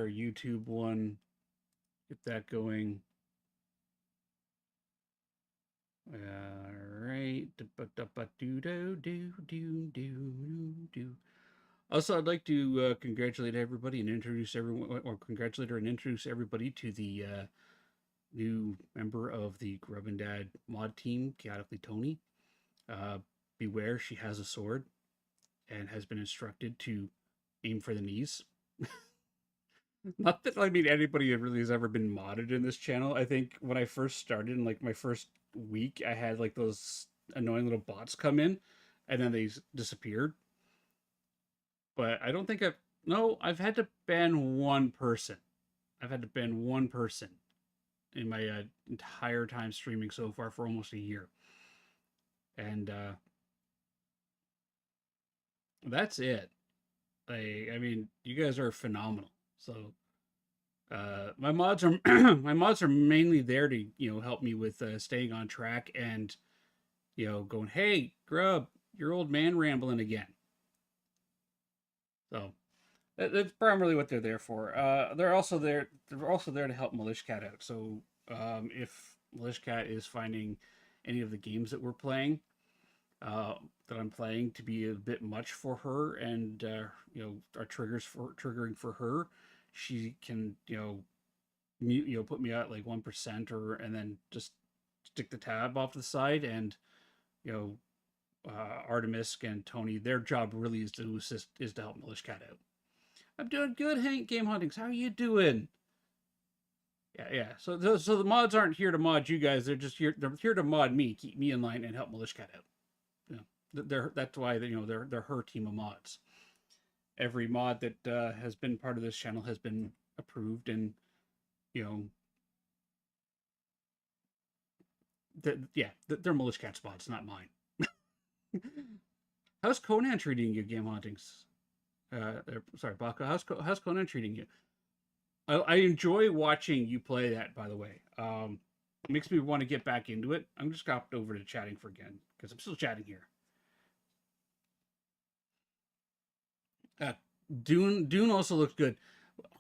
our YouTube one. Get that going. All right. Also, I'd like to congratulate everybody and introduce everyone, or congratulate or introduce everybody to the new member of the Grub and Dad mod team, Chaotically Tony. Beware, she has a sword and has been instructed to aim for the knees. Not that I mean anybody really has ever been modded in this channel. I think when I first started, in like my first week, I had like those annoying little bots come in, and then they disappeared. But I don't think I've had to ban one person. I've had to ban one person in my entire time streaming so far for almost a year. And that's it. I mean, you guys are phenomenal. So my mods are my mods are mainly there to help me with staying on track and going, hey Grub, your old man rambling again. So that's primarily what they're there for. They're also there to help Milishcat out. So if Milishcat is finding any of the games that we're playing, that I'm playing to be a bit much for her, and are triggering for her, she can mute, put me at like 1% and then just stick the tab off to the side, and Artemis and Tony, their job really is to help Milishcat out. I'm doing good, Hank Game Huntings. How are you doing? Yeah. So the mods aren't here to mod you guys. They're just here. They're here to mod me, keep me in line, and help Milishcat out. That's why they're her team of mods. Every mod that has been part of this channel has been approved, and they're Milishcat's mods, not mine. How's Conan treating you, Game Hauntings? Sorry, Baca. How's Conan treating you? I enjoy watching you play that, by the way. It makes me want to get back into it. I'm just got over to chatting for again, because I'm still chatting here. Dune also looks good.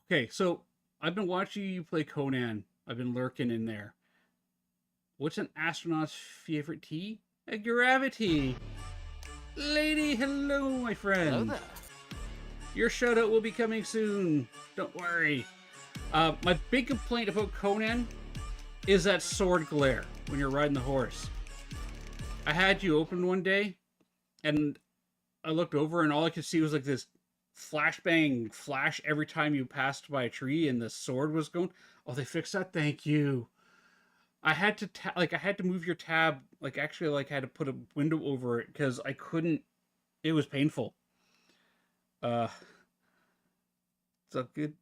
Okay, so I've been watching you play Conan. I've been lurking in there. What's an astronaut's favorite tea? A gravity. Lady, hello, my friend. Hello there. Your shout out will be coming soon. Don't worry. My big complaint about Conan is that sword glare when you're riding the horse. I had you open one day, and I looked over, and all I could see was like this flashbang flash every time you passed by a tree, and the sword was going. Oh, they fixed that. Thank you. I had to I had to move your tab. I had to put a window over it because I couldn't. It was painful. It's all good.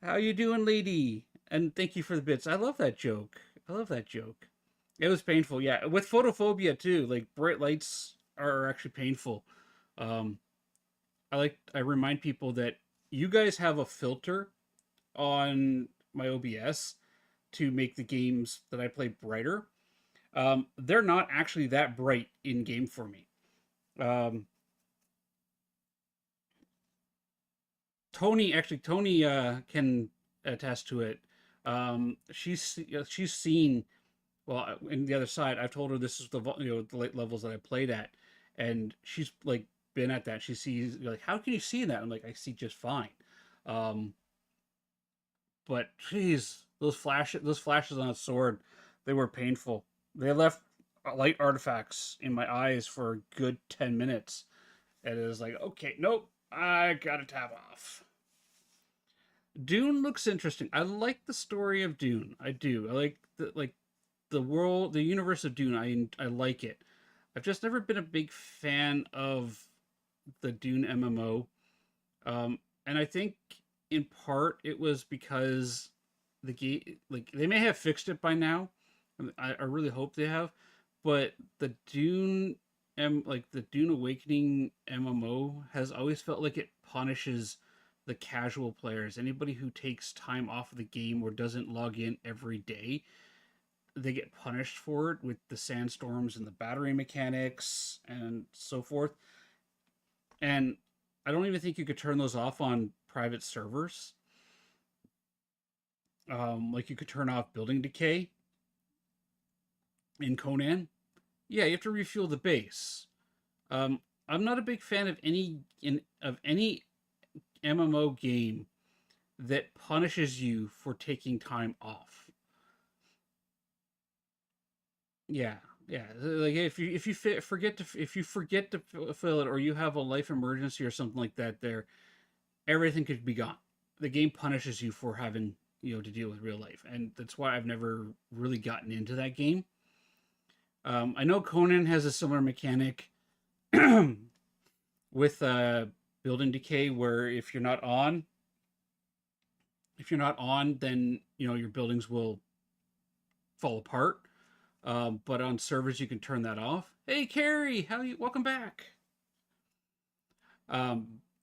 How you doing, lady? And thank you for the bits. I love that joke. It was painful, yeah. With photophobia too, like bright lights are actually painful. I remind people that you guys have a filter on my OBS to make the games that I play brighter. They're not actually that bright in game for me. Tony can attest to it. She's seen. Well, in the other side, I've told her this is the levels that I played at, and she's like been at that. She sees like, how can you see that? I'm like, I see just fine. But geez, those flashes on a sword, they were painful. They left light artifacts in my eyes for a good 10 minutes. And it was like, okay, nope, I gotta tab off. Dune looks interesting. I like the story of Dune. I do. I like the world, the universe of Dune. I like it. I've just never been a big fan of the Dune MMO. And I think in part it was because the game, like, they may have fixed it by now. I really hope they have, but the Dune the Dune Awakening MMO has always felt like it punishes the casual players. Anybody who takes time off of the game or doesn't log in every day, they get punished for it with the sandstorms and the battery mechanics and so forth. And I don't even think you could turn those off on private servers. Like you could turn off building decay in Conan. Yeah, you have to refuel the base. Um, I'm not a big fan of any MMO game that punishes you for taking time off. Yeah, yeah. Like if you forget to fill it, or you have a life emergency or something like that, there everything could be gone. The game punishes you for having to deal with real life, and that's why I've never really gotten into that game. I know Conan has a similar mechanic with building decay, where if you're not on, then your buildings will fall apart. But on servers, you can turn that off. Hey, Carrie, how you? Welcome back.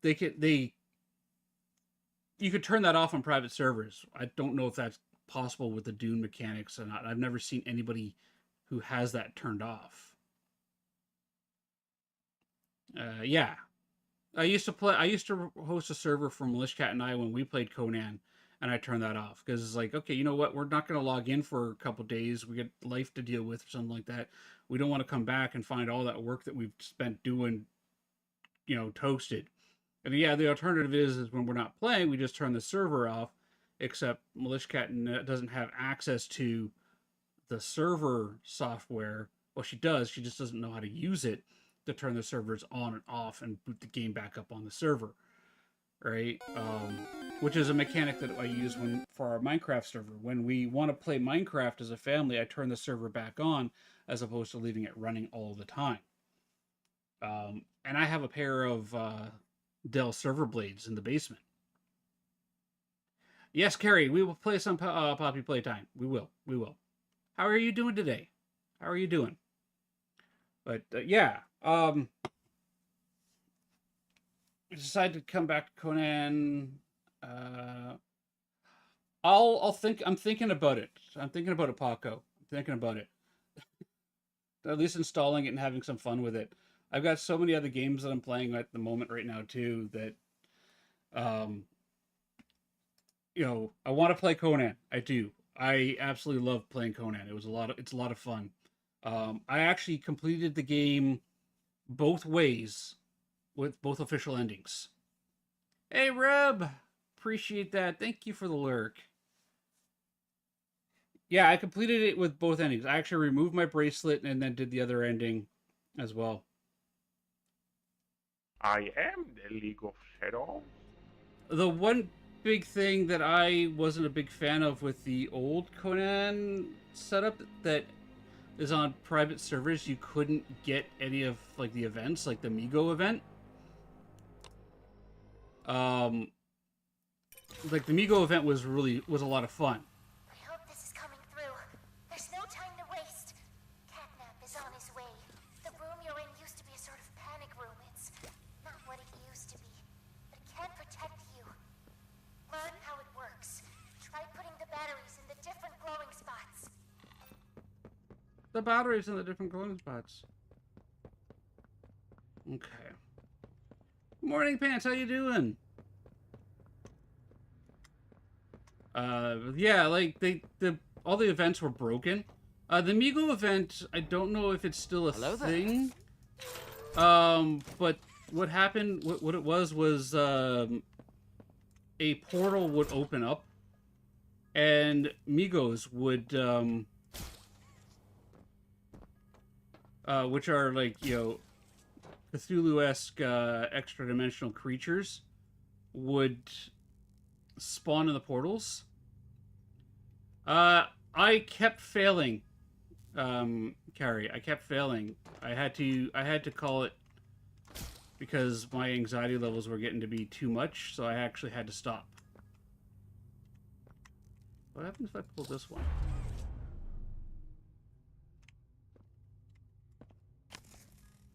They could they You could turn that off on private servers. I don't know if that's possible with the Dune mechanics or not. I've never seen anybody who has that turned off. Yeah, I used to host a server for Militia Cat and I when we played Conan, and I turned that off because it's like, okay, you know what? We're not going to log in for a couple days. We get life to deal with or something like that. We don't want to come back and find all that work that we've spent doing, toasted. And yeah, the alternative is when we're not playing, we just turn the server off. Except Militia Cat doesn't have access to the server software. Well, she does. She just doesn't know how to use it to turn the servers on and off and boot the game back up on the server, right? Which is a mechanic that I use for our Minecraft server. When we want to play Minecraft as a family, I turn the server back on as opposed to leaving it running all the time. And I have a pair of Dell server blades in the basement. Yes, Carrie, we will play some Poppy Play Time. We will. We will. How are you doing today? How are you doing? But yeah, I decided to come back to Conan. I'm thinking about it. I'm thinking about it, Paco. I'm thinking about it. At least installing it and having some fun with it. I've got so many other games that I'm playing at the moment right now too that um I want to play Conan. I do. I absolutely love playing Conan. It's a lot of fun. I actually completed the game both ways with both official endings. Hey, Rub! Appreciate that. Thank you for the lurk. Yeah, I completed it with both endings. I actually removed my bracelet and then did the other ending as well. I am the League of Shadows. The one big thing that I wasn't a big fan of with the old Conan setup that is on private servers, you couldn't get any of like the events, like the Migo event. Um, like the Migo event was a lot of fun. I hope this is coming through. There's no time to waste. Catnap is on his way. The room you're in used to be a sort of panic room. It's not what it used to be, but it can protect you. Learn how it works. Try putting the batteries in the different glowing spots. The batteries in the different glowing spots. Okay. Morning, Pants. How you doing? Yeah, like all the events were broken. The Migo event, I don't know if it's still a thing. But what happened? What it was a portal would open up, and Migos would which are like Cthulhu-esque extra-dimensional creatures, would spawn in the portals. I kept failing, Carrie. I kept failing. I had to call it because my anxiety levels were getting to be too much, so I actually had to stop. What happens if I pull this one?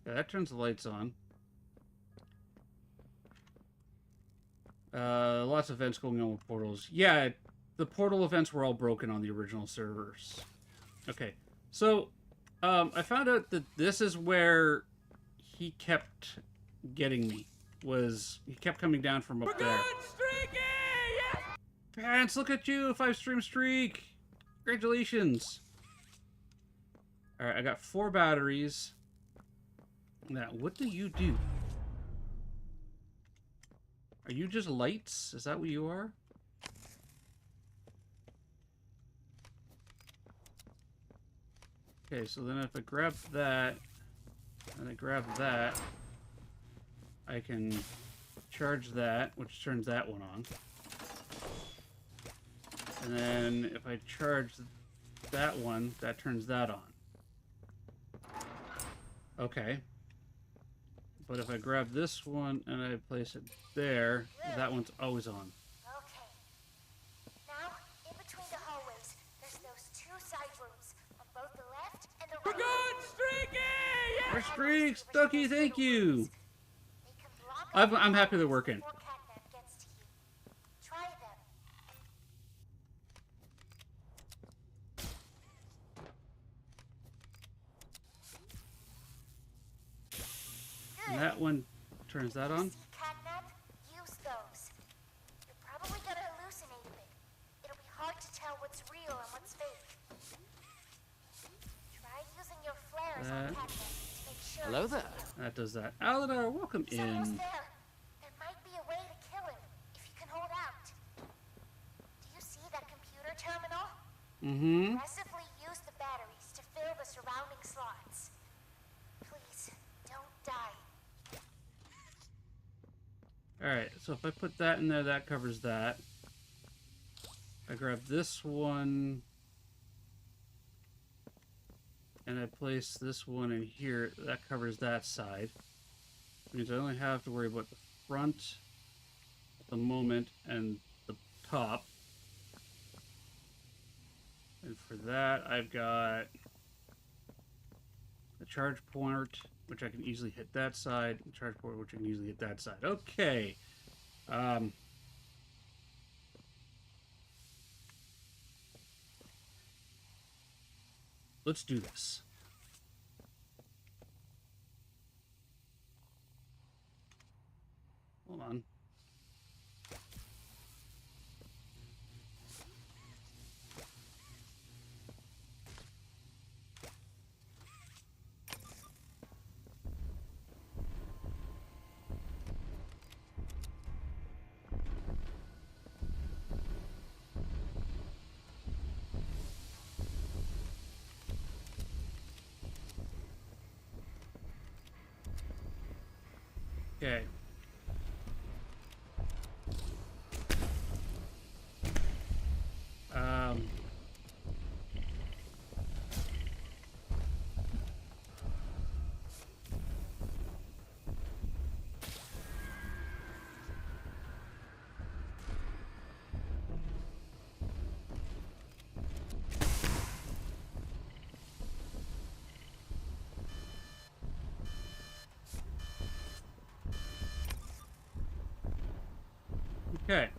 Yeah, that turns the lights on. Lots of events going on with portals. Yeah, the portal events were all broken on the original servers. Okay, so I found out that this is where he kept getting me. He kept coming down from up there. Pants, look at you! 5-stream streak! Congratulations! Alright, I got 4 batteries. Now, what do you do? Are you just lights? Is that what you are? Okay, so then if I grab that, and I grab that, I can charge that, which turns that one on. And then if I charge that one, that turns that on. Okay. But if I grab this one and I place it there, that one's always on. Okay. Now, in between the hallways, there's those 2 side rooms on both the left and the right. We're good, Streaky! Our streaks, Ducky, thank you. They can block I'm happy they're working. before Catnap gets to you. Try them. And that one turns that on. See Catnap? Use those. You're probably gonna hallucinate a bit. It'll be hard to tell what's real and what's fake. Try using your flares on Catnap to make sure. Hello it's there. real. That does that. Aladar, welcome He's almost in. there. There might be a way to kill him if you can hold out. Do you see that computer terminal? Mm-hmm. Aggressively use the batteries to fill the surrounding slots. Please, don't die. Alright, so if I put that in there, that covers that. I grab this one, and I place this one in here, that covers that side. Means I only have to worry about the front, the moment, and the top. And for that, I've got the charge port, which I can easily hit that side, and charge port, which I can easily hit that side. Okay. Let's do this. Hold on. Okay. Okay.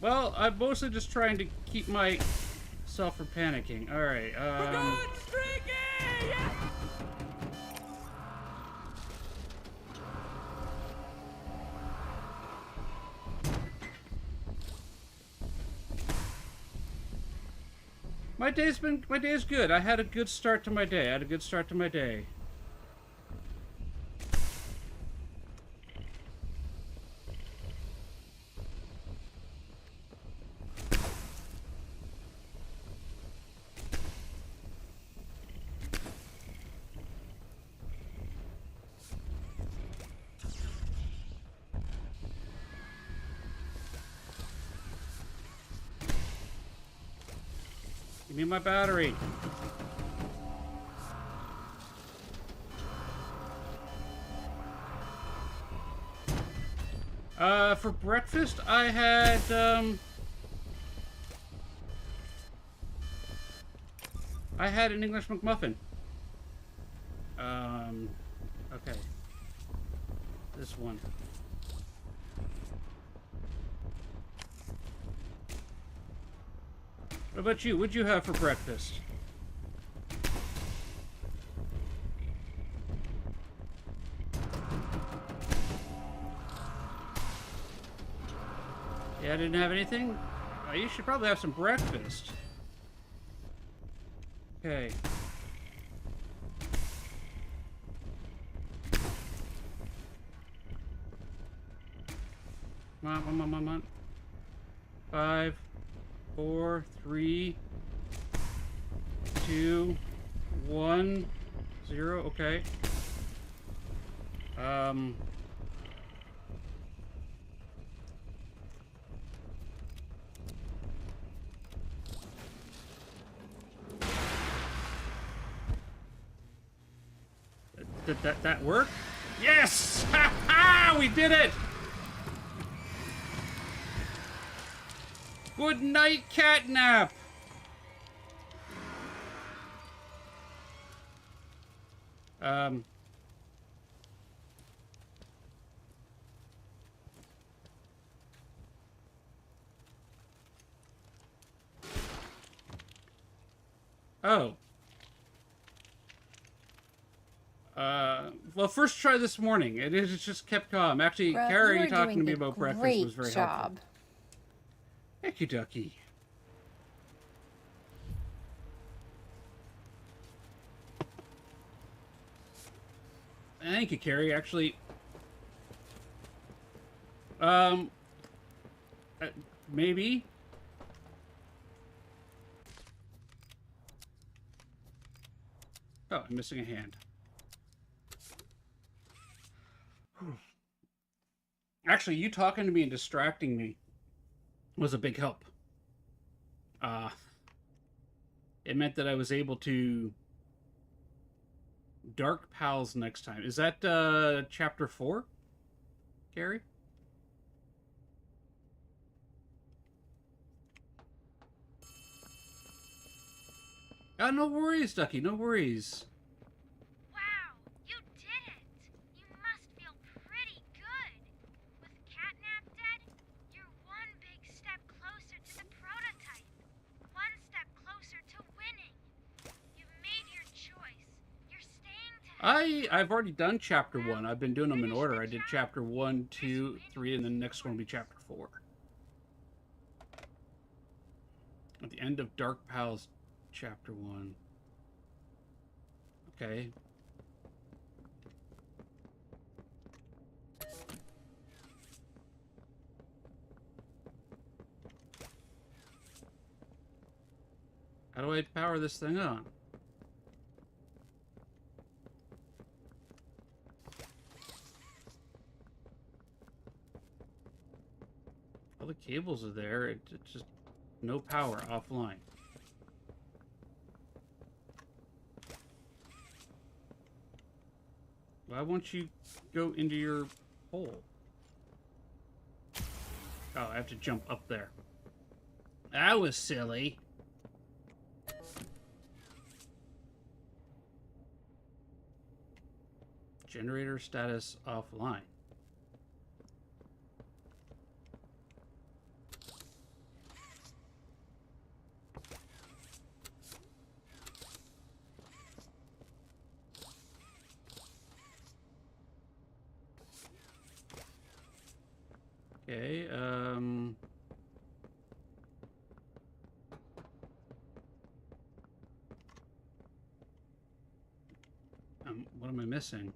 Well, I'm mostly just trying to keep myself from panicking. Alright, We're good, Streaky! Yeah! My day's good. I had a good start to my day. Give me my battery. For breakfast, I had, I had an English McMuffin. Okay. This one. What about you? What'd you have for breakfast? Yeah, I didn't have anything? You should probably have some breakfast. Okay. Come on. 5, 4, 3, 2, 1, 0. Okay. Did that work? Yes! Ha ha! We did it! Good night, Catnap! Oh. Well, first try this morning. It just kept calm. Actually, Bruh, Carrie you are talking to doing me a about breakfast great was very job. helpful. Thank you, Ducky. Thank you, Carrie. Actually, maybe. Oh, I'm missing a hand. Actually, you talking to me and distracting me was a big help. It meant that I was able to Dark Pals next time. Is that chapter 4, Gary? Oh, no worries, Ducky. No worries. Wow, you did it! You must feel pretty good. With Catnap dead, you're one big step closer to the prototype. One step closer to winning. You've made your choice. You're staying to I've already done chapter 1. I've been doing them in order. I did chapter 1, 2, 3, and the next one will be chapter 4. At the end of Dark Pals, chapter 1. Okay. How do I power this thing on? All the cables are there. It's just no power, offline. Why won't you go into your hole? Oh, I have to jump up there. That was silly. Generator status offline. Okay, what am I missing?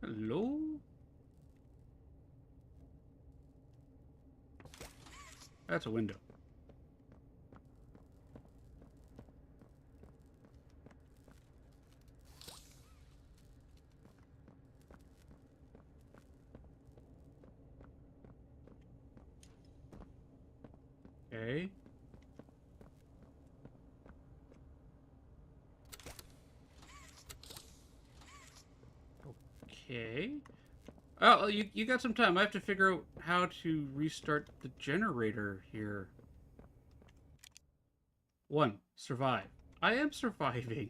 Hello? That's a window. Okay. Okay. Oh, you got some time. I have to figure out how to restart the generator here. 1. Survive. I am surviving.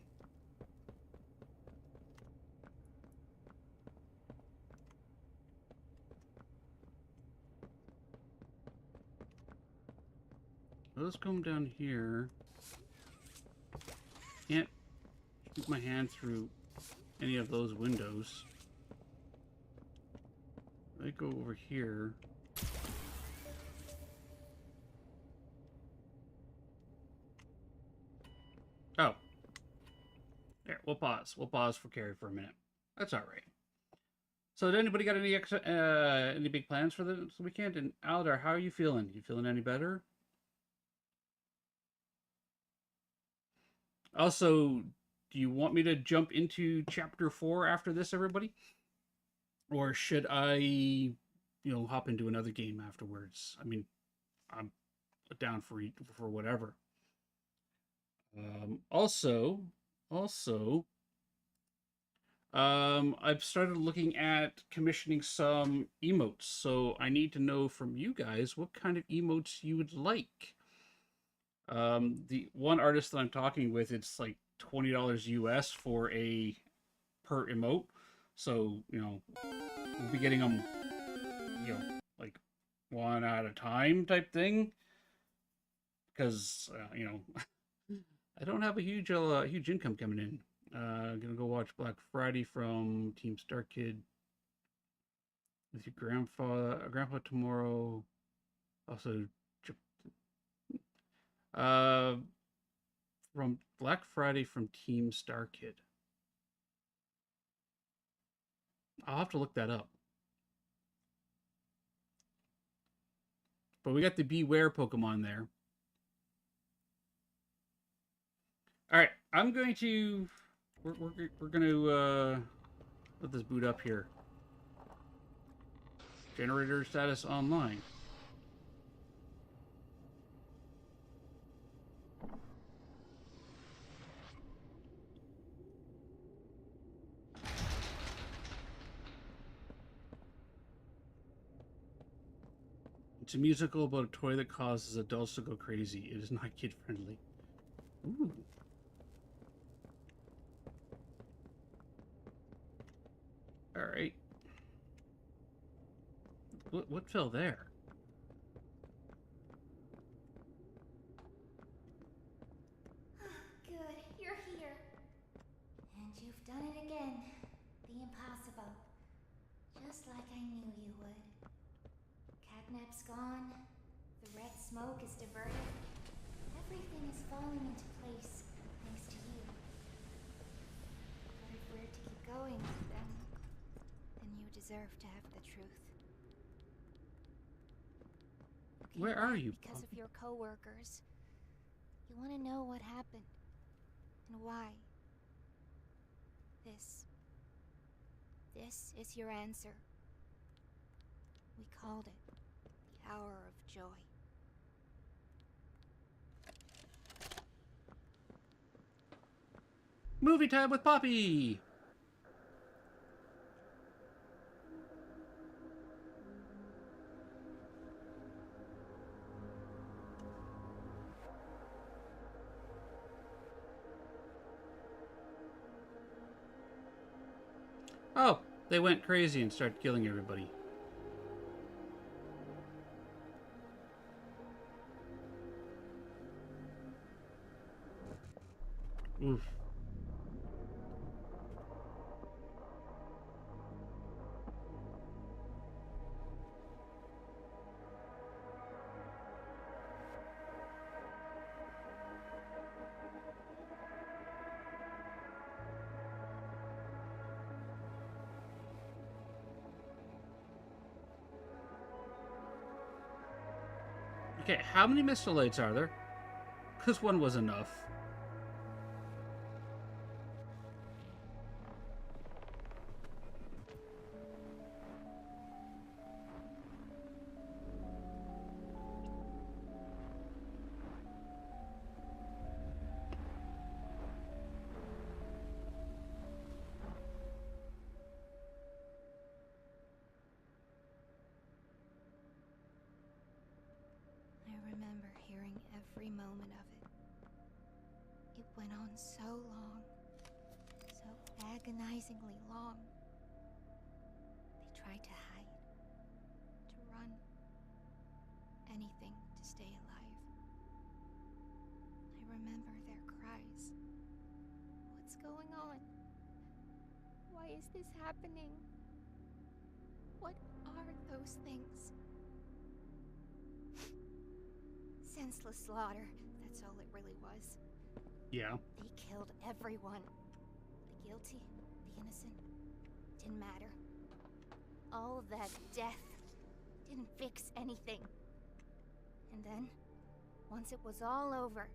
Let's come down here. Can't shoot my hand through any of those windows. I go over here. Oh. There, we'll pause. We'll pause for Carrie for a minute. That's alright. So did anybody got any big plans for this weekend? And Aldar, how are you feeling? You feeling any better? Also, do you want me to jump into chapter 4 after this, everybody? Or should I, hop into another game afterwards? I mean, I'm down for whatever. Also, I've started looking at commissioning some emotes, so I need to know from you guys what kind of emotes you would like. The one artist that I'm talking with, it's like $20 US for per emote. So, we'll be getting them, like one at a time type thing. Because, I don't have a huge income coming in. Gonna go watch Black Friday from Team Star Kid with your grandpa tomorrow. Also, from Black Friday from Team Star Kid. I'll have to look that up. But we got the Beware Pokemon there. All right, I'm going to. We're going to let this boot up here. Generator status online. It's a musical about a toy that causes adults to go crazy. It is not kid friendly. Ooh. All right. What fell there? Good, you're here. And you've done it again. The impossible. Just like I knew you would. Catnap's gone. The red smoke is diverted. Everything is falling into place, thanks to you. But if we're to keep going, then you deserve to have the truth. You Where came are back you, because of Poppy? your co-workers. You want to know what happened and why. This is your answer. We called it the Hour of Joy. Movie time with Poppy! Oh, they went crazy and started killing everybody. Oof. Okay, how many missile lights are there? Because one was enough. every moment of it. It went on so long, so agonizingly long. They tried to hide, to run, anything to stay alive. I remember their cries. What's going on? Why is this happening? What are those things? Senseless slaughter, that's all it really was. Yeah. They killed everyone. The guilty, the innocent, didn't matter. All of that death didn't fix anything. And then, once it was all over,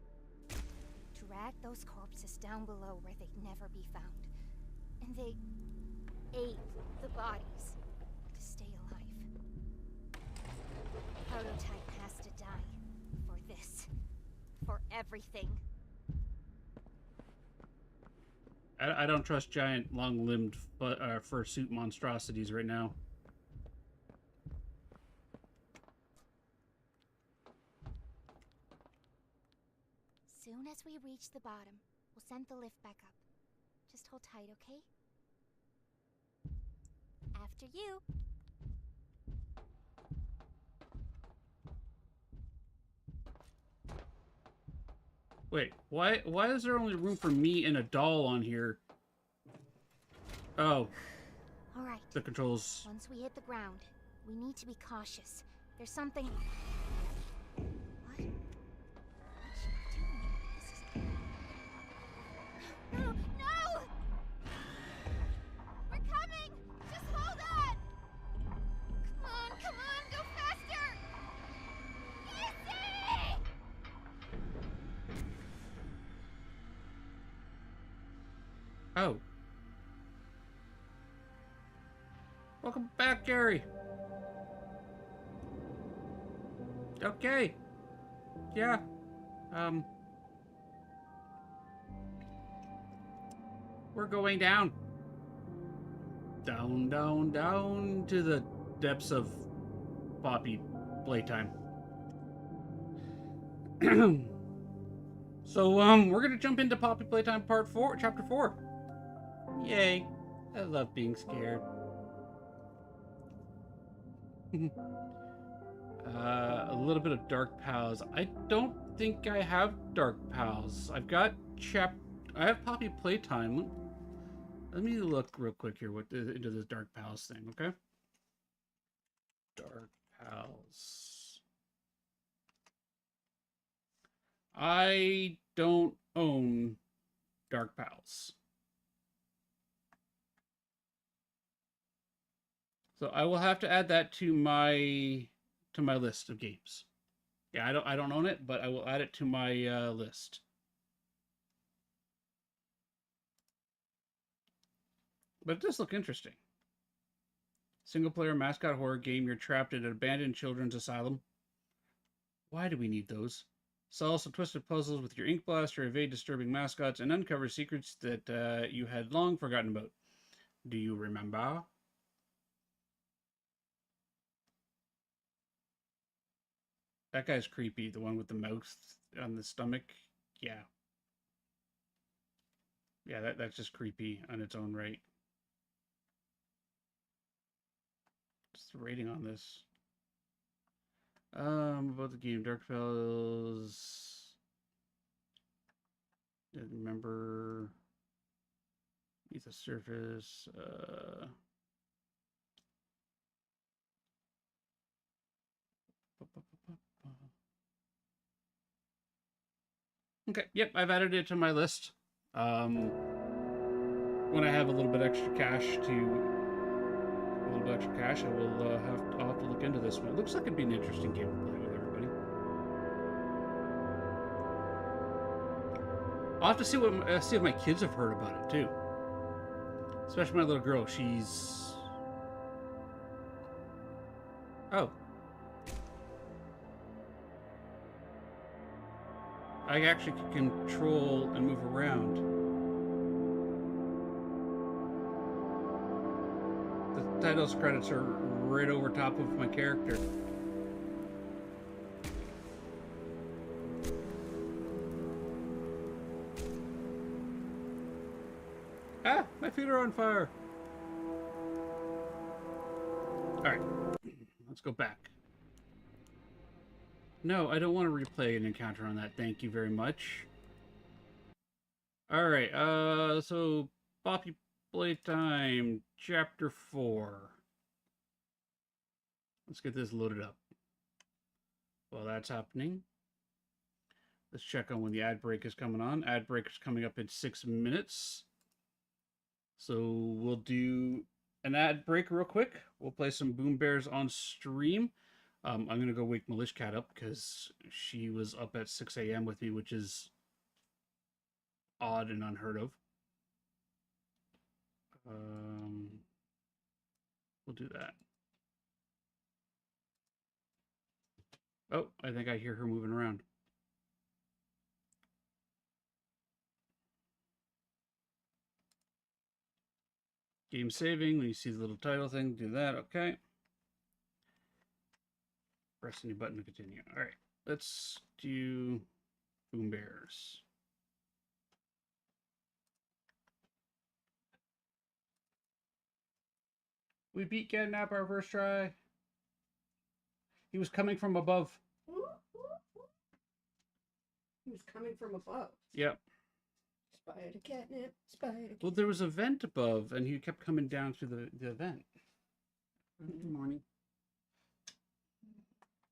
dragged those corpses down below where they'd never be found. And they ate the bodies to stay alive. The prototype has to die. For this. For everything. I don't trust giant, long-limbed fursuit monstrosities right now. Soon as we reach the bottom, we'll send the lift back up. Just hold tight, okay? After you. Wait, why is there only room for me and a doll on here? Oh, All right. the controls. Once we hit the ground, we need to be cautious. There's something... What? What's she doing? This is... No! No! We're coming! Just hold on! Come on, go faster! Easy! Oh. Welcome back, Gary. Okay. Yeah. We're going down. Down, down, down to the depths of Poppy Play Time. So, we're gonna jump into Poppy Playtime Part 4, Chapter 4. Yay. I love being scared. A little bit of Dark Pals. I don't think I have Dark Pals. I've got I have Poppy Playtime. Let me look real quick here into this Dark Pals thing, okay? Dark Pals. I don't own Dark Pals. So I will have to add that to my list of games. Yeah, I don't own it, but I will add it to my list. But it does look interesting. Single player mascot horror game. You're trapped in an abandoned children's asylum. Why do we need those? Solve some twisted puzzles with your ink blaster, evade disturbing mascots, and uncover secrets that you had long forgotten about. Do you remember? That guy's creepy. The one with the mouth on the stomach. Yeah. Yeah, that's just creepy on its own right. What's the rating on this? About the game, Dark Pals. Didn't remember. Beneath the surface. Okay, yep, I've added it to my list. When I have a little bit extra cash, I will I'll have to look into this one. It looks like it'd be an interesting game to play with everybody. I'll have to see if my kids have heard about it too. Especially my little girl. She's... Oh. I actually can control and move around. The titles credits are right over top of my character. feet are on fire. Alright. Let's go back. No, I don't want to replay an encounter on that. Thank you very much. Alright, so Poppy Play Time Chapter 4. Let's get this loaded up. While that's happening, let's check on when the ad break is coming on. Ad break is coming up in 6 minutes. So we'll do an ad break real quick. We'll play some Boom Bears on stream. I'm going to go wake Milish Cat up because she was up at 6 a.m. with me, which is odd and unheard of. We'll do that. Oh, I think I hear her moving around. Game saving, when you see the little title thing, do that, okay. Press any button to continue. Alright, let's do Boom Bears. We beat Catnap our first try. He was coming from above. He was coming from above. Yep. Spider Catnap, Spider Catnap. Well, there was a vent above, and he kept coming down through the vent. Good morning.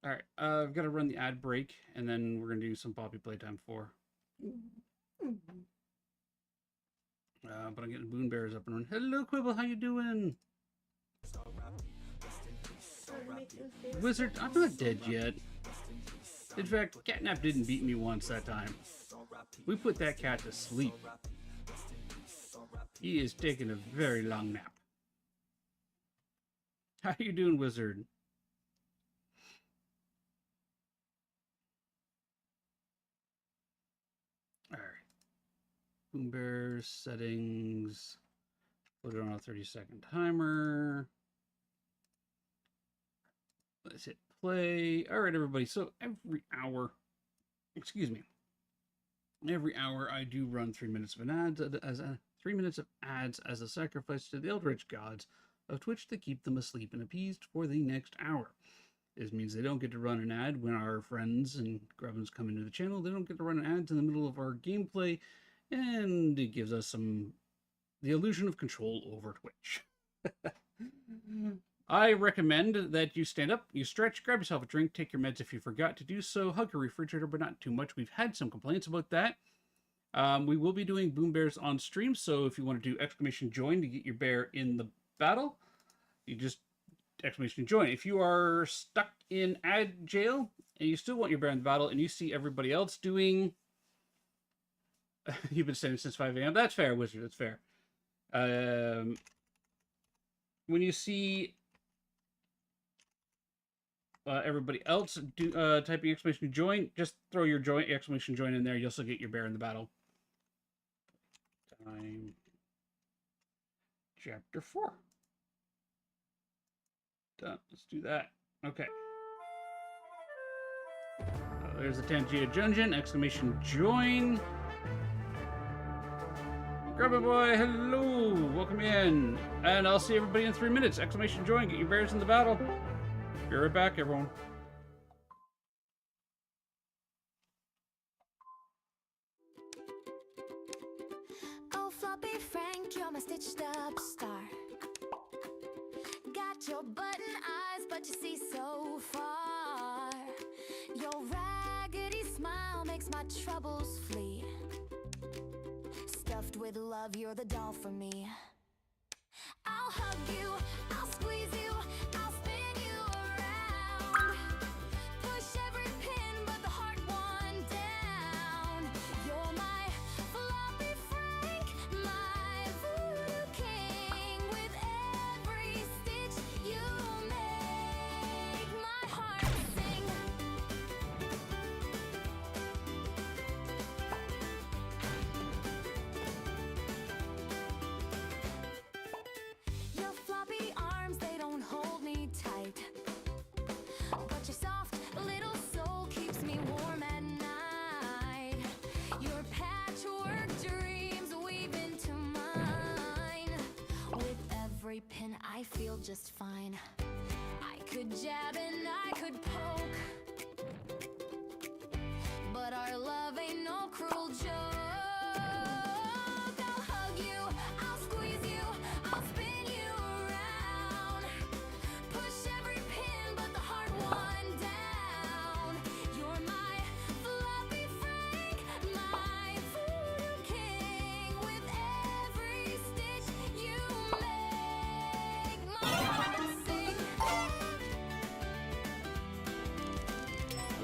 All right, I've got to run the ad break, and then we're going to do some Poppy Playtime 4. But I'm getting Boom Bears up and running. Hello, Quibble, how you doing? Wizard, I'm not dead yet. In fact, Catnap didn't beat me once that time. We put that cat to sleep. He is taking a very long nap. How you doing, Wizard? Alright. Boom Bears settings. Put it on a 30-second timer. Let's hit play. All right, everybody. So every hour, every hour I do run 3 minutes of an ad as a 3 minutes of ads as a sacrifice to the eldritch gods of Twitch to keep them asleep and appeased for the next hour. This means they don't get to run an ad when our friends and grubbins come into the channel. They don't get to run ads in the middle of our gameplay, and it gives us the illusion of control over Twitch. I recommend that you stand up, you stretch, grab yourself a drink, take your meds if you forgot to do so, hug your refrigerator, but not too much. We've had some complaints about that. We will be doing Boom Bears on stream, so if you want to do exclamation join to get your bear in the battle, you just exclamation join. If you are stuck in ad jail and you still want your bear in the battle and you see everybody else doing... You've been standing since 5 a.m. That's fair, Wizard, that's fair. When you see... everybody else typing exclamation join, just throw your exclamation join in there. You'll still get your bear in the battle. Time Chapter 4. Done. Let's do that. Okay. There's the Tangia Dungeon. Exclamation join. Grubber boy, hello. Welcome in. And I'll see everybody in 3 minutes. Exclamation join. Get your bears in the battle. Be right back, everyone. Oh, Floppy Frank, you're my stitched up star. Got your button eyes, but you see so far. Your raggedy smile makes my troubles flee. Stuffed with love, you're the doll for me. I'll hug you, I'll squeeze you, I'll spin you around. Push every pin, but the heart one down. You're my Floppy Frank, my voodoo king. With every stitch you make my heart sing. Your floppy arms, they don't hold me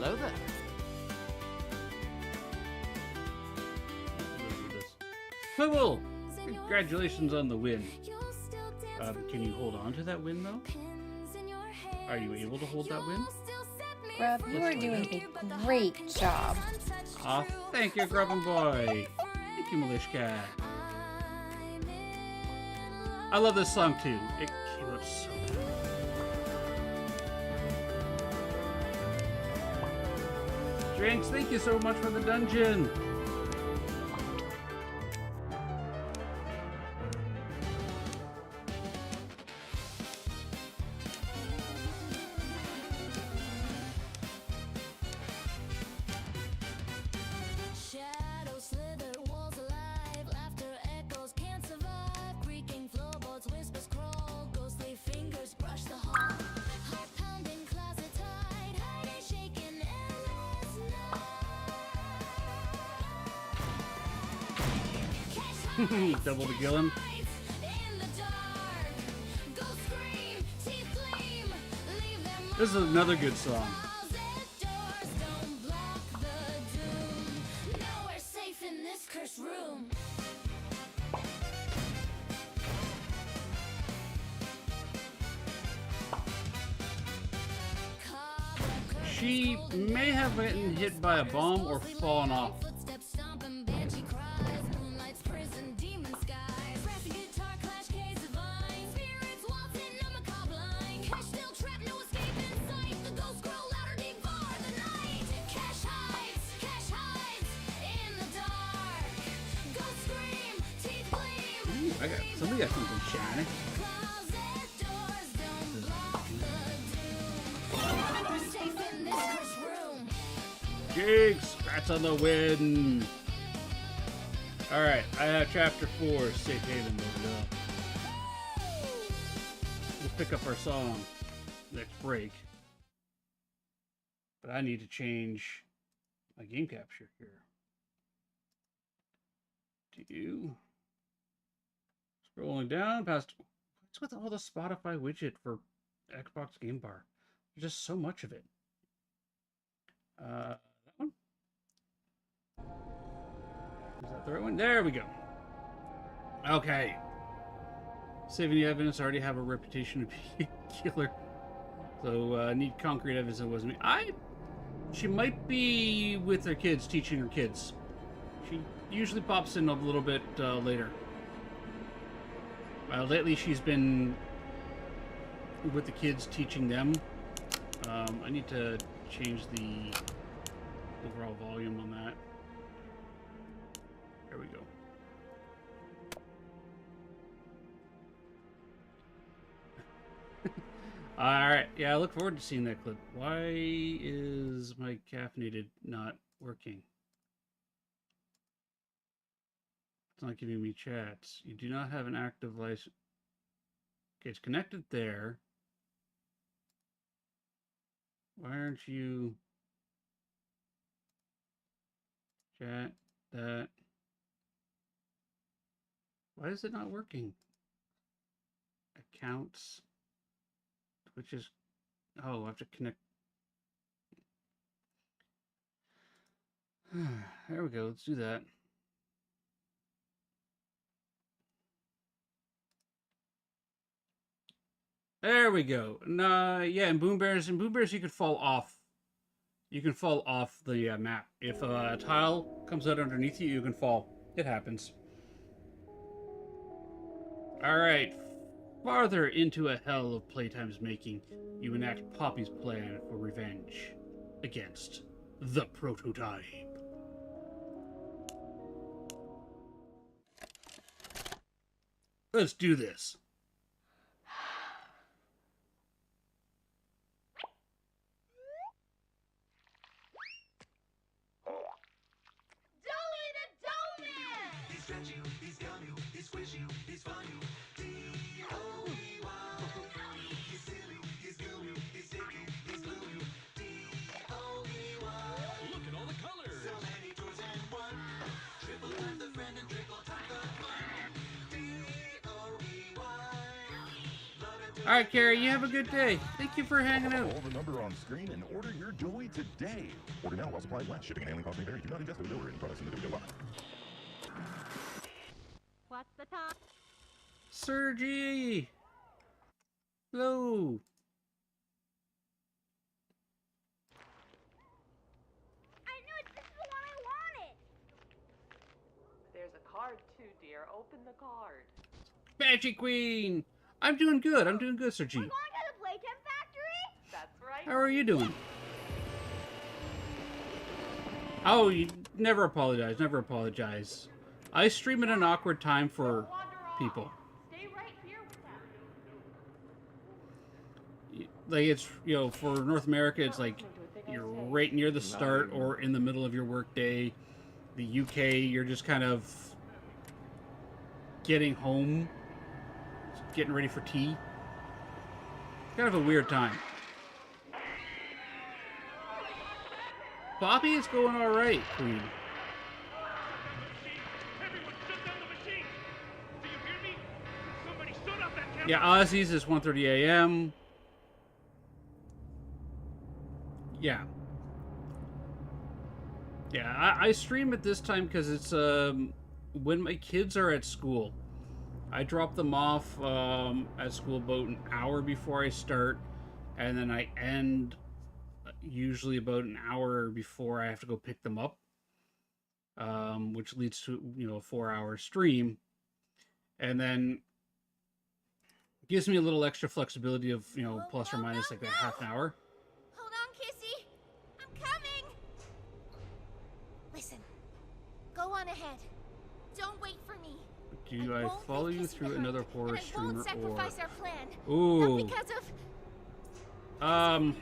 Hello there. Quibble! Congratulations on the win. Can you hold on to that win, though? Are you able to hold that win? Grub, you are doing a great job. Aw, thank you, Grubbin' Boy. Thank you, Malishka. I love this song, too. It came out so good. Drinks, thank you so much for the dungeon. Double to Gillen. This is another good song. She may have been hit by a bomb or fallen off. Somebody got something shiny. Jigs, congrats on the win. Alright, I have Chapter 4, Safe Haven loaded up. We'll pick up our song next break. But I need to change my game capture here. Scrolling down past. What's with all the Spotify widget for Xbox Game Bar? There's just so much of it. That one? Is that the right one? There we go. Okay. Saving the evidence. I already have a reputation of being a killer. So, need concrete evidence it wasn't me. She might be with her kids, teaching her kids. She usually pops in a little bit later. Lately she's been with the kids, teaching them. I need to change the overall volume on that. There we go. Alright, yeah, I look forward to seeing that clip. Why is my caffeinated not working? It's not giving me chats. You do not have an active license. Okay, it's connected there. Why aren't you... Chat, that... Why is it not working? Accounts... Which is, oh, I have to connect. There we go. Let's do that. There we go. And yeah, in Boom Bears, you can fall off. You can fall off the map. If a tile comes out underneath you, you can fall. It happens. All right. Farther into a hell of Playtime's making, you enact Poppy's plan for revenge against the prototype. Let's do this. Dolly the Dough Man! He stretch you, he scum you, he squish you, he's fun you. He's silly, he's glue you, he's sticky, he's glue you. Look at all the colors! So many toys and one. Triple time the friend and triple time the fun. D-O-E-Y. All right, Carrie, you have a good day. Thank you for hanging out. Call the number on screen and order your joy today. Order now while supplies last. Shipping and handling costs may vary. Do not ingest or deliver any products in the video line. What's the time? Sergi! Hello! I knew it! This is the one I wanted! There's a card too, dear. Open the card. Magic Queen! I'm doing good. I'm doing good, Sergi. We're going to the Playtime Factory? That's right. How are you doing? Oh, you never apologize. Never apologize. I stream at an awkward time for people. Stay right here with that. Like, it's, you know, for North America, it's like you're right near the start or in the middle of your workday. The UK, you're just kind of getting home, getting ready for tea. Kind of a weird time. Poppy is going all right, Queen. Everyone shut down the machine! Do you hear me? Somebody shut off that camera! Yeah, Ozzy's is 1:30 a.m. Yeah. Yeah, I stream at this time because it's when my kids are at school. I drop them off at school about an hour before I start, and then I end usually about an hour before I have to go pick them up, which leads to, you know, a 4-hour stream, and then gives me a little extra flexibility of, you know, plus or minus like that half an hour. Hold on, Kissy. I'm coming. Listen. Go on ahead. Don't wait for me. Do I won't follow leave you Kissy through behind, another horror and I streamer won't sacrifice or... our plan. Ooh. Not because of...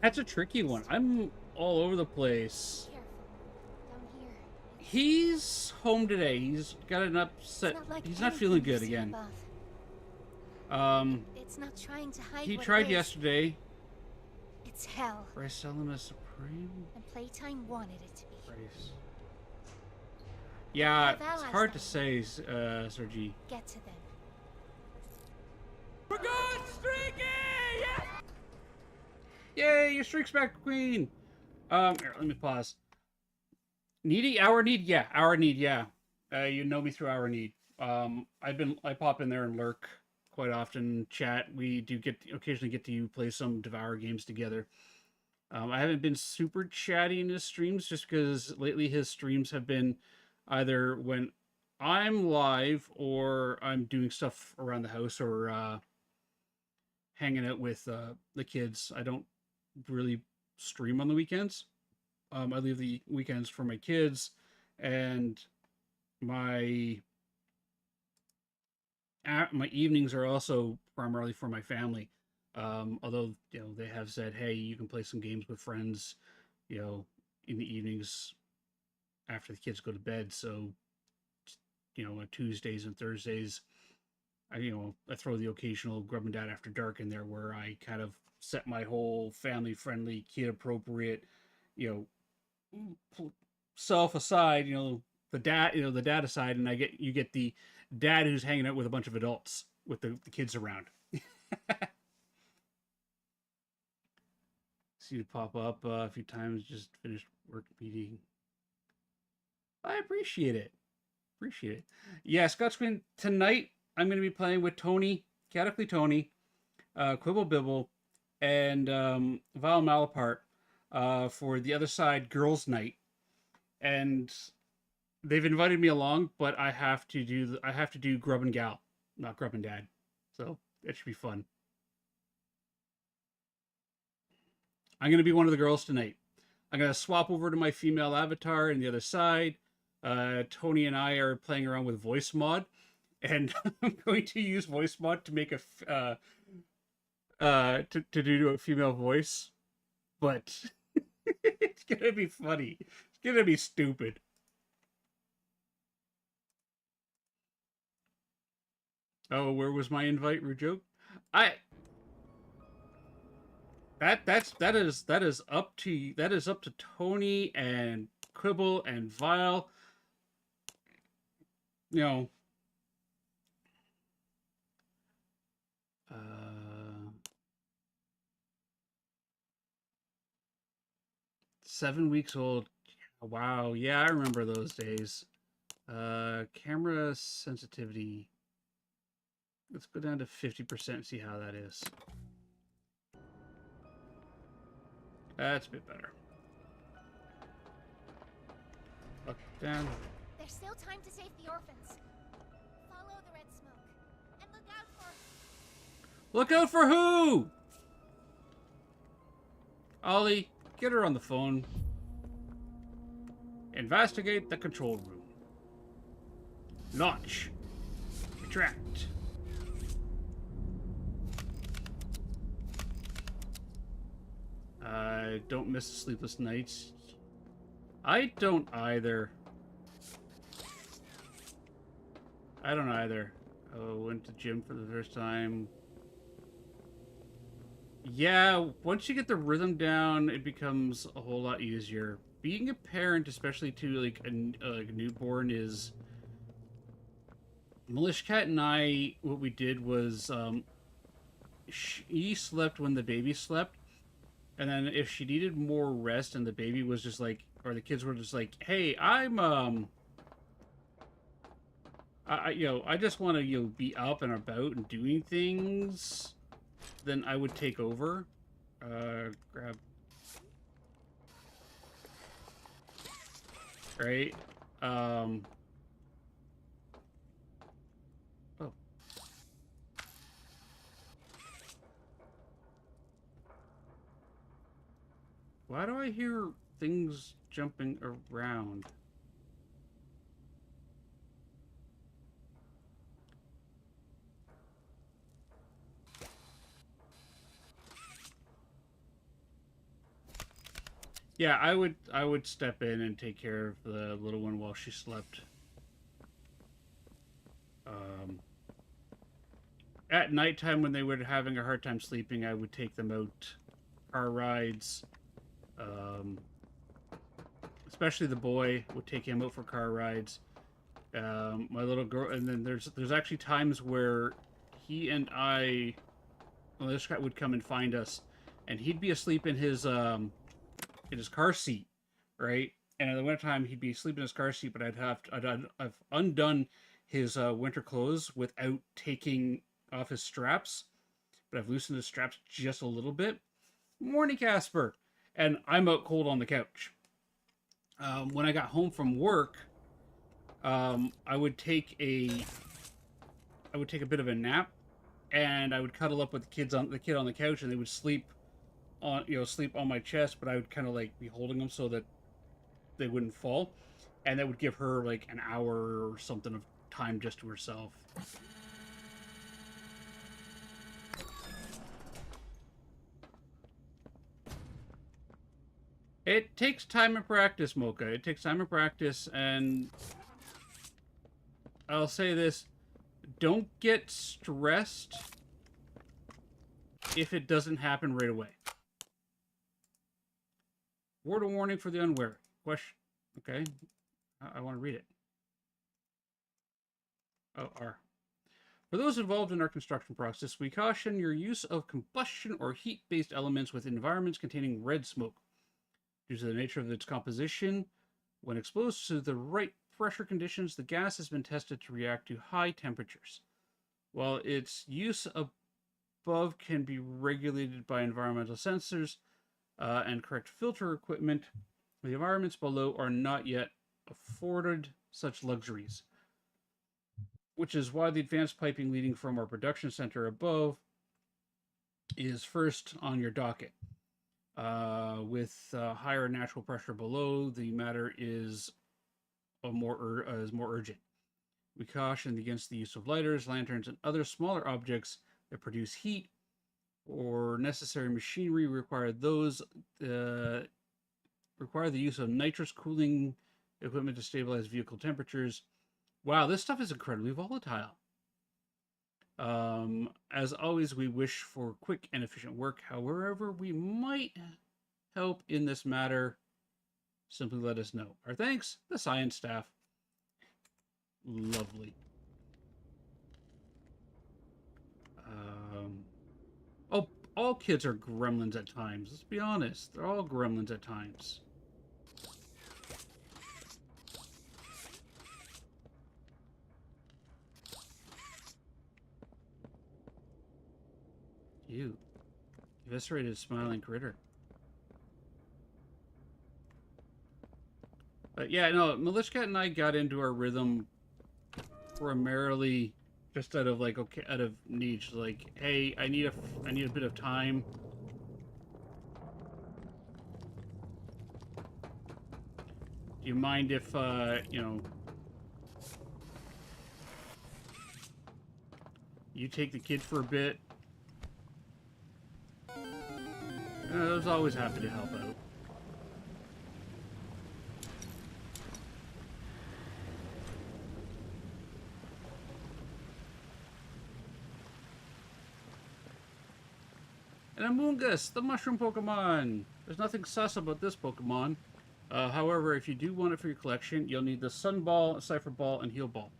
That's a tricky one. I'm all over the place. Careful. Down here. He's home today. He's got an upset. It's not like He's not anything feeling you've good seen again. above. It's not trying to hide He what tried it is. yesterday. It's hell. Bryce Element Supreme. And Playtime wanted it to be. Bryce. Yeah, have it's allies hard down to say, Sergi. Get to them. We're going streaky! Yeah! Yay, your streak's back, Queen. Here, let me pause. Needy, Our Need, yeah, Our Need, yeah. You know me through Our Need. I pop in there and lurk quite often, chat. We do occasionally get to play some Devour games together. I haven't been super chatty in his streams just because lately his streams have been either when I'm live or I'm doing stuff around the house or hanging out with the kids. I don't really stream on the weekends. I leave the weekends for my kids, and my evenings are also primarily for my family. Although, you know, they have said, hey, you can play some games with friends, you know, in the evenings after the kids go to bed. So, you know, on Tuesdays and Thursdays, I throw the occasional Grub and Dad After Dark in there where I kind of set my whole family-friendly, kid-appropriate, you know, self aside, you know, the dad aside, and you get the dad who's hanging out with a bunch of adults with the kids around. See it pop up a few times, just finished work meeting. I appreciate it. Yeah, Scott's Queen, tonight I'm going to be playing with Tony, Catacly Tony, Quibble Bibble, and Val Malapart for the Other Side Girls Night. And they've invited me along, but I have to do Grub and Gal, not Grub and Dad. So it should be fun. I'm going to be one of the girls tonight. I'm going to swap over to my female avatar in the other side. Tony and I are playing around with voice mod, and I'm going to use voice mod to make to do a female voice, but it's going to be funny. It's going to be stupid. Oh, where was my invite, Rujoke? That is up to Tony and Quibble and Vile. You know, 7 weeks old. Wow. Yeah, I remember those days. Camera sensitivity. Let's go down to 50% and see how that is. That's a bit better. Up, down. There's still time to save the orphans. Follow the red smoke. And look out for... Look out for who? Ollie, get her on the phone. Investigate the control room. Launch. Retract. Don't miss the sleepless nights. I don't either. I don't either. Oh, went to gym for the first time. Yeah, once you get the rhythm down, it becomes a whole lot easier. Being a parent, especially to like a newborn, is... Militia Cat and I, what we did was, she slept when the baby slept, and then if she needed more rest and the baby was just like, or the kids were just like, hey, I just want to, be up and about and doing things, then I would take over. Grab. Right? Oh. Why do I hear things jumping around? Yeah, I would step in and take care of the little one while she slept. At nighttime, when they were having a hard time sleeping, I would take them out, car rides. Especially the boy, would take him out for car rides. My little girl, and then there's actually times where he and I, well, this guy would come and find us, and he'd be asleep in his car seat, right? And in the wintertime, he'd be asleep in his car seat, but I've undone his winter clothes without taking off his straps, but I've loosened his straps just a little bit. Morning, Casper, and I'm out cold on the couch. When I got home from work, I would take a bit of a nap, and I would cuddle up with the kid on the couch, and they would sleep on my chest, but I would kind of like be holding them so that they wouldn't fall, and that would give her like an hour or something of time just to herself. It takes time and practice, Mocha. It takes time and practice, and I'll say this: don't get stressed if it doesn't happen right away. Word of warning for the unwary. Question. Okay. I want to read it. Oh, R. For those involved in our construction process, we caution your use of combustion or heat-based elements with environments containing red smoke. Due to the nature of its composition, when exposed to the right pressure conditions, the gas has been tested to react to high temperatures. While its use above can be regulated by environmental sensors and correct filter equipment, the environments below are not yet afforded such luxuries, which is why the advanced piping leading from our production center above is first on your docket. With higher natural pressure below, the matter is more urgent. We caution against the use of lighters, lanterns, and other smaller objects that produce heat or necessary machinery. Require the use of nitrous cooling equipment to stabilize vehicle temperatures. Wow, this stuff is incredibly volatile. As always, we wish for quick and efficient work. However, we might help in this matter. Simply let us know. Our thanks, the science staff. Lovely. Oh, all kids are gremlins at times. Let's be honest. They're all gremlins at times. You eviscerated a smiling critter. But yeah, no, Malishkat and I got into our rhythm primarily just out of like, okay, out of niche. Like, hey, I need a bit of time. Do you mind if, you know, you take the kid for a bit? I was always happy to help out. And Amoongus, the mushroom Pokemon! There's nothing sus about this Pokemon. However, if you do want it for your collection, you'll need the Sun Ball, Cypher Ball, and Heal Ball.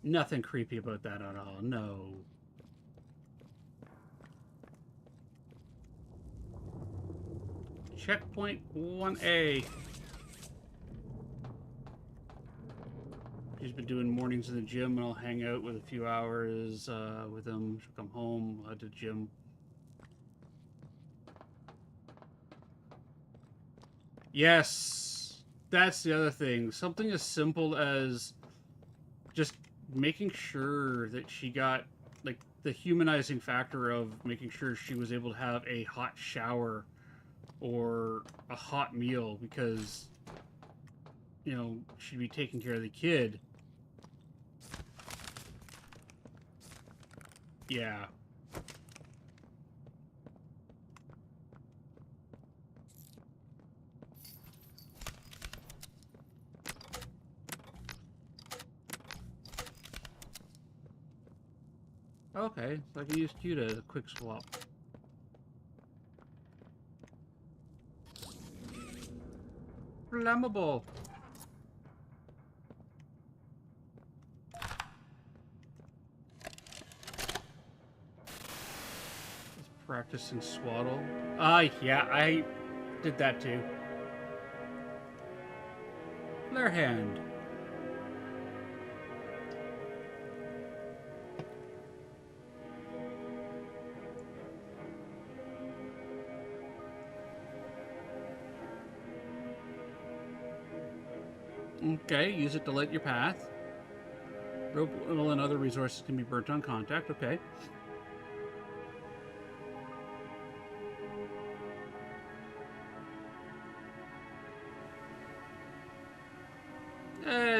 Nothing creepy about that at all, no. Checkpoint 1A. She's been doing mornings in the gym, and I'll hang out with a few hours with him. She'll come home, to the gym. Yes, that's the other thing. Something as simple as just making sure that she got, like, the humanizing factor of making sure she was able to have a hot shower or a hot meal because, you know, she'd be taking care of the kid. Yeah. Okay, so I can use Q to quick swap. Flammable. Just practicing swaddle. Yeah, I did that too. Flare hand. Okay, use it to light your path. Rope oil and other resources can be burnt on contact. Okay.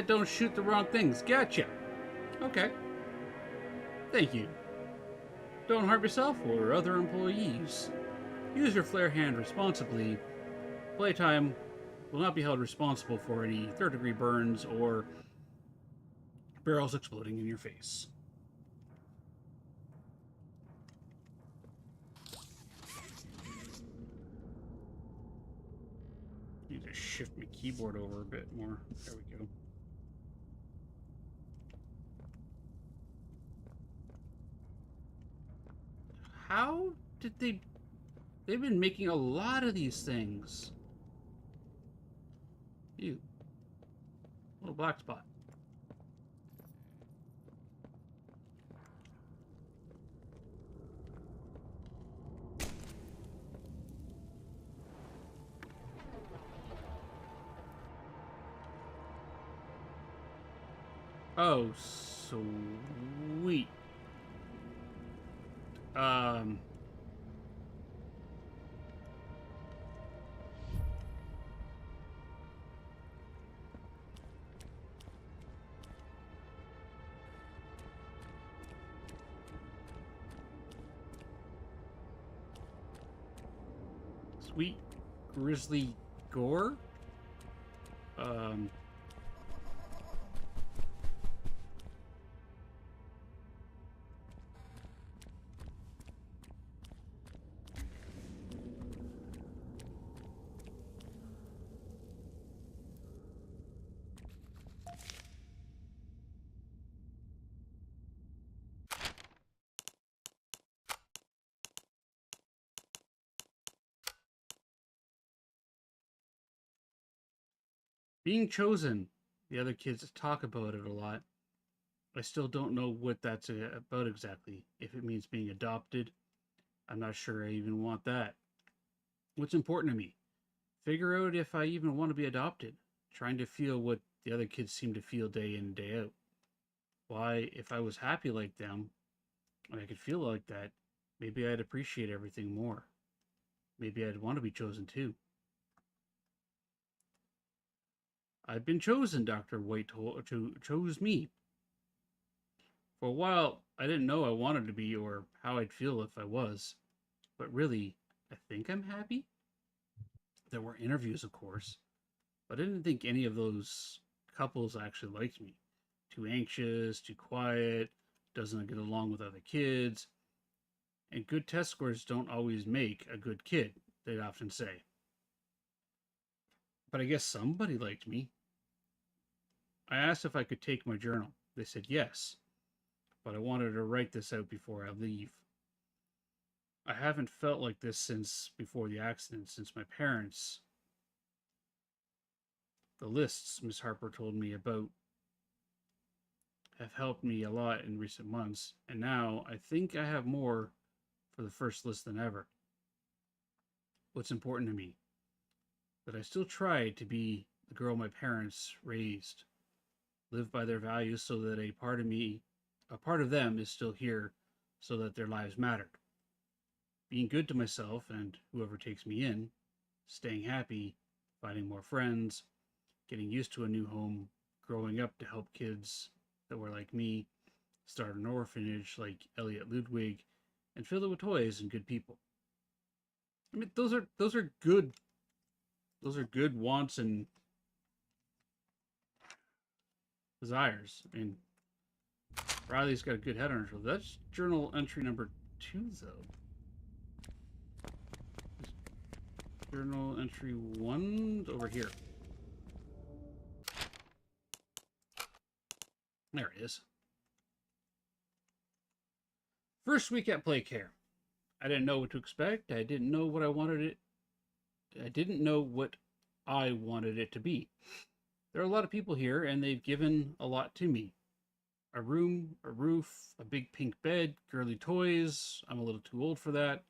Don't shoot the wrong things. Gotcha. Okay. Thank you. Don't harm yourself or other employees. Use your flare hand responsibly. Playtime will not be held responsible for any third-degree burns or barrels exploding in your face. Need to shift my keyboard over a bit more. There we go. How did they... They've been making a lot of these things. Ew. Little black spot. Oh, sweet. Sweet grizzly gore. Being chosen. The other kids talk about it a lot. I still don't know what that's about exactly. If it means being adopted, I'm not sure I even want that. What's important to me? Figure out if I even want to be adopted. Trying to feel what the other kids seem to feel day in and day out. Why, if I was happy like them, and I could feel like that, maybe I'd appreciate everything more. Maybe I'd want to be chosen too. I've been chosen, Dr. White chose me. For a while, I didn't know I wanted to be or how I'd feel if I was. But really, I think I'm happy. There were interviews, of course, but I didn't think any of those couples actually liked me. Too anxious, too quiet, doesn't get along with other kids. And good test scores don't always make a good kid, they'd often say. But I guess somebody liked me. I asked if I could take my journal. They said yes, but I wanted to write this out before I leave. I haven't felt like this since before the accident, since my parents. The lists Miss Harper told me about have helped me a lot in recent months, and now I think I have more for the first list than ever. What's important to me? That I still try to be the girl my parents raised, live by their values so that a part of them is still here so that their lives mattered. Being good to myself and whoever takes me in, staying happy, finding more friends, getting used to a new home, growing up to help kids that were like me, start an orphanage like Elliot Ludwig, and fill it with toys and good people. I mean, those are good wants and desires. I mean, Riley's got a good head on her shoulder. That's journal entry number 2, though. Journal entry 1 over here. There it is. First week at Play Care. I didn't know what to expect. I didn't know what I wanted it. I didn't know what I wanted it to be. There are a lot of people here, and they've given a lot to me. A room, a roof, a big pink bed, girly toys. I'm a little too old for that.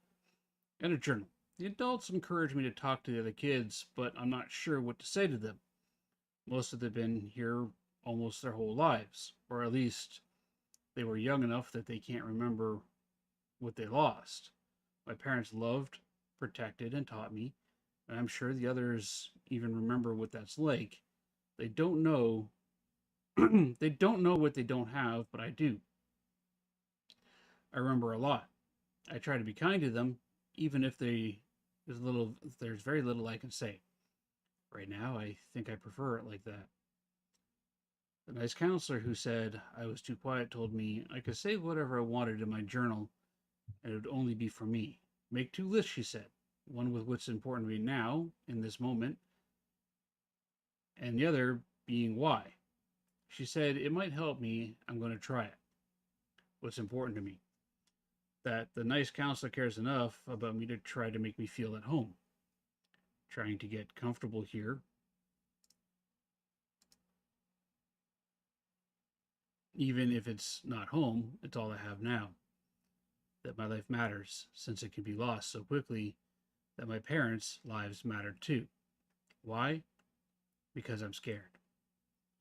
And a journal. The adults encourage me to talk to the other kids, but I'm not sure what to say to them. Most of them have been here almost their whole lives, or at least they were young enough that they can't remember what they lost. My parents loved, protected, and taught me, and I'm sure the others even remember what that's like. They don't know they don't know what they don't have, but I do. I remember a lot. I try to be kind to them, even if there's very little I can say. Right now, I think I prefer it like that. The nice counselor who said I was too quiet told me I could say whatever I wanted in my journal, and it would only be for me. Make 2 lists, she said. One with what's important to me now, in this moment, and the other being why. She said it might help me. I'm going to try it. What's important to me? That the nice counselor cares enough about me to try to make me feel at home. Trying to get comfortable here. Even if it's not home, it's all I have now. That my life matters, since it can be lost so quickly. That my parents' lives matter too. Why? Because I'm scared.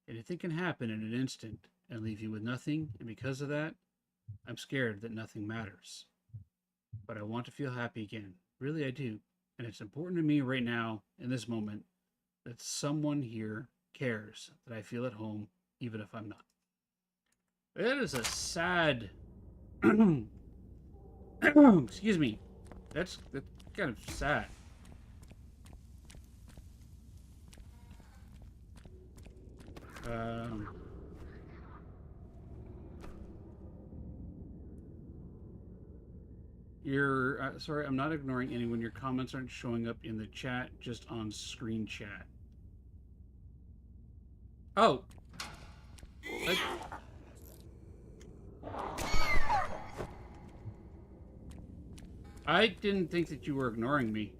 Anything can happen in an instant and leave you with nothing, and because of that, I'm scared that nothing matters. But I want to feel happy again. Really, I do. And it's important to me right now, in this moment, that someone here cares that I feel at home, even if I'm not. That is a sad... Excuse me. That's kind of sad. You're sorry, I'm not ignoring anyone. Your comments aren't showing up in the chat, just on screen chat. Oh. I didn't think that you were ignoring me.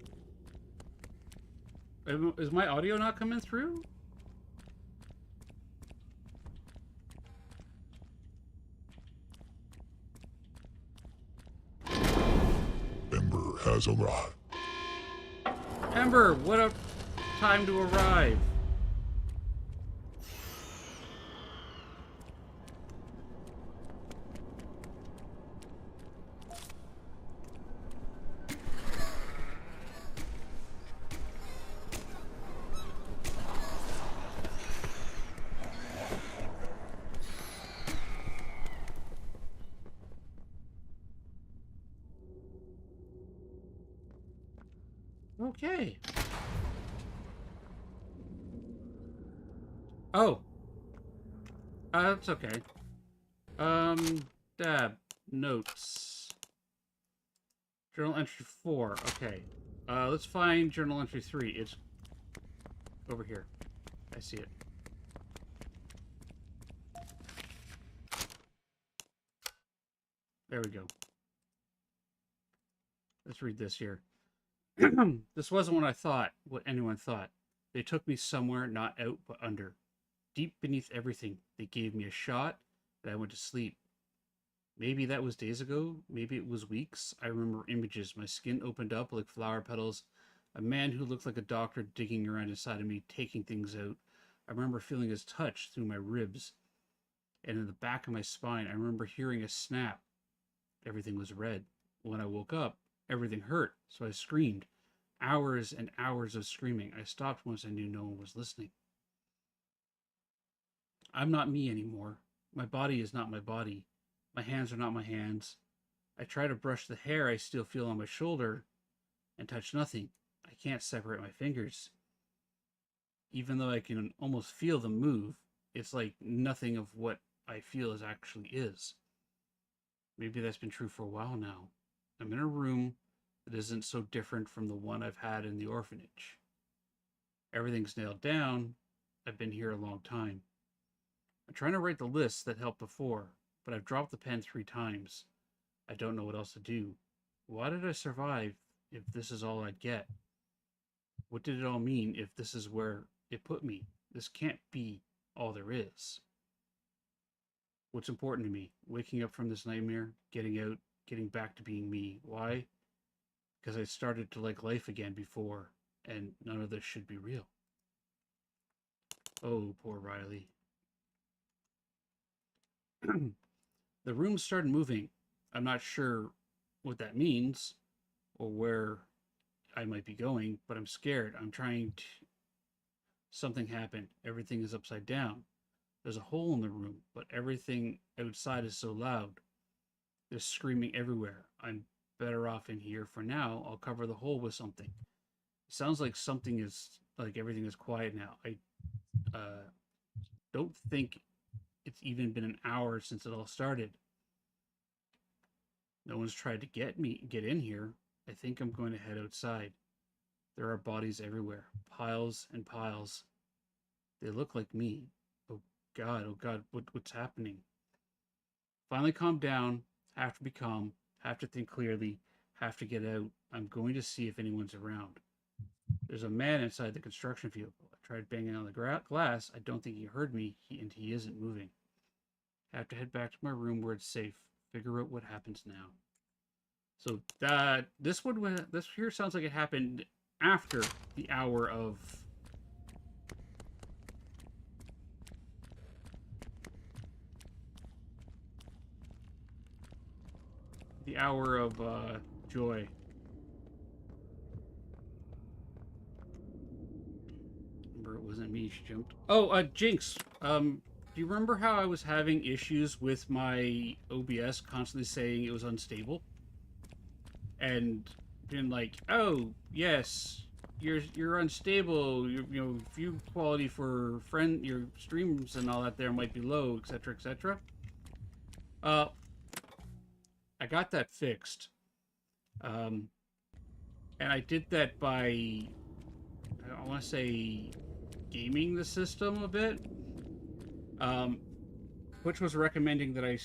Is my audio not coming through? has arrived. Ember, what a time to arrive. Okay. Oh. That's okay. Dab. Notes. Journal entry 4. Okay. Let's find journal entry 3. It's over here. I see it. There we go. Let's read this here. This wasn't what I thought, what anyone thought. They took me somewhere not out but under. Deep beneath everything, they gave me a shot, and I went to sleep. Maybe that was days ago, maybe it was weeks. I remember images. My skin opened up like flower petals. A man who looked like a doctor digging around inside of me, taking things out. I remember feeling his touch through my ribs. And in the back of my spine, I remember hearing a snap. Everything was red. When I woke up, everything hurt, so I screamed. Hours and hours of screaming. I stopped once I knew no one was listening. I'm not me anymore. My body is not my body. My hands are not my hands. I try to brush the hair I still feel on my shoulder and touch nothing. I can't separate my fingers. Even though I can almost feel them move, it's like nothing of what I feel actually is. Maybe that's been true for a while now. I'm in a room that isn't so different from the one I've had in the orphanage. Everything's nailed down. I've been here a long time. I'm trying to write the lists that helped before, but I've dropped the pen 3 times. I don't know what else to do. Why did I survive if this is all I'd get? What did it all mean if this is where it put me? This can't be all there is. What's important to me? Waking up from this nightmare, getting out, getting back to being me. Why? Because I started to like life again before, and none of this should be real. Oh, poor Riley. The room started moving. I'm not sure what that means or where I might be going, but I'm scared. I'm trying to... Something happened. Everything is upside down. There's a hole in the room, but everything outside is so loud. There's screaming everywhere. I'm better off in here for now. I'll cover the hole with something. It sounds like something is... like everything is quiet now. I don't think it's even been an hour since it all started. No one's tried to get in here. I think I'm going to head outside. There are bodies everywhere. Piles and piles. They look like me. Oh God, what's happening? Finally calm down. Have to be calm. Have to think clearly. Have to get out. I'm going to see if anyone's around. There's a man inside the construction vehicle. I tried banging on the glass. I don't think he heard me, and he isn't moving. I have to head back to my room where it's safe. Figure out what happens now. So this here sounds like it happened after the hour of joy. Remember, it wasn't me. She jumped. Oh, Jinx. Do you remember how I was having issues with my OBS constantly saying it was unstable? And being like, oh, yes, you're unstable, view quality for your streams and all that there might be low, etc., etc. I got that fixed. And I did that by, I want to say, gaming the system a bit. Which was recommending that I,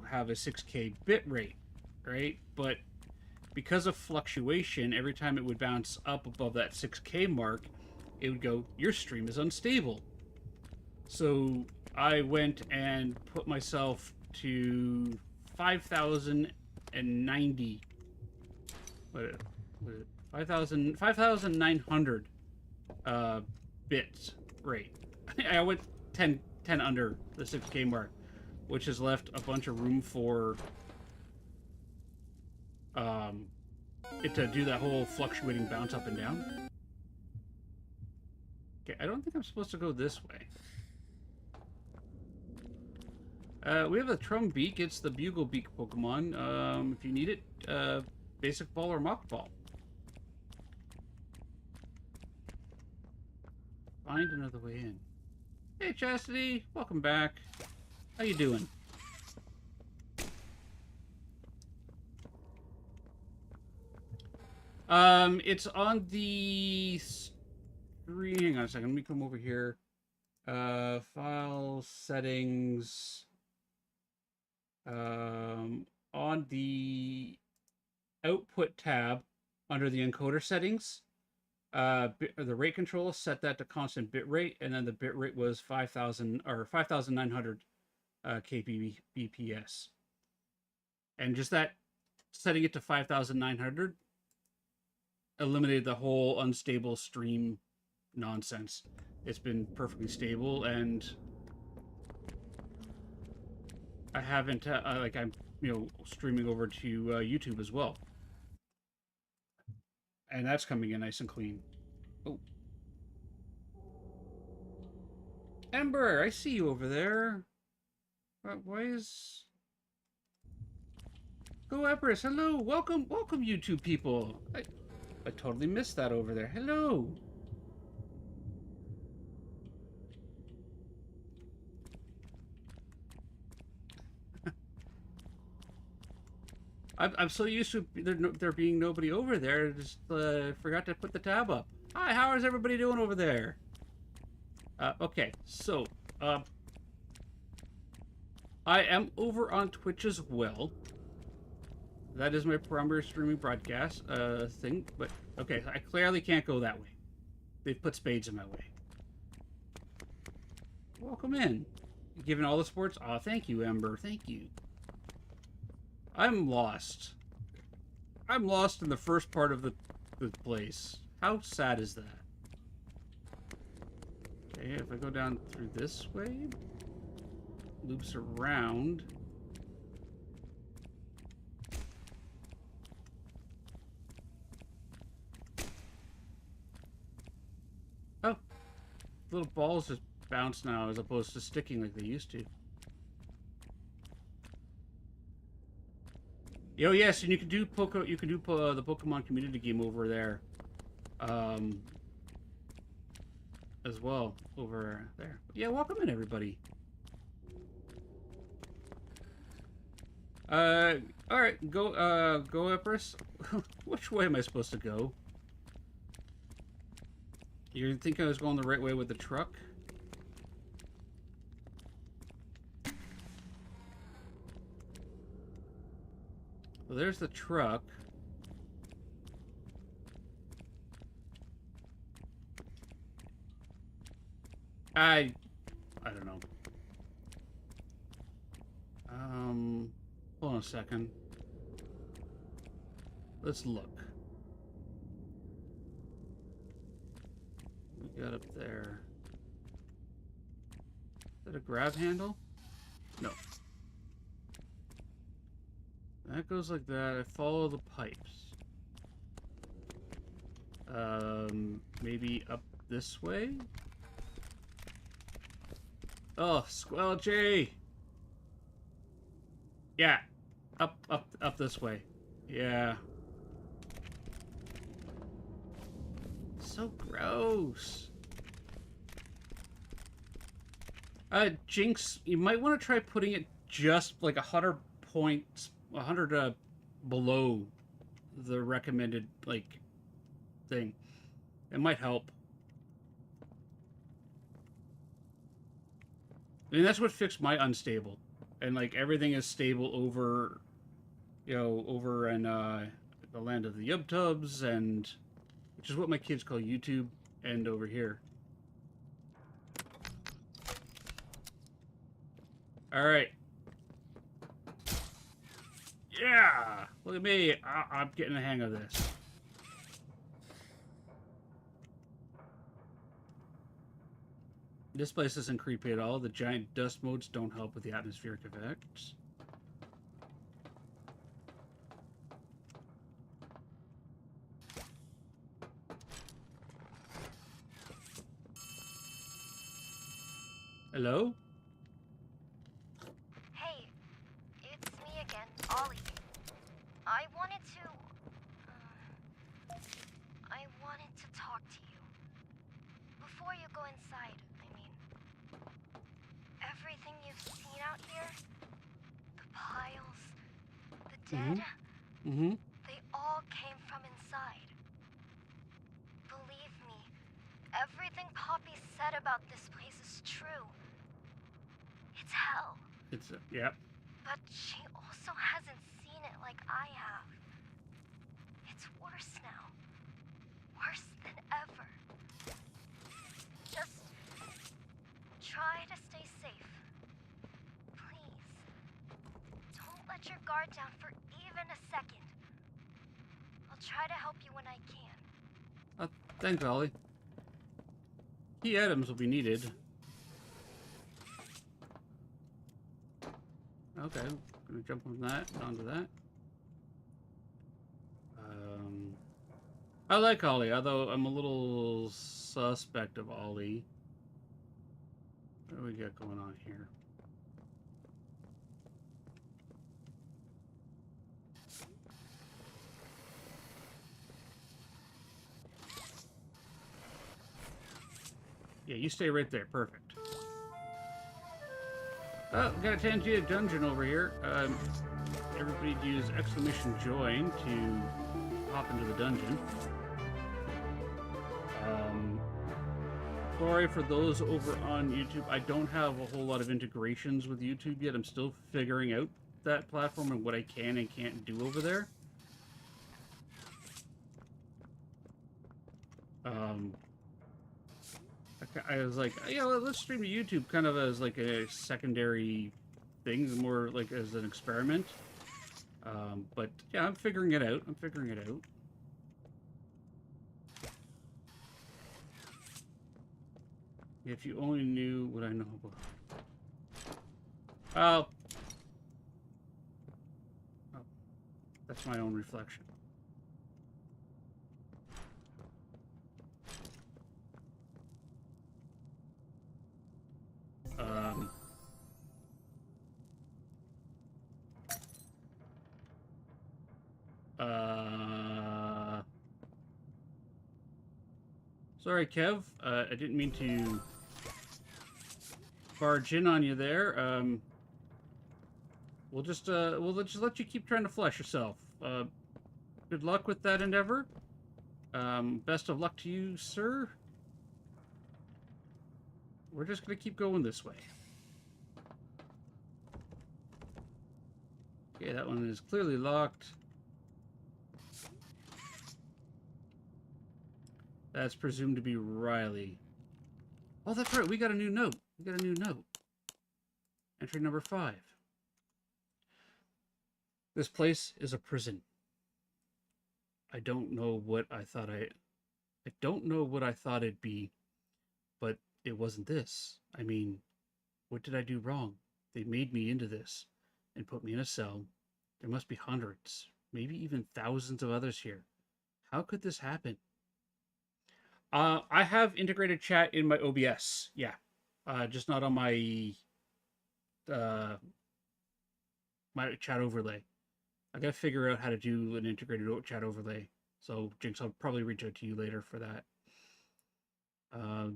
have a 6K bit rate, right? But because of fluctuation, every time it would bounce up above that 6K mark, it would go, your stream is unstable. So I went and put myself to 5,090. what is it? 5,900 bits rate. I went 10 under the 6K mark, which has left a bunch of room for it to do that whole fluctuating bounce up and down. Okay, I don't think I'm supposed to go this way. We have a Trum Beak. It's the Bugle Beak Pokemon. If you need it, Basic Ball or Mock Ball. Find another way in. Hey, Chastity. Welcome back. How you doing? It's on the screen. Hang on a second. Let me come over here. File settings. On the output tab under the encoder settings, the rate control, set that to constant bit rate, and then the bit rate was 5,000 or 5,900 kbps. And just that setting it to 5,900 eliminated the whole unstable stream nonsense. It's been perfectly stable, and I haven't like I'm streaming over to YouTube as well, and that's coming in nice and clean. Oh, Ember, I see you over there. Why is Go Empress? Hello, welcome, YouTube people. I totally missed that over there. Hello. I'm so used to there being nobody over there, just forgot to put the tab up. Hi, how is everybody doing over there? Okay, so I am over on Twitch as well. That is my primary streaming broadcast thing, but okay, I clearly can't go that way. They've put spades in my way. Welcome in. Giving all the sports? Aw, thank you, Ember. Thank you. I'm lost. I'm lost in the first part of the place. How sad is that? Okay, if I go down through this way, loops around. Oh, little balls just bounce now as opposed to sticking like they used to. Oh yes, and you can do the Pokemon community game over there, as well over there. Yeah, welcome in everybody. All right, go Empress. Which way am I supposed to go? You think I was going the right way with the truck? Well, there's the truck. I don't know. Hold on a second. Let's look. We got up there. Is that a grab handle? No. That goes like that. I follow the pipes. Maybe up this way? Oh, Squelchy! Yeah. Up this way. Yeah. So gross. Jinx, you might want to try putting it just like 100 points, 100 below the recommended like thing. It might help. I mean, that's what fixed my unstable, and like everything is stable over, over in the land of the Yubtubs, and which is what my kids call YouTube, and over here. All right. Yeah, look at me. I'm getting the hang of this. This place isn't creepy at all. The giant dust motes don't help with the atmospheric effects. Hello? Hey, it's me again, Ollie. I wanted to talk to you. Before you go inside, I mean. Everything you've seen out here, the piles, the dead, Mm-hmm. they all came from inside. Believe me, everything Poppy said about this place is true. It's hell. It's yeah. But she also hasn't seen it like I have. It's worse now. Worse than ever. Just try to stay safe. Please. Don't let your guard down for even a second. I'll try to help you when I can. Thanks, Ollie. Key items will be needed. Okay, gonna jump from that onto that. I like Ollie, although I'm a little suspect of Ollie. What do we got going on here? Yeah, you stay right there. Perfect. Oh, we got a Tangia dungeon over here. Everybody use exclamation join to hop into the dungeon. Sorry for those over on YouTube. I don't have a whole lot of integrations with YouTube yet. I'm still figuring out that platform and what I can and can't do over there. I was like, yeah, let's stream to YouTube kind of as like a secondary thing, more like as an experiment. But yeah, I'm figuring it out. If you only knew what I know about. Oh, that's my own reflection. Sorry, Kev. I didn't mean to barge in on you there. We'll just let you keep trying to flesh yourself. Good luck with that endeavor. Best of luck to you, sir. We're just gonna keep going this way. Okay, that one is clearly locked. That's presumed to be Riley. Oh, that's right. We got a new note. Entry number 5. This place is a prison. I don't know what I thought it'd be, but it wasn't this. I mean, what did I do wrong? They made me into this and put me in a cell. There must be hundreds, maybe even thousands of others here. How could this happen? I have integrated chat in my OBS. Yeah. Just not on my my chat overlay. I gotta figure out how to do an integrated chat overlay. So, Jinx, I'll probably reach out to you later for that.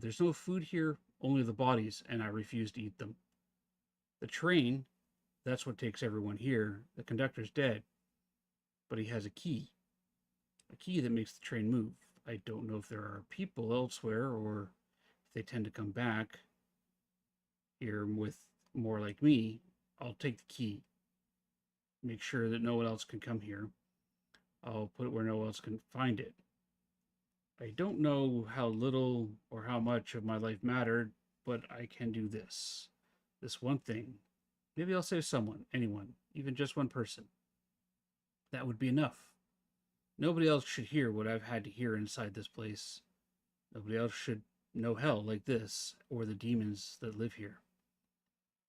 There's no food here, only the bodies, and I refuse to eat them. The train, that's what takes everyone here. The conductor's dead, but he has a key that makes the train move. I don't know if there are people elsewhere or if they tend to come back here with more like me. I'll take the key. Make sure that no one else can come here. I'll put it where no one else can find it. I don't know how little or how much of my life mattered, but I can do this. This one thing. Maybe I'll save someone, anyone, even just one person. That would be enough. Nobody else should hear what I've had to hear inside this place. Nobody else should no hell like this or the demons that live here.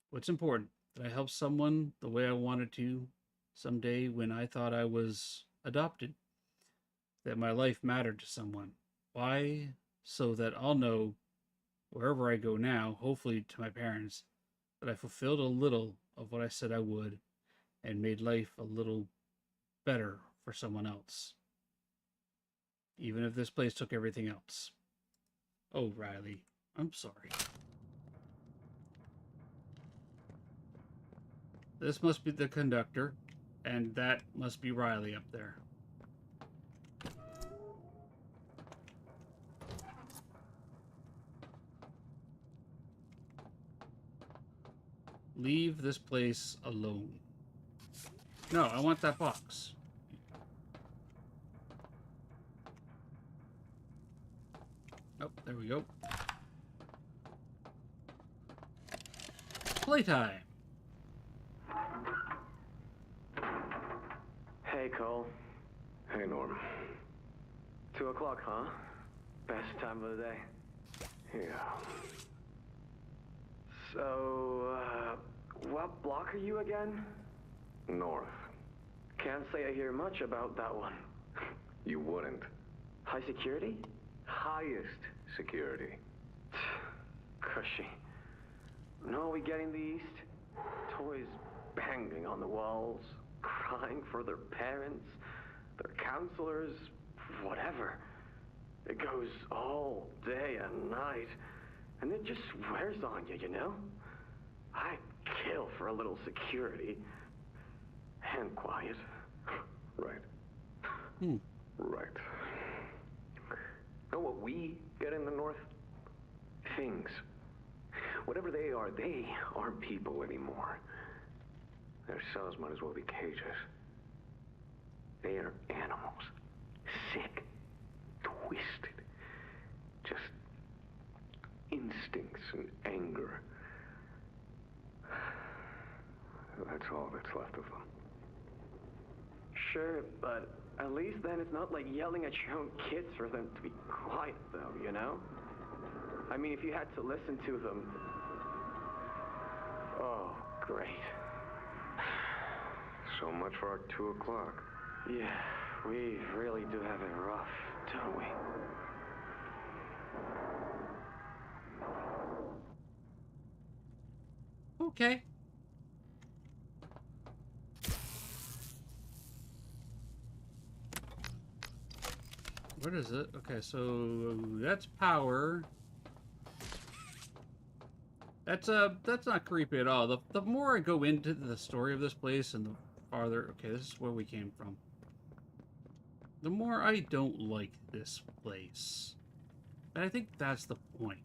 What's important? That I help someone the way I wanted to someday when I thought I was adopted. That my life mattered to someone. Why? So that I'll know wherever I go now, hopefully to my parents, that I fulfilled a little of what I said I would and made life a little better for someone else. Even if this place took everything else. Oh, Riley, I'm sorry. This must be the conductor, and that must be Riley up there. Leave this place alone. No, I want that box. Oh, there we go. Playtime. Hey, Cole. Hey, Norm. 2 o'clock, huh? Best time of the day. Yeah. So, what block are you again? North. Can't say I hear much about that one. You wouldn't. High security? Highest security. Cushy. No, we get in the east. Toys banging on the walls, crying for their parents, their counselors, whatever. It goes all day and night, and it just wears on you, you know? I'd kill for a little security. And quiet. Right. Right. Know what we get in the North? Things. Whatever they aren't people anymore. Their cells might as well be cages. They are animals. Sick. Twisted. Just instincts and anger. That's all that's left of them. Sure, but at least then it's not like yelling at your own kids for them to be quiet, though, you know? I mean, if you had to listen to them... Oh, great. So much for our 2 o'clock. Yeah, we really do have it rough, don't we? Okay. What is it? Okay, so that's power. That's not creepy at all. The more I go into the story of this place and the farther, okay, this is where we came from. The more I don't like this place. And I think that's the point.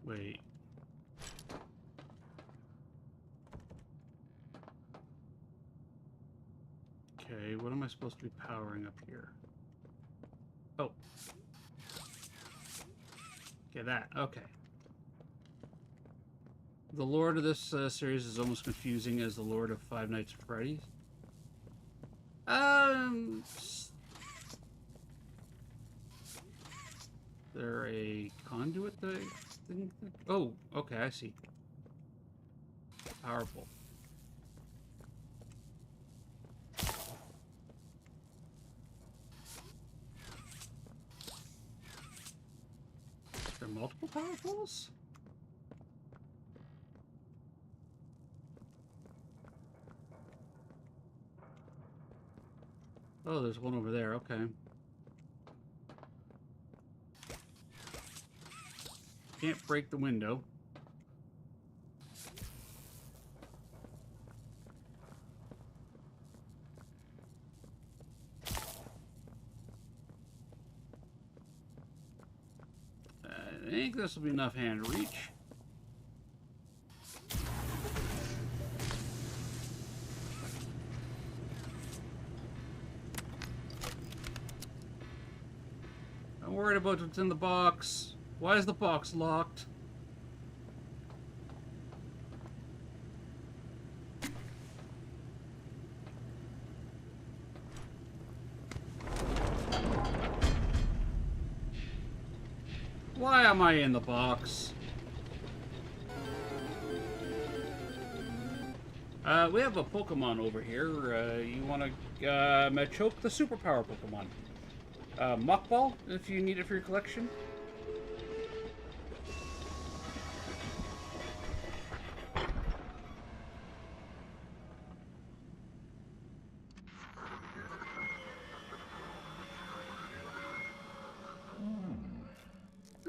Wait. Okay, what am I supposed to be powering up here? Oh. Okay, that. Okay. The lore of this series is almost confusing as the lore of Five Nights at Freddy's. There a conduit that I think? Oh, okay, I see. Powerful. There are multiple powerfuls? Oh, there's one over there, okay. Can't break the window. I think this will be enough hand reach. Don't worry about what's in the box. Why is the box locked? Why am I in the box? We have a Pokemon over here. You want to Machoke the superpower Pokemon. Muck Ball, if you need it for your collection.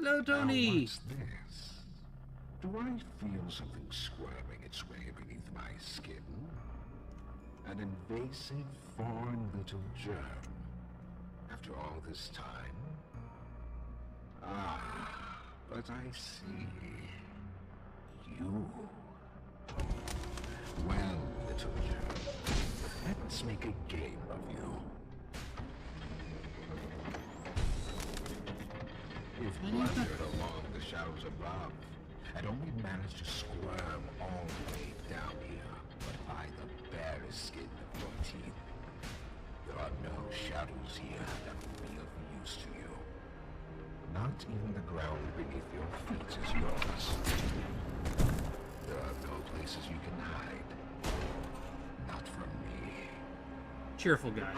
Hello, Tony. Now what's this? Do I feel something squirming its way beneath my skin? An invasive foreign little germ. After all this time? Ah, but I see. You. Well, little germ, let's make a game of you. If blundered along the shadows above, and only managed to squirm all the way down here, but by the barest skin of your teeth, there are no shadows here that will be of use to you. Not even the ground beneath your feet is yours. There are no places you can hide. Not from me. Cheerful guy.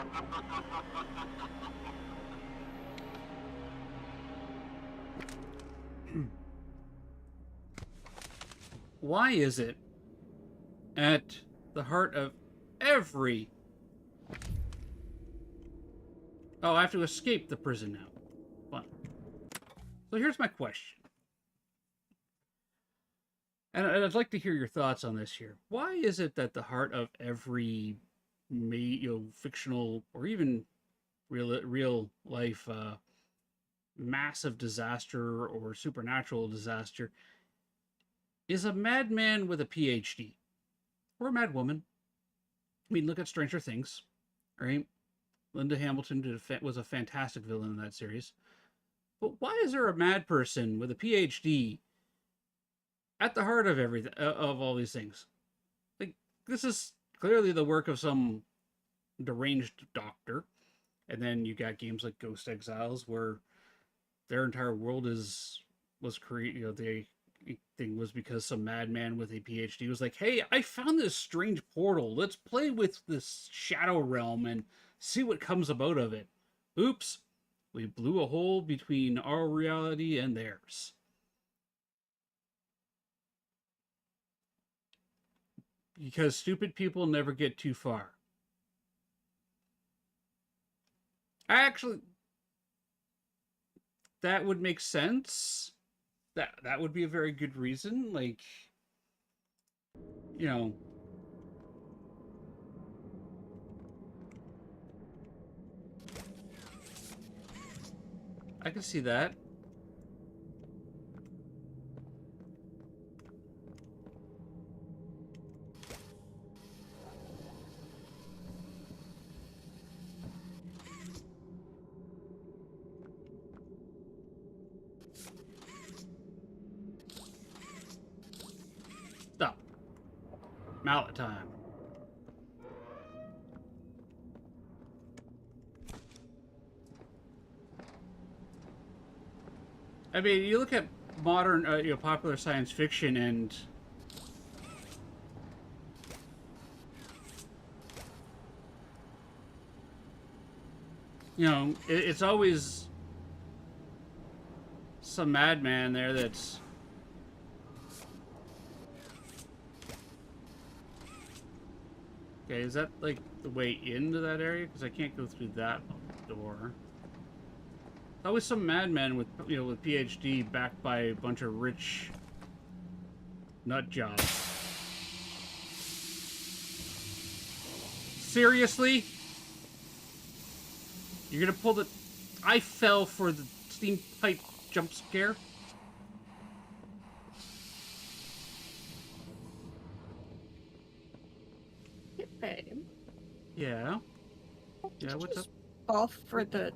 Why is it at the heart of every... Oh, I have to escape the prison now. Fun. So here's my question. And I'd like to hear your thoughts on this here. Why is it that the heart of every fictional or even real life massive disaster or supernatural disaster is a madman with a PhD or a mad woman? I mean, look at Stranger Things, right? Linda Hamilton was a fantastic villain in that series. But why is there a mad person with a PhD at the heart of everything, of all these things? Like, this is clearly the work of some deranged doctor. And then you got games like Ghost Exiles, where their entire world was created. The thing was because some madman with a PhD was like, "Hey, I found this strange portal. Let's play with this shadow realm and see what comes about of it." Oops, we blew a hole between our reality and theirs. Because stupid people never get too far. That would make sense. That would be a very good reason. Like, you know, I can see that. Stop. Mallet time. I mean, you look at modern, popular science fiction, and it's always some madman there that's okay. Is that like the way into that area? Because I can't go through that door. Always some madman with with PhD backed by a bunch of rich nut jobs. Seriously? You're gonna pull the... I fell for the steam pipe jump scare? Hey. Yeah. Yeah, what's up? Fall for the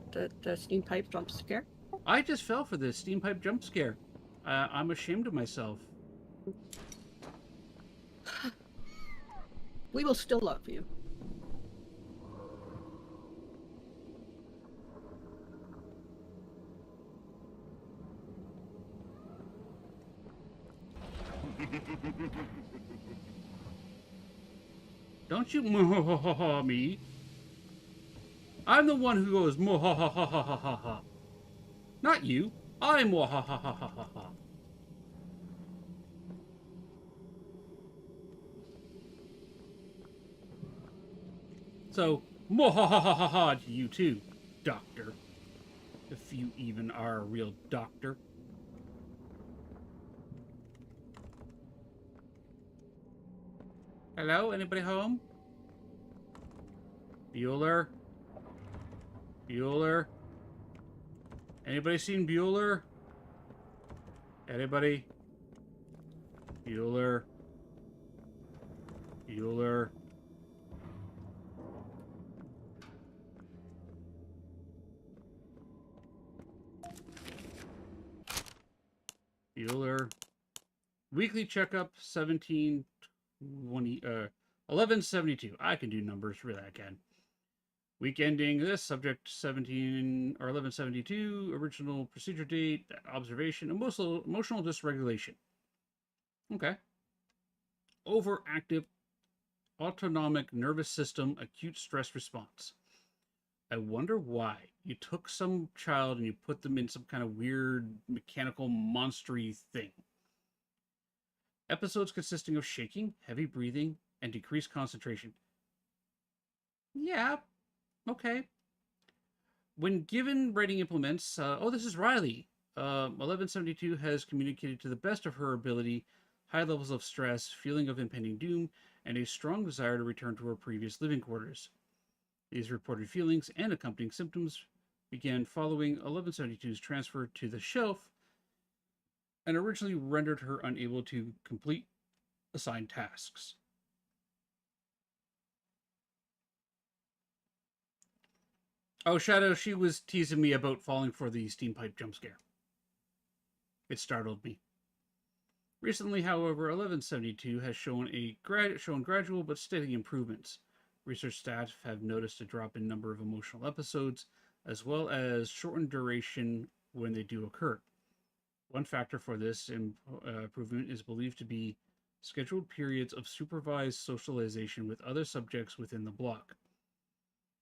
steam pipe jump scare? I just fell for the steam pipe jump scare. I'm ashamed of myself. We will still love you. Don't you me. I'm the one who goes ha. Not you. I'm ha. So, to you too, doctor. If you even are a real doctor. Hello? Anybody home? Bueller? Bueller? Anybody seen Bueller? Anybody? Bueller? Bueller? Bueller? Weekly checkup 1172. I can do numbers, really I can. Week ending this, subject 17 or 1172, original procedure date, observation, emotional dysregulation. Okay. Overactive autonomic nervous system acute stress response. I wonder why. You took some child and you put them in some kind of weird mechanical monstery thing. Episodes consisting of shaking, heavy breathing, and decreased concentration. Yeah, okay. When given writing implements, this is Riley. 1172 has communicated to the best of her ability high levels of stress, feeling of impending doom, and a strong desire to return to her previous living quarters. These reported feelings and accompanying symptoms began following 1172's transfer to the shelf and originally rendered her unable to complete assigned tasks. Oh, Shadow, she was teasing me about falling for the steam pipe jump scare. It startled me. Recently, however, 1172 has shown gradual but steady improvements. Research staff have noticed a drop in number of emotional episodes, as well as shortened duration when they do occur. One factor for this improvement is believed to be scheduled periods of supervised socialization with other subjects within the block.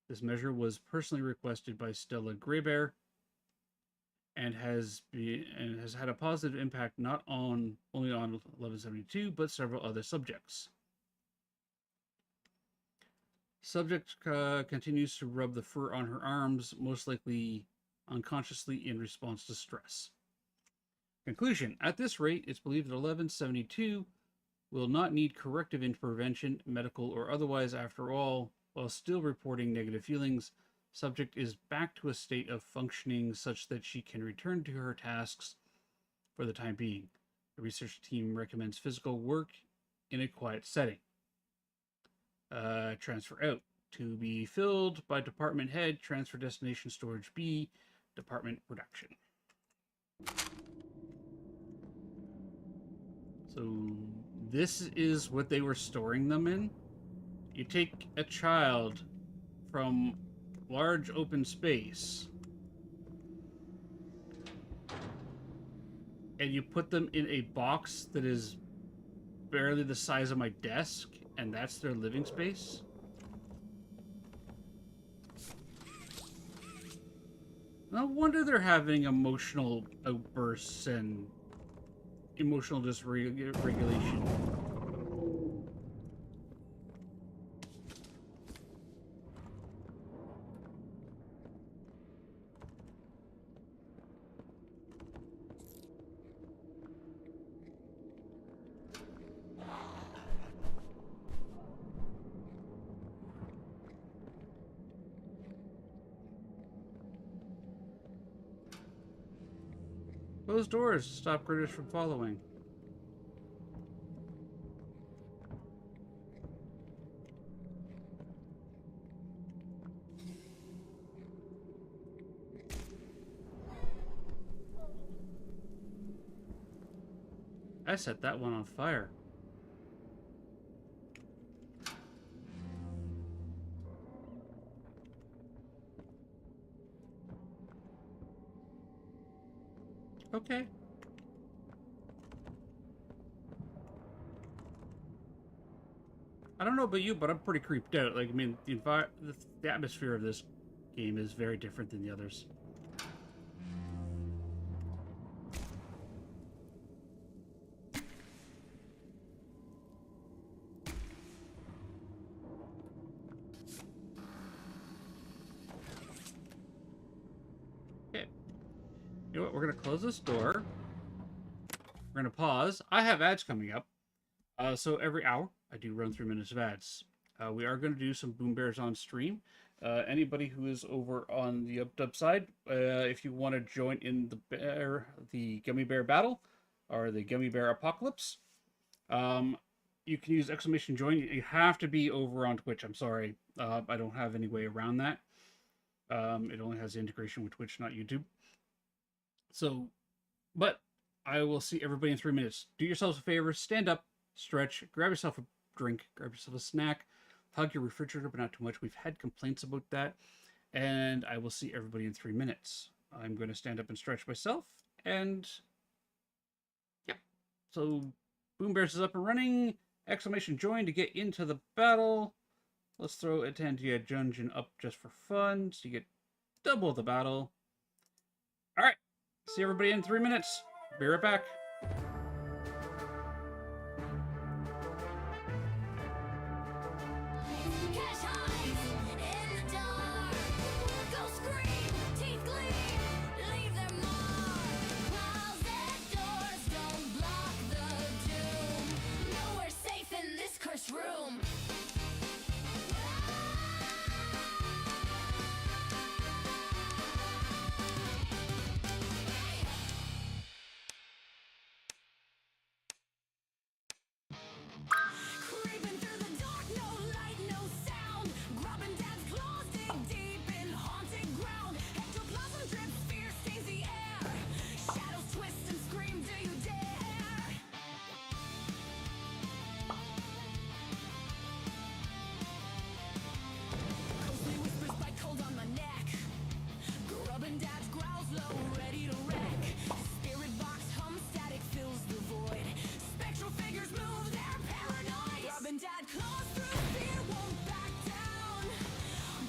This measure was personally requested by Stella Graybear and has had a positive impact not only on 1172 but several other subjects. Subject continues to rub the fur on her arms, most likely unconsciously in response to stress. Conclusion. At this rate, it's believed that 1172 will not need corrective intervention, medical or otherwise. After all, while still reporting negative feelings, subject is back to a state of functioning such that she can return to her tasks for the time being. The research team recommends physical work in a quiet setting. Transfer out. To be filled by department head, transfer destination storage B, department production. So this is what they were storing them in. You take a child from large open space and you put them in a box that is barely the size of my desk, and that's their living space. No wonder they're having emotional outbursts and emotional dysregulation. Close doors. Stop critters from following. I set that one on fire. Okay. I don't know about you, but I'm pretty creeped out. Like, I mean, the atmosphere of this game is very different than the others. Okay. You know what? We're gonna close this door. We're gonna pause. I have ads coming up. So every hour, I do run 3 minutes of ads. We are going to do some Boom Bears on stream. Anybody who is over on the UpDub side, if you want to join in the Gummy Bear Battle, or the Gummy Bear Apocalypse, you can use !join. You have to be over on Twitch. I'm sorry. I don't have any way around that. It only has integration with Twitch, not YouTube. So, but I will see everybody in 3 minutes. Do yourselves a favor, stand up, stretch, grab yourself a drink, grab yourself a snack, hug your refrigerator, but not too much. We've had complaints about that. And I will see everybody in 3 minutes. I'm going to stand up and stretch myself. And yeah. So Boom Bears is up and running. !join to get into the battle. Let's throw a Tangia Dungeon up just for fun. So you get double the battle. All right. See everybody in 3 minutes. Be right back. Room. Creeping through the dark, no light, no sound. Grubbing dad's claws dig deep in haunted ground. Ectoplasm drips, fear stains the air. Shadows twist and scream, do you dare? Ghostly whispers bite cold on my neck. Grubbing dad's growls low, ready to wreck. Spirit box hum, static fills the void. Spectral figures move, they're paranoid. Grubbing dad claws through fear, won't back down.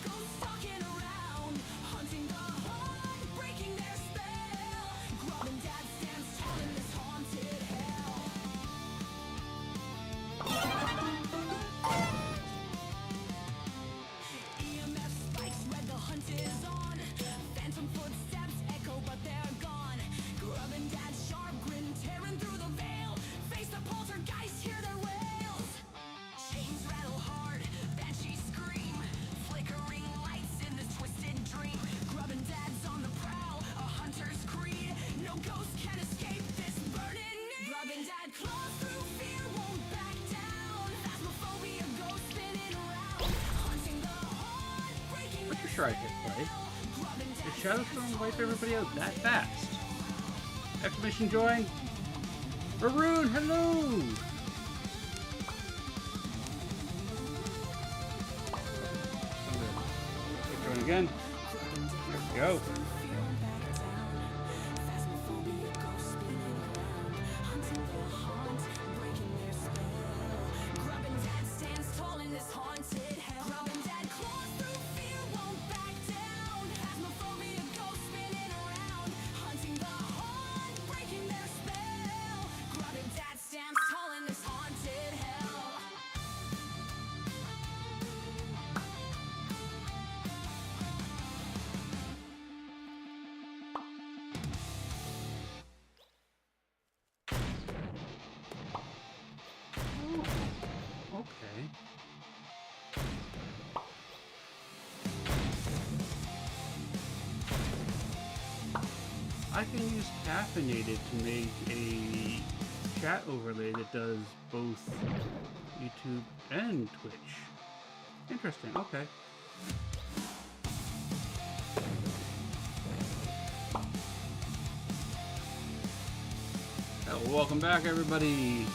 Ghosts stalking around, hunting the heart, breaking their spell. Grubbing dad stands tall in this haunted hell. EMF spikes, red, the hunt is on. Phantom footsteps echo, but they're gone. Grubbing dad's sharp grin, tearing through the veil. Face the poltergeist, hear their wails. Chains rattle hard, banshees scream. Flickering lights in this twisted dream. Grubbing dad's on the prowl, a hunter's creed. No ghost can escape this burning need. Grubbing dad claws through fear, won't back down. Phasmophobia, ghost spinning around. Hunting the heart, breaking Pretty their sure I hit play. Grubbing Did dad's Shadowstorm wipe everybody out that fast? !join. Maroon, hello! Join again. There we go. Grubbing dad stands tall in this haunted hell. Grubbing dad claws through fear, won't back down. Phasmophobia, ghosts spinning around, hunting the heart, breaking their spell. Grubbing dad stands tall in this haunted hell. Okay. I can use Caffeinated to make a chat overlay that does both YouTube and Twitch. Interesting, okay. Oh, welcome back, everybody.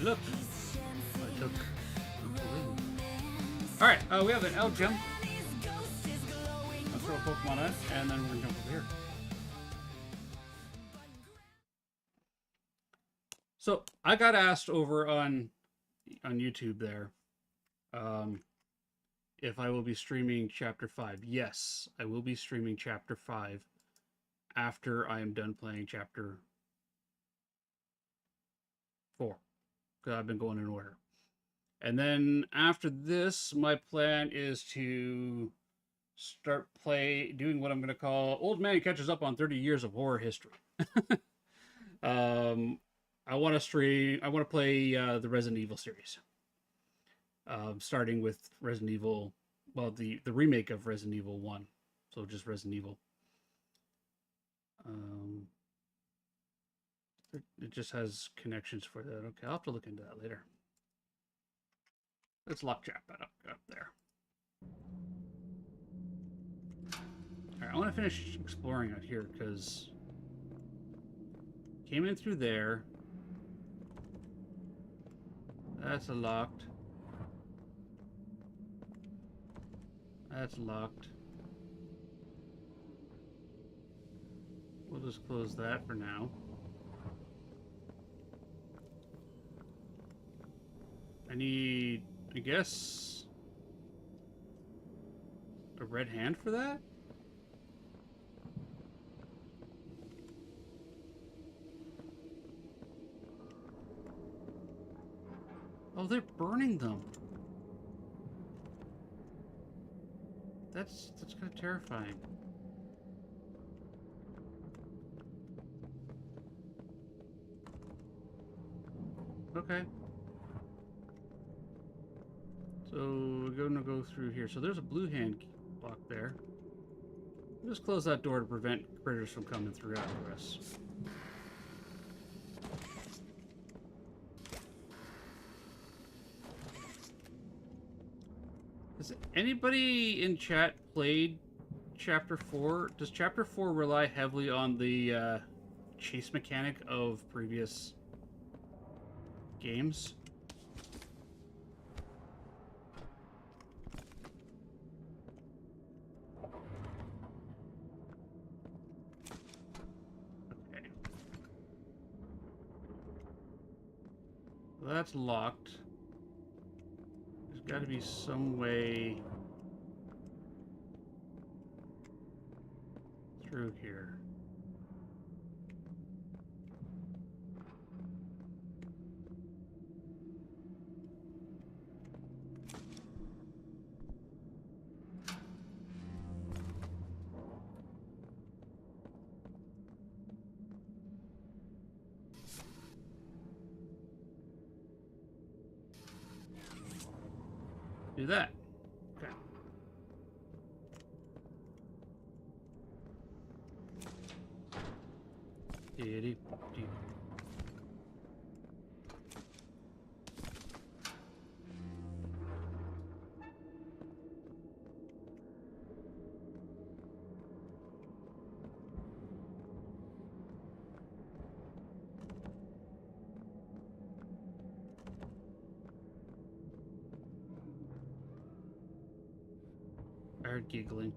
Look, I took. All right, we have an L gem. Let's throw a Pokemon at, and then we're gonna jump over here. So I got asked over on YouTube there, if I will be streaming Chapter 5. Yes, I will be streaming Chapter 5 after I am done playing Chapter 4. Because I've been going in order. And then after this, my plan is to start doing what I'm going to call Old Man Catches Up on 30 Years of Horror History. I want to play the Resident Evil series. Starting with Resident Evil, well, the remake of Resident Evil 1. So just Resident Evil. It just has connections for that. Okay, I'll have to look into that later. Let's lock chat that up there. Alright, I want to finish exploring out here because came in through there. That's locked. That's locked. We'll just close that for now. I need, I guess, a red hand for that? Oh, they're burning them. That's kind of terrifying. Okay. So we're going to go through here. So there's a blue hand block there. We'll just close that door to prevent critters from coming through after us. Has anybody in chat played Chapter 4? Does Chapter 4 rely heavily on the chase mechanic of previous games? Okay. Well, that's locked. There's got to be some way through here. Do that. Okay. Diddy. I heard giggling.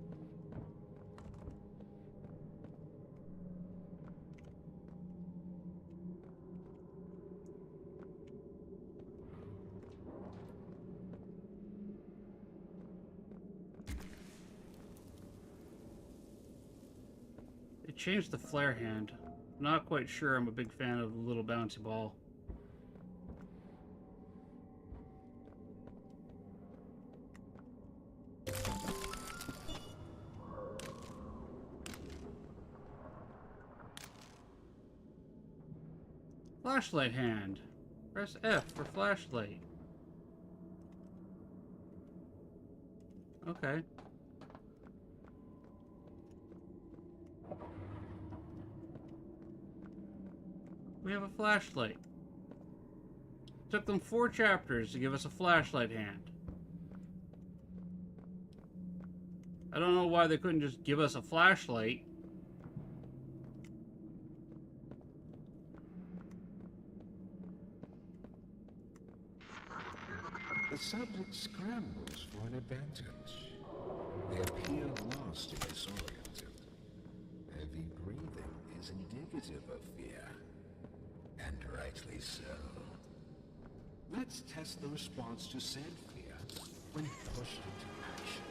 They changed the flare hand. I'm not quite sure I'm a big fan of the little bouncy ball. Flashlight hand. Press F for flashlight. Okay. We have a flashlight. Took them 4 chapters to give us a flashlight hand. I don't know why they couldn't just give us a flashlight. The subject scrambles for an advantage. They appear lost and disoriented. Heavy breathing is indicative of fear, and rightly so. Let's test the response to said fear when pushed into action.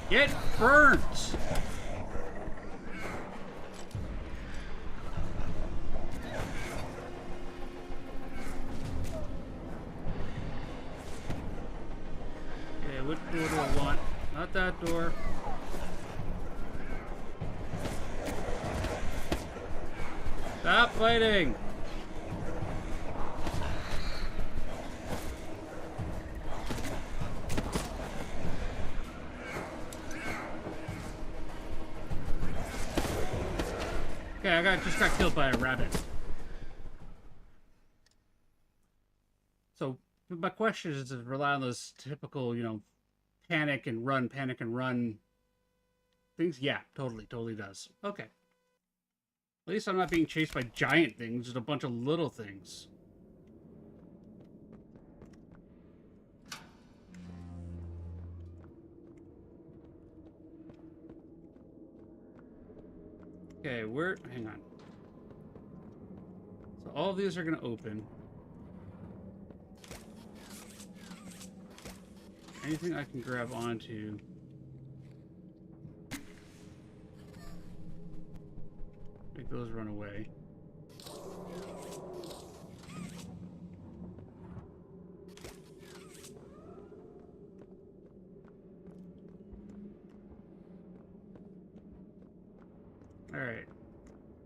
Get burnt! Okay, what door do I want? Not that door. Stop fighting! Okay, just got killed by a rabbit. So my question is to rely on those typical, panic and run things. Yeah, totally does. Okay. At least I'm not being chased by giant things, just a bunch of little things. Okay, hang on. So all of these are going to open. Anything I can grab onto. Make those run away. Alright.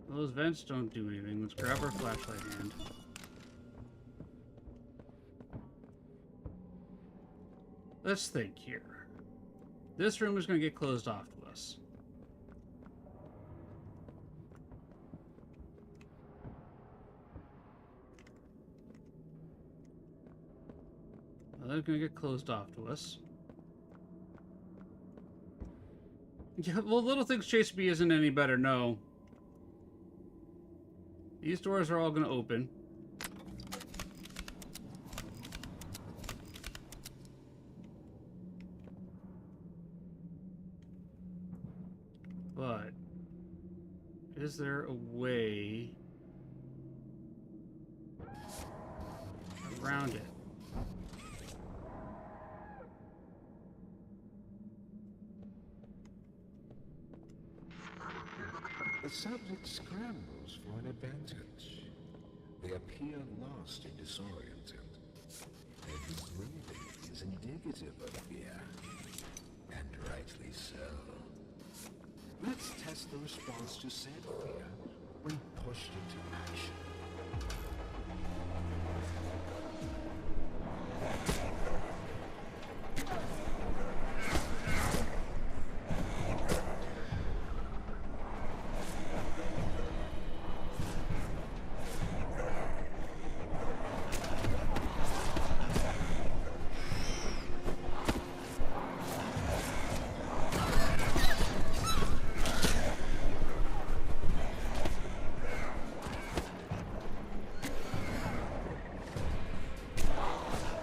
Those vents don't do anything. Let's grab our flashlight hand. Let's think here. This room is going to get closed off to us. Well, that's going to get closed off to us. Yeah, well, little things chase me isn't any better, no. These doors are all going to open. But is there a way around it? The subject scrambles for an advantage. They appear lost and disoriented. Heavy breathing is indicative of fear, and rightly so. Let's test the response to said fear when pushed into action.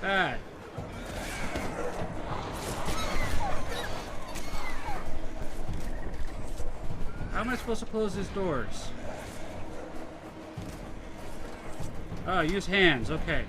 Bad. How am I supposed to close these doors? Oh, use hands. Okay.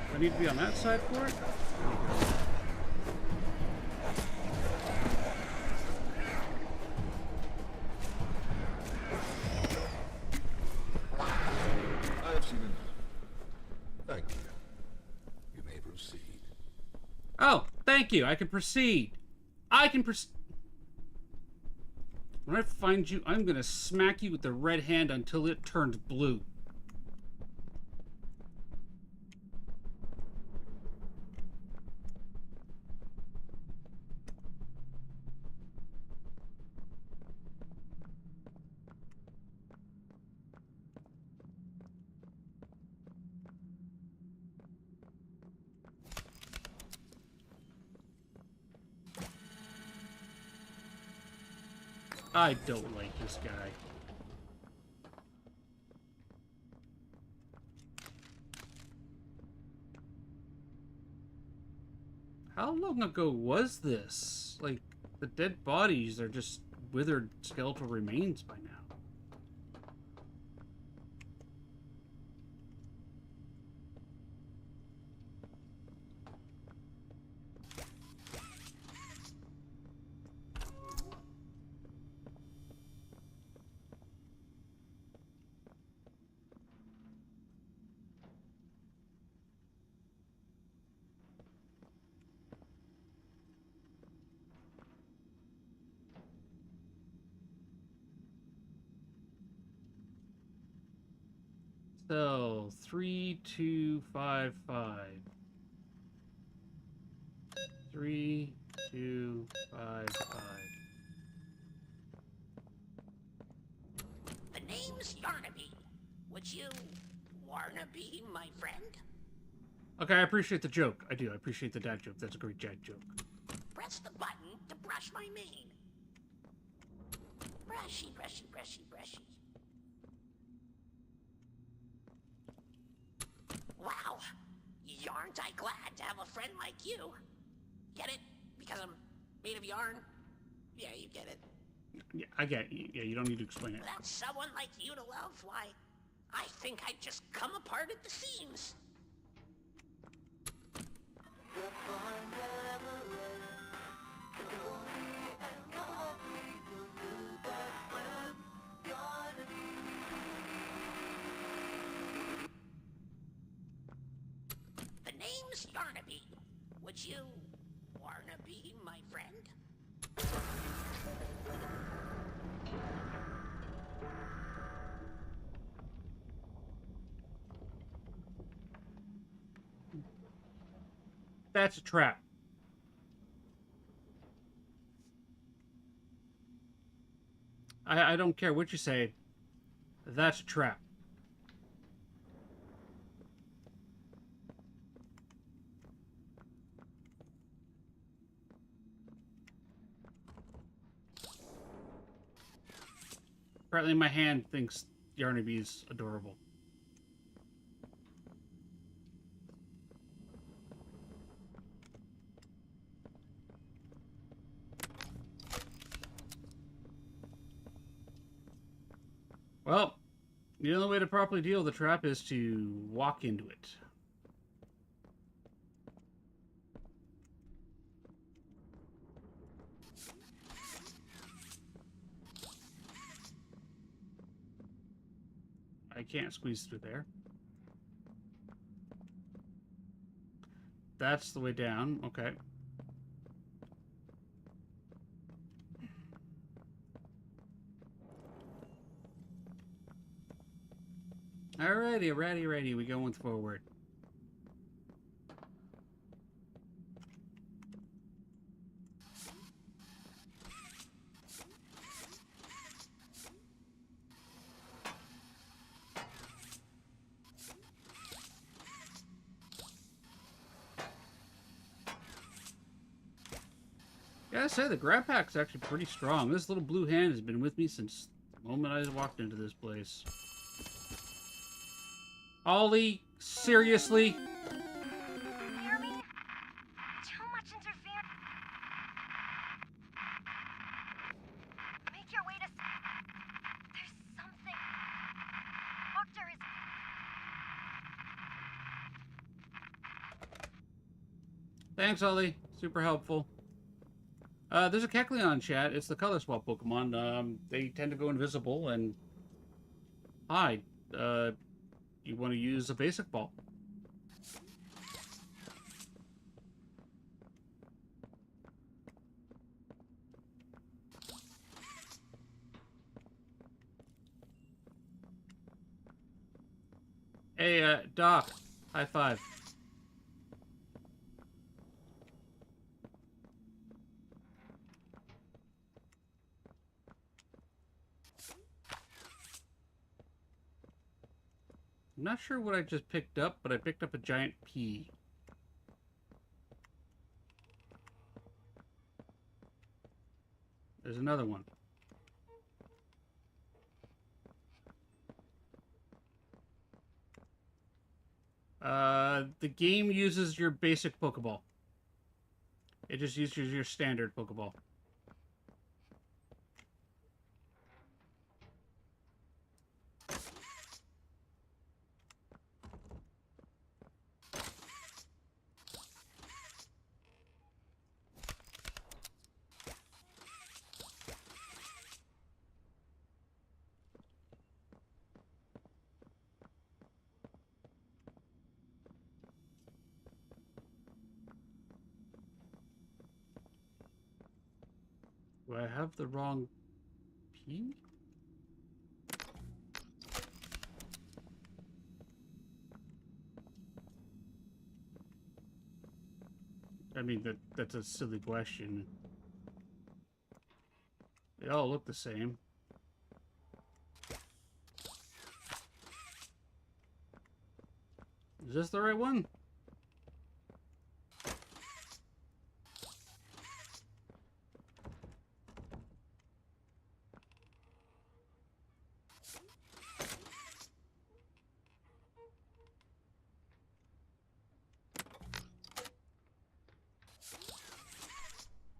I need to be on that side for it? I have seen enough. Thank you. Oh, thank you. I can proceed. I can proceed. When I find you, I'm gonna smack you with the red hand until it turns blue. I don't like this guy. How long ago was this? Like, the dead bodies are just withered skeletal remains by now. So, 3255. 3255. The name's Yarnaby. Would you wanna be my friend? Okay, I appreciate the joke. I do. I appreciate the dad joke. That's a great dad joke. Press the button to brush my mane. Brushy, brushy, brushy, brushy. Wow, yarn't I glad to have a friend like you. Get it? Because I'm made of yarn? Yeah, you get it. Yeah, I get it. Yeah, you don't need to explain it. Without someone like you to love, why, I think I'd just come apart at the seams. The name's Yarnaby. Would you wanna be my friend? That's a trap. I don't care what you say. That's a trap. Apparently my hand thinks Yarnaby's adorable. Well, the only way to properly deal with the trap is to walk into it. I can't squeeze through there. That's the way down. Okay. Alrighty, ready. We going forward. Gotta say, the grab pack's actually pretty strong. This little blue hand has been with me since the moment I walked into this place. Ollie, seriously? Hear me? Too much interference. Make your way to. There's something. Doctor is. Thanks, Ollie. Super helpful. There's a Kecleon chat. It's the color swap Pokemon. They tend to go invisible and hide. You want to use a basic ball. Hey, Doc. High five. I'm not sure what I just picked up, but I picked up a giant pea. There's another one. The game uses your basic Pokeball. It just uses your standard Pokeball. Do I have the wrong P? I mean, that's a silly question. They all look the same. Is this the right one?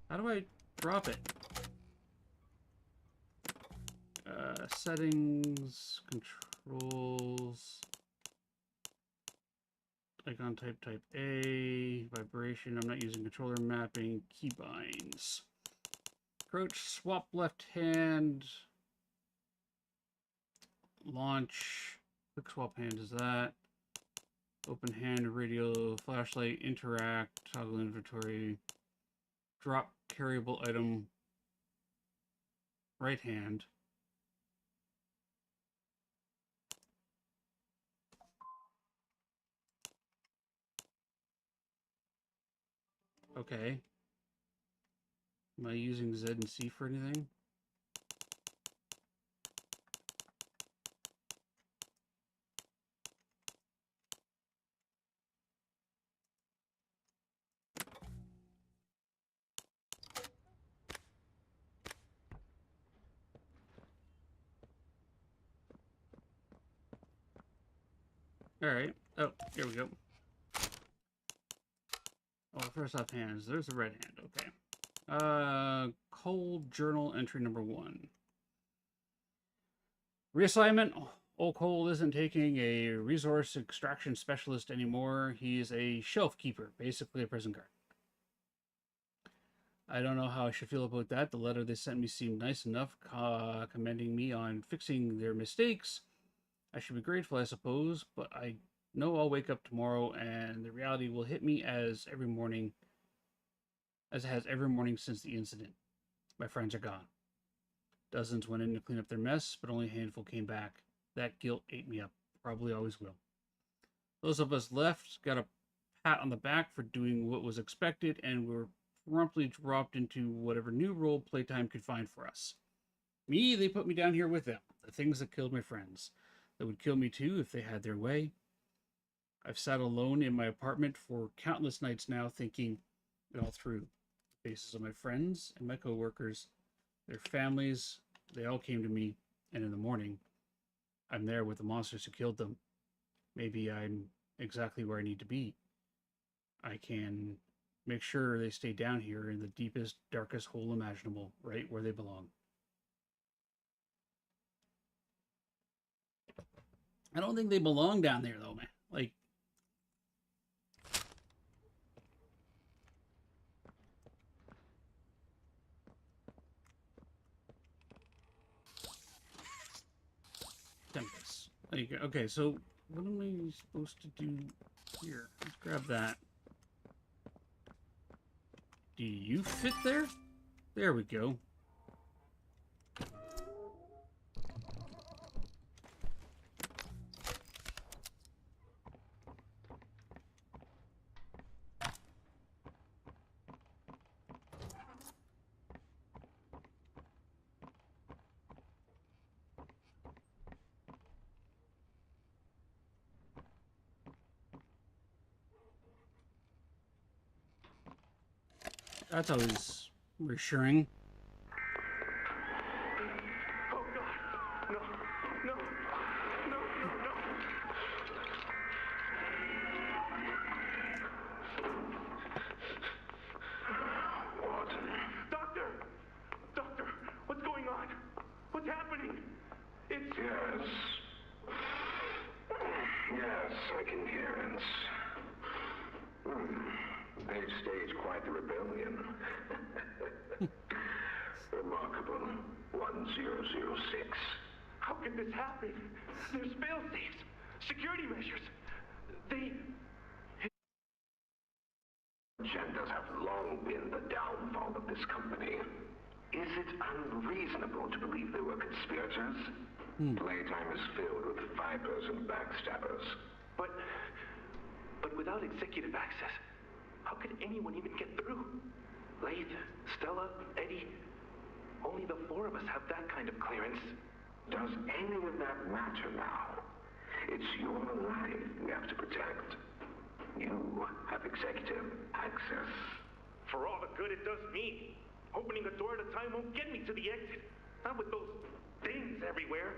How do I drop it? Settings, controls, icon type A, vibration. I'm not using controller mapping, keybinds. Approach, swap left hand, launch, quick swap hand is that. Open hand, radio, flashlight, interact, toggle inventory, drop carryable item, right hand. Okay. Am I using Z and C for anything? Alright. Oh, here we go. Oh, first off hands. There's the red hand. Okay. Cold journal entry number 1. Reassignment. Old Cole isn't taking a resource extraction specialist anymore. He's a shelf keeper, basically a prison guard. I don't know how I should feel about that. The letter they sent me seemed nice enough, commending me on fixing their mistakes. I should be grateful, I suppose, but I know I'll wake up tomorrow and the reality will hit me as every morning, as it has every morning since the incident. My friends are gone. Dozens went in to clean up their mess, but only a handful came back. That guilt ate me up. Probably always will. Those of us left got a pat on the back for doing what was expected, and were promptly dropped into whatever new role playtime could find for us. Me, they put me down here with them. The things that killed my friends. That would kill me too if they had their way. I've sat alone in my apartment for countless nights now, thinking it all through. The faces of my friends and my coworkers, their families, they all came to me, and in the morning, I'm there with the monsters who killed them. Maybe I'm exactly where I need to be. I can make sure they stay down here in the deepest, darkest hole imaginable, right where they belong. I don't think they belong down there, though, man. Like, Tempest. Okay, so what am I supposed to do here? Let's grab that. Do you fit there? There we go. That's always reassuring. Oh God! No! No! No! No! No! Watson. Doctor! Doctor! What's going on? What's happening? It's... Yes. Yes, I can hear it. They've staged quite the rebellion. Remarkable. 1006. How could this happen? There's fail-safes, security measures. They... Agendas have long been the downfall of this company. Is it unreasonable to believe they were conspirators? Playtime is filled with vipers and backstabbers. But without executive access, how could anyone even get through? Lathe, Stella, Eddie, only the four of us have that kind of clearance. Does any of that matter now? It's your life we have to protect. You have executive access. For all the good it does me, opening a door at a time won't get me to the exit. Not with those things everywhere.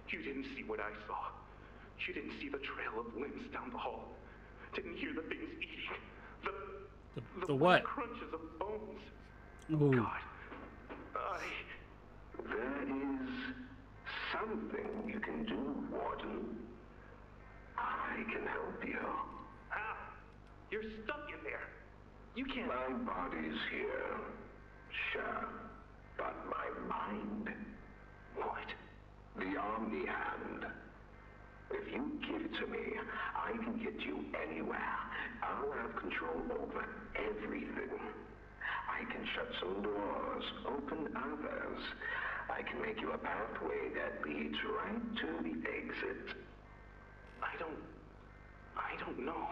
You didn't see what I saw. You didn't see the trail of limbs down the hall. Didn't hear the things eating. The what? Crunches of bones. Ooh. God. There is something you can do, Warden. I can help you. How? You're stuck in there. You can't... My body's here. Sure. But my mind... What? The Omni Hand. If you give it to me, I can get you anywhere. I'll have control over everything. I can shut some doors, open others. I can make you a pathway that leads right to the exit. I don't know.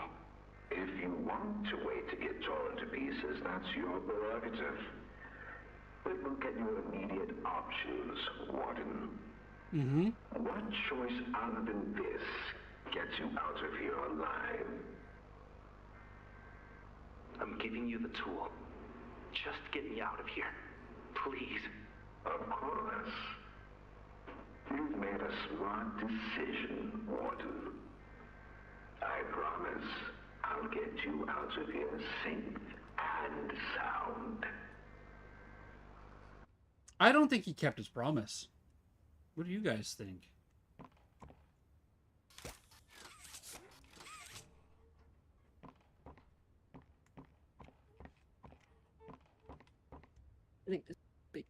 If you want to wait to get torn to pieces, that's your prerogative. But we'll get you immediate options, Warden. What choice other than this gets you out of here alive? I'm giving you the tool. Just get me out of here. Please. Of course. You've made a smart decision, Warden. I promise I'll get you out of here safe and sound. I don't think he kept his promise. What do you guys think? I think this is big.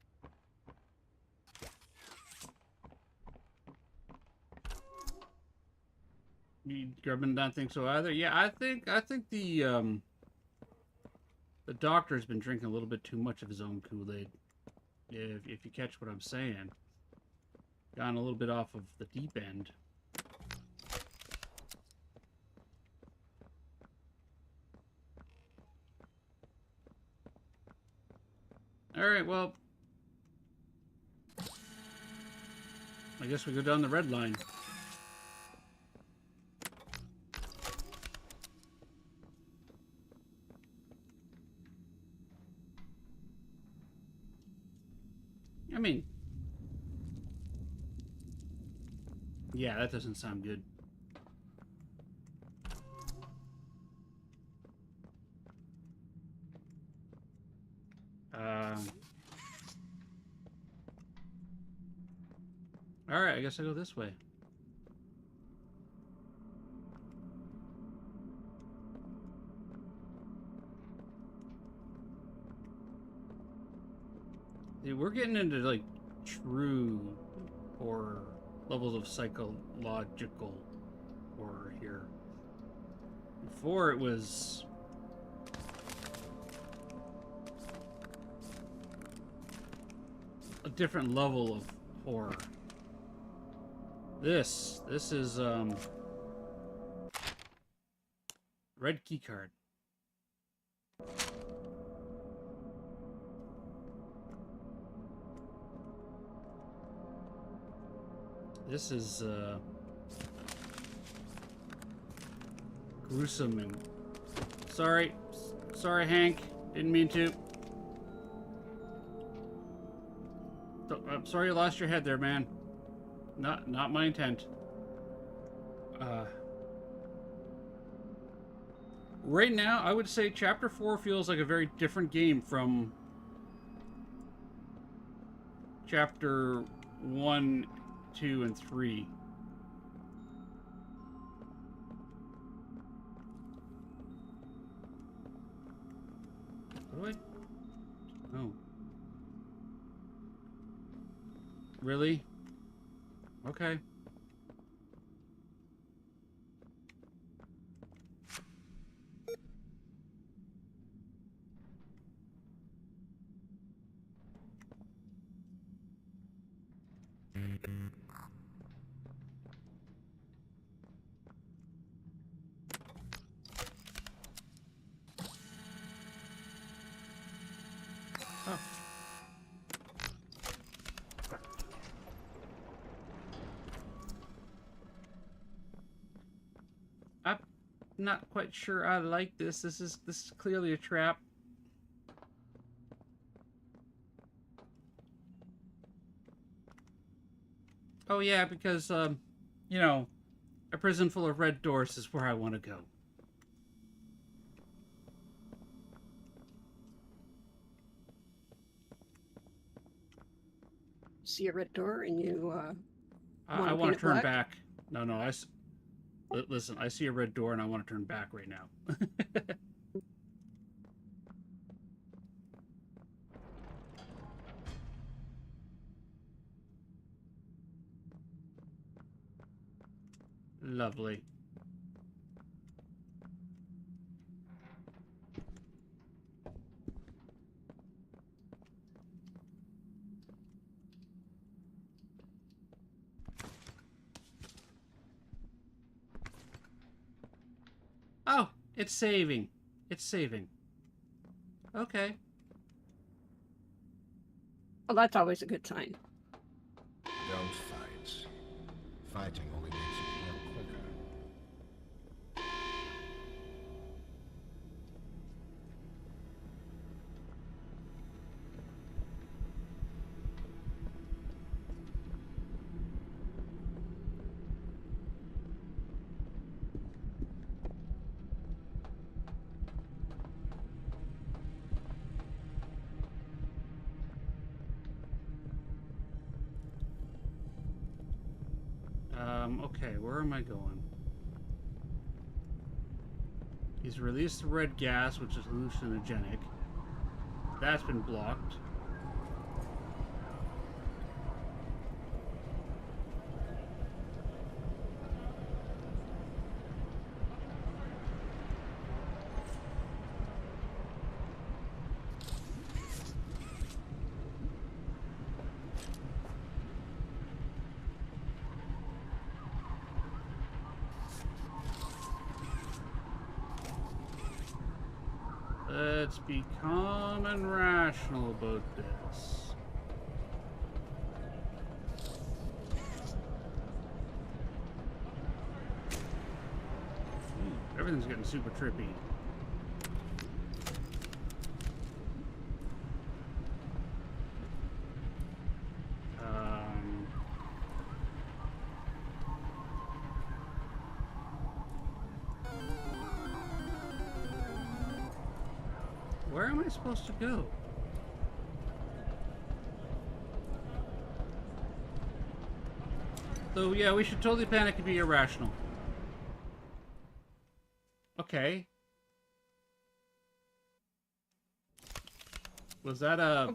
You Grubbin don't think so either? Yeah, I think the doctor's been drinking a little bit too much of his own Kool-Aid. If you catch what I'm saying. Gone a little bit off of the deep end. Alright, well. I guess we go down the red line. I mean, yeah, that doesn't sound good. Alright, I guess I go this way. Dude, we're getting into, like, true horror, levels of psychological horror here. Before it was... a different level of horror. This is, red key card. This is, gruesome and... Sorry, Sorry, Hank. Didn't mean to. I'm sorry you lost your head there, man. Not my intent. Right now, I would say Chapter 4 feels like a very different game from Chapter 1, 2, and 3. What do I... Oh. Really? Okay. Oh. I'm not quite sure I like this. This is clearly a trap. Oh yeah, because you know, a prison full of red doors is where I want to go. See a red door and you I want to turn back. No, listen, I see a red door and I want to turn back right now. Lovely. Oh, it's saving. It's saving. Okay. Well, that's always a good sign. Don't fight. Fighting only makes you heal quicker. Okay, where am I going? He's released the red gas, which is hallucinogenic. That's been blocked. Let's be calm and rational about this. Ooh, everything's getting super trippy. Where am I supposed to go? So yeah, we should totally panic and be irrational. Okay. Was that a...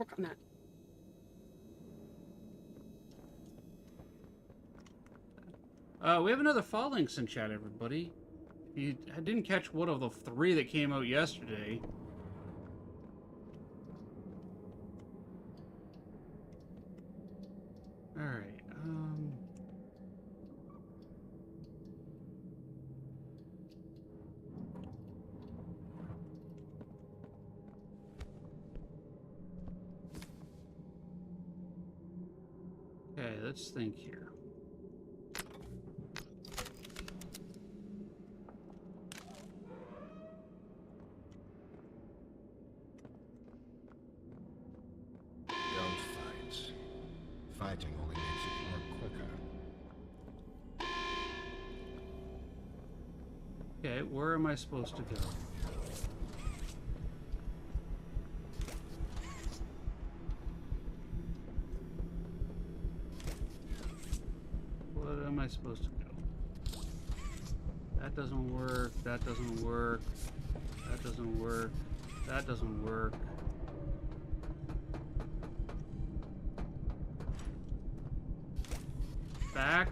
we have another fall links in chat, everybody. You didn't catch one of the 3 that came out yesterday. Alright, okay, let's think here. Okay, where am I supposed to go? What am I supposed to go? That doesn't work. That doesn't work. That doesn't work. That doesn't work. Back,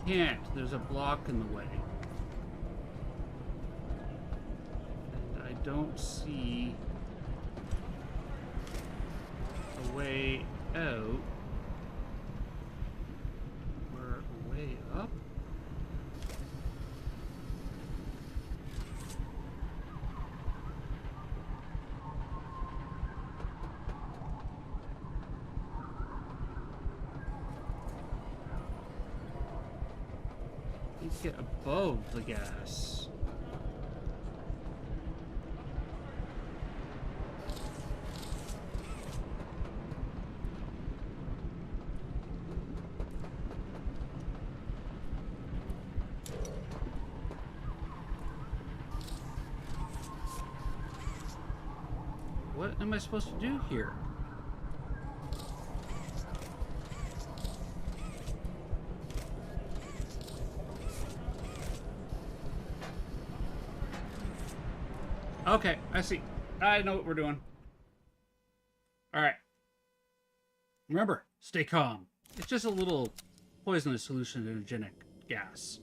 can't. There's a block in the way. And I don't see a way out. Or a way up? Get above the gas. What am I supposed to do here? Okay, I see. I know what we're doing. Alright. Remember, stay calm. It's just a little poisonous hallucinogenic gas.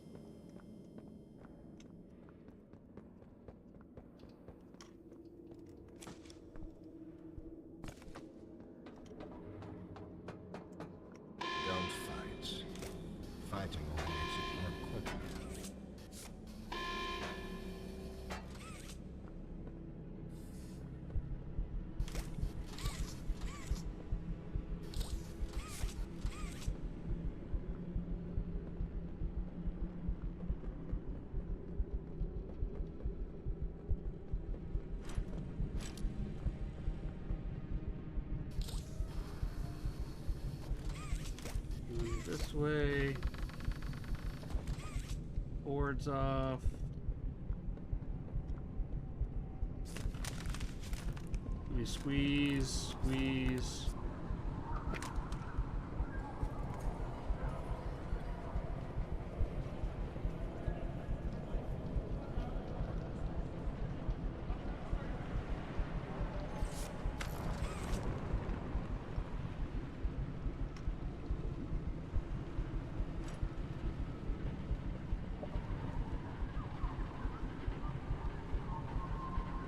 Don't fight. Fighting only makes it more quicker. This way. Boards off. Let me squeeze, squeeze.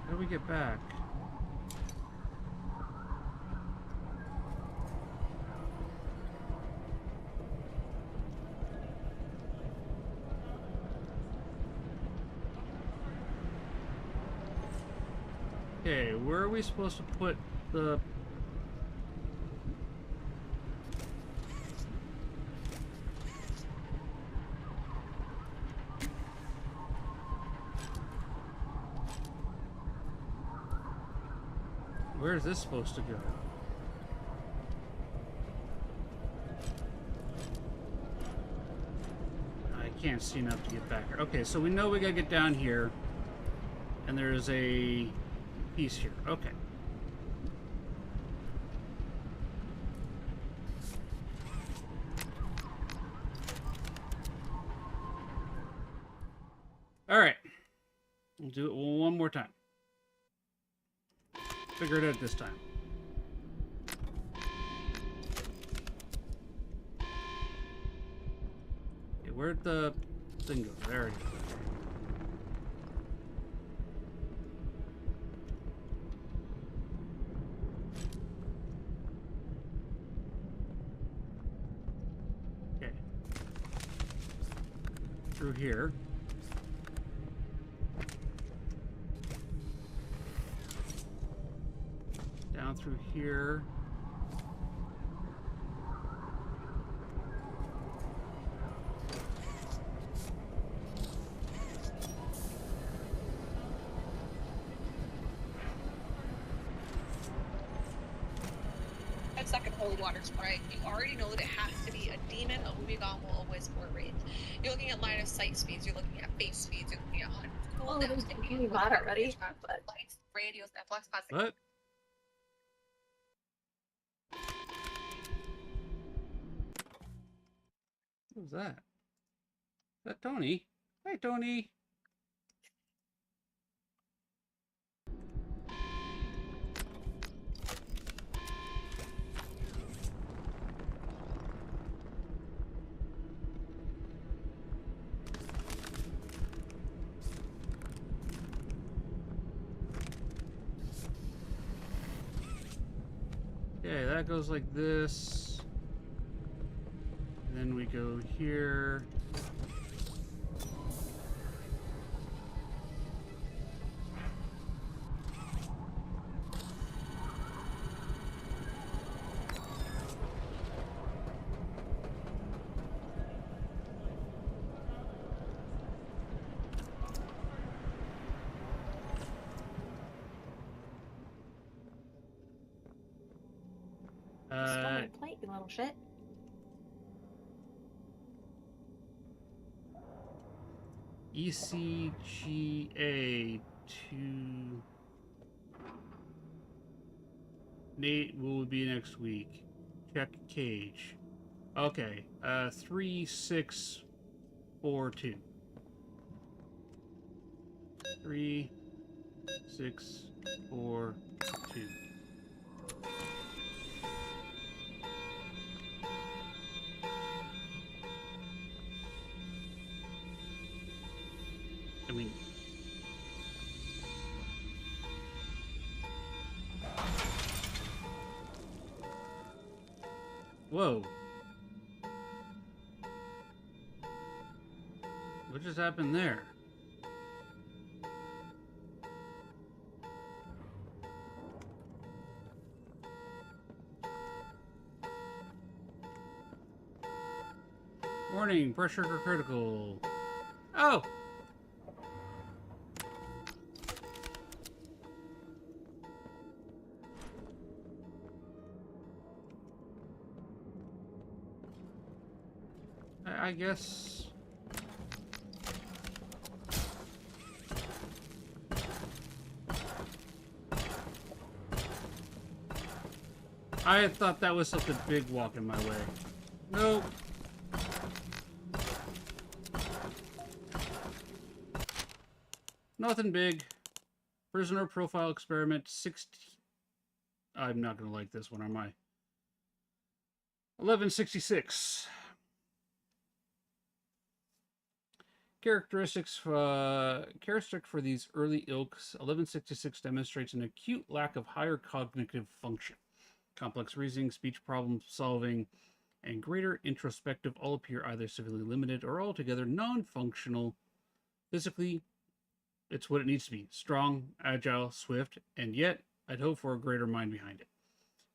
How do we get back? Okay, where are we supposed to put the... Where is this supposed to go? I can't see enough to get back here. Okay, so we know we gotta get down here. And there's a piece here. Okay. Alright. We'll do it one more time. Figure it out this time. Okay, where'd the thing go? There it is. Okay. Through here. Down through here. second holy water sprite, you already know that it has to be a demon, a Wubigon, a wisp, or a wraith. You're looking at line of sight speeds, you're looking at face speeds, you're looking at hunt. Oh, there's the holy water already. But lights, radios, Netflix, classic. What? What was that? Is that Tony? Hi, Tony. Okay, that goes like this. And then we go here. stole my plate, you little shit. ECGA to Nate will be next week. Check cage. Okay. 3642. 3642. I mean, whoa. What just happened there? Warning, pressure critical. Oh! I guess... I thought that was something big walking my way. Nope. Nothing big. Prisoner profile experiment 60. I'm not going to like this one, am I? 1166. Characteristic for these early ilks, 1166 demonstrates an acute lack of higher cognitive function. Complex reasoning, speech problem solving, and greater introspective all appear either severely limited or altogether non-functional. Physically, it's what it needs to be. Strong, agile, swift, and yet I'd hope for a greater mind behind it.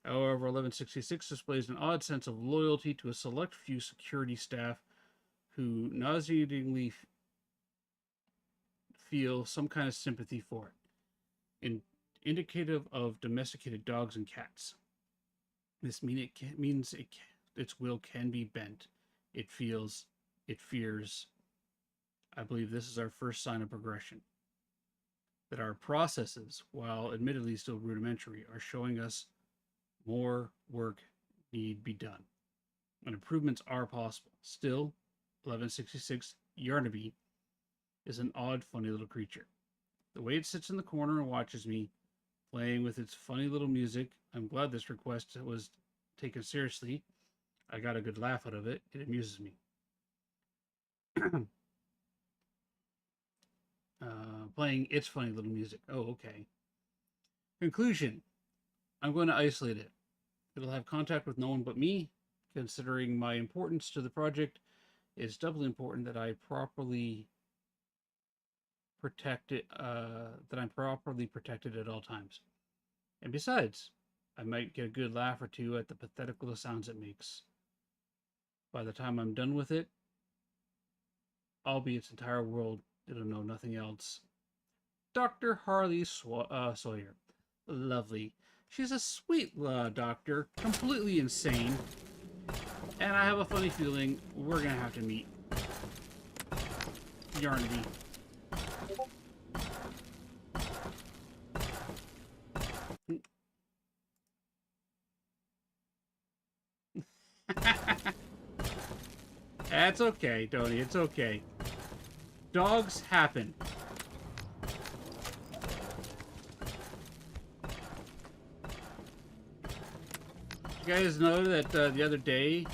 However, 1166 displays an odd sense of loyalty to a select few security staff who nauseatingly feel some kind of sympathy for it, indicative of domesticated dogs and cats. This means its will can be bent. It feels, it fears. I believe this is our first sign of progression. That our processes, while admittedly still rudimentary, are showing us more work need be done. And improvements are possible. Still, 1166 Yarnaby is an odd, funny little creature. The way it sits in the corner and watches me, playing with its funny little music. I'm glad this request was taken seriously. I got a good laugh out of it. It amuses me. Playing its funny little music. Oh, okay. Conclusion. I'm going to isolate it. It'll have contact with no one but me. Considering my importance to the project, it's doubly important that I properly protect it, that I'm properly protected at all times. And besides, I might get a good laugh or two at the pathetic little sounds it makes. By the time I'm done with it, I'll be its entire world. It'll know nothing else. Dr. Harley Sawyer. Lovely. She's a sweet doctor, completely insane. And I have a funny feeling we're gonna have to meet Yarnaby. That's okay, Tony. It's okay. Dogs happen. You guys know that the other day,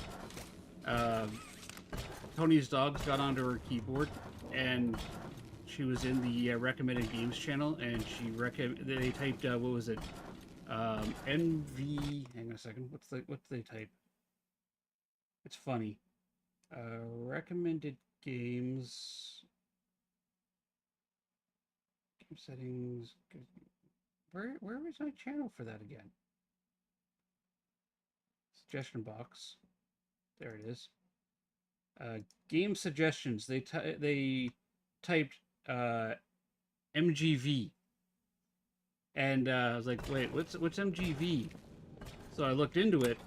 Tony's dogs got onto her keyboard, and she was in the recommended games channel, and they typed what was it? NV. Hang on a second. What's they type? It's funny. Recommended games. Game settings. Where was my channel for that again? Suggestion box. There it is. Game suggestions. They typed MGV, and I was like, wait, what's MGV? So I looked into it,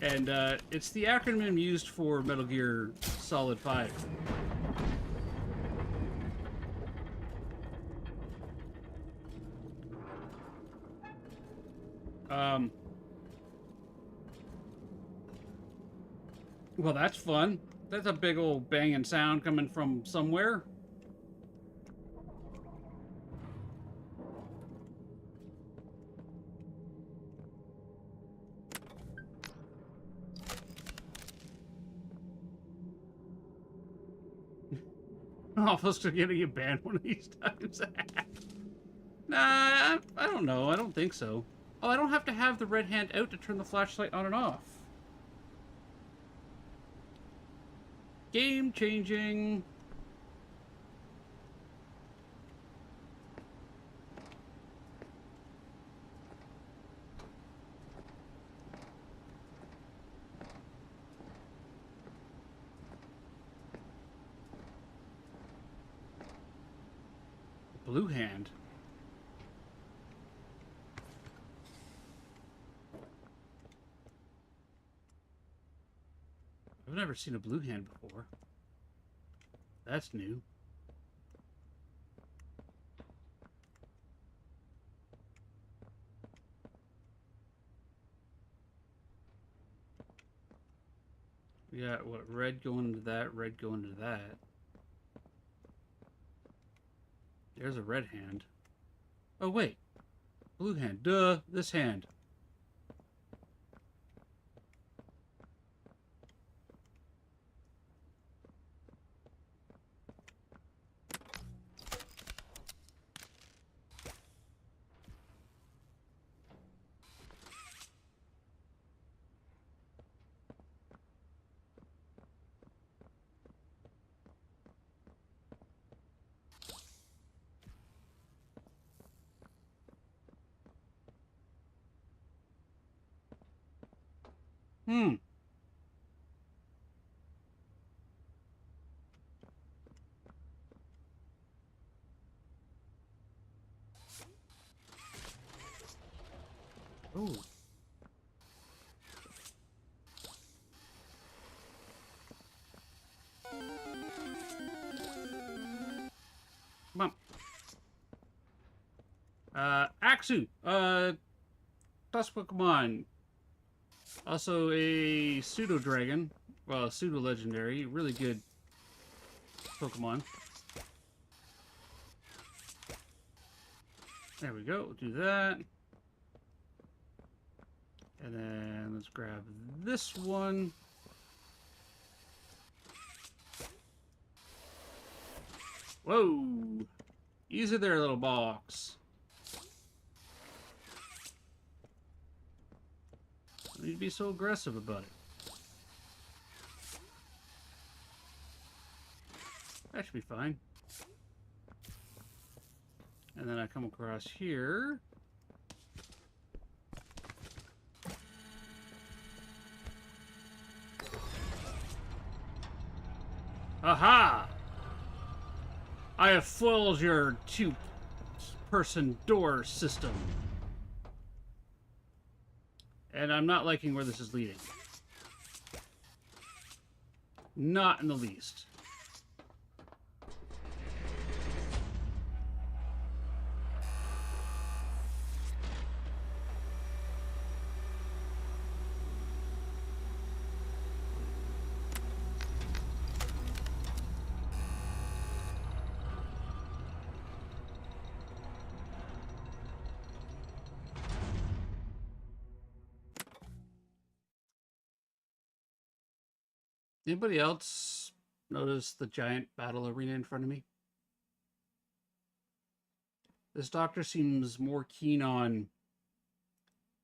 and it's the acronym used for Metal Gear Solid 5. Well, that's fun. That's a big old banging sound coming from somewhere. I'm almost gonna get banned one of these times. Nah, I don't know. I don't think so. Oh, I don't have to have the red hand out to turn the flashlight on and off. Game changing. Blue hand. I've never seen a blue hand before. That's new. We got what, red going into that, red going into that. There's a red hand. Oh wait. Blue hand. Duh, this hand. Hmm. Oh. Come on. Axu. Dust Pokemon. Also a pseudo dragon. Well, pseudo legendary. Really good Pokemon. There we go. We'll do that. And then let's grab this one. Whoa! Easy there, little box. Don't need to be so aggressive about it. That should be fine. And then I come across here. Aha! I have foiled your two-person door system. And I'm not liking where this is leading. Not in the least. Anybody else notice the giant battle arena in front of me? This doctor seems more keen on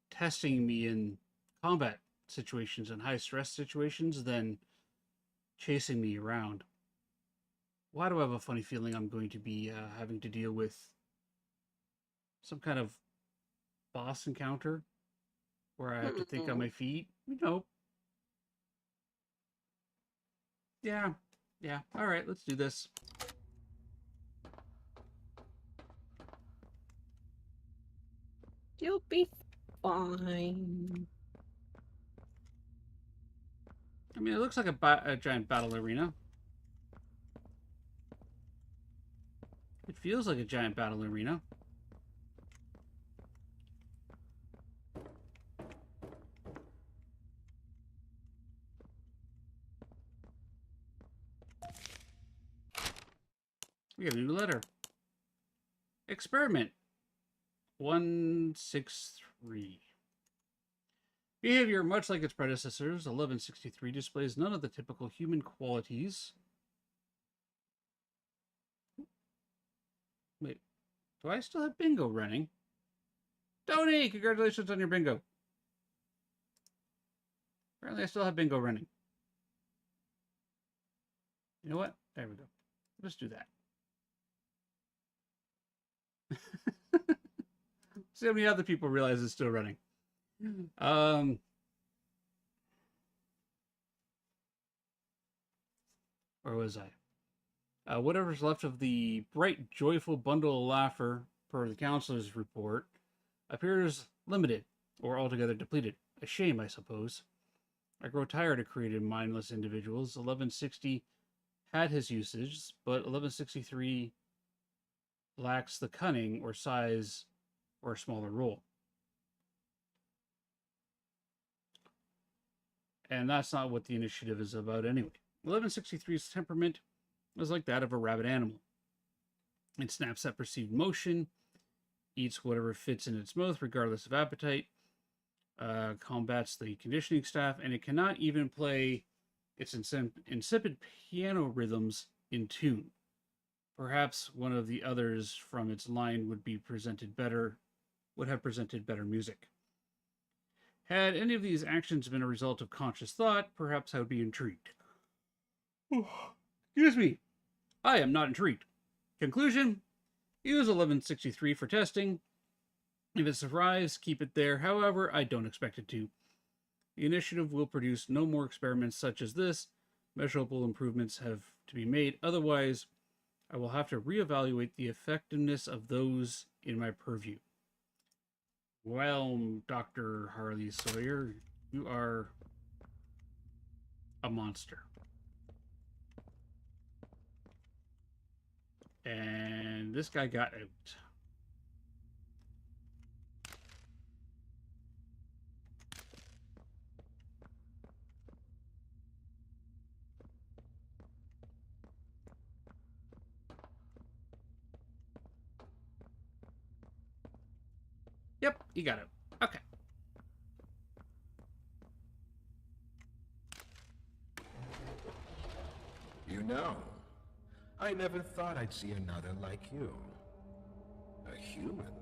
testing me in combat situations and high stress situations than chasing me around. Why do I have a funny feeling I'm going to be having to deal with some kind of boss encounter where I have to think on my feet? You know. Yeah. All right, let's do this. You'll be fine. I mean, it looks like a giant battle arena. It feels like a giant battle arena. We got a new letter. Experiment 163. Behavior, much like its predecessors, 1163 displays none of the typical human qualities. Wait, do I still have bingo running? Tony, congratulations on your bingo. Apparently I still have bingo running. You know what? There we go. Let's do that. See how many other people realize it's still running. Where was I? Whatever's left of the bright, joyful bundle of laughter, per the counselor's report, appears limited or altogether depleted. A shame, I suppose. I grow tired of creative, mindless individuals. 1160 had his uses, but 1163 lacks the cunning or size or a smaller role. And that's not what the initiative is about anyway. 1163's temperament is like that of a rabid animal. It snaps at perceived motion, eats whatever fits in its mouth regardless of appetite, combats the conditioning staff, and it cannot even play its insipid piano rhythms in tune. Perhaps one of the others from its line would have presented better music. Had any of these actions been a result of conscious thought, perhaps I would be intrigued. Excuse me. I am not intrigued. Conclusion: use 1163 for testing. If it survives, keep it there. However, I don't expect it to. The initiative will produce no more experiments such as this. Measurable improvements have to be made. Otherwise, I will have to reevaluate the effectiveness of those in my purview. Well, Dr. Harley Sawyer, you are a monster. And this guy got out. Yep, you got it. Okay. You know, I never thought I'd see another like you. A human.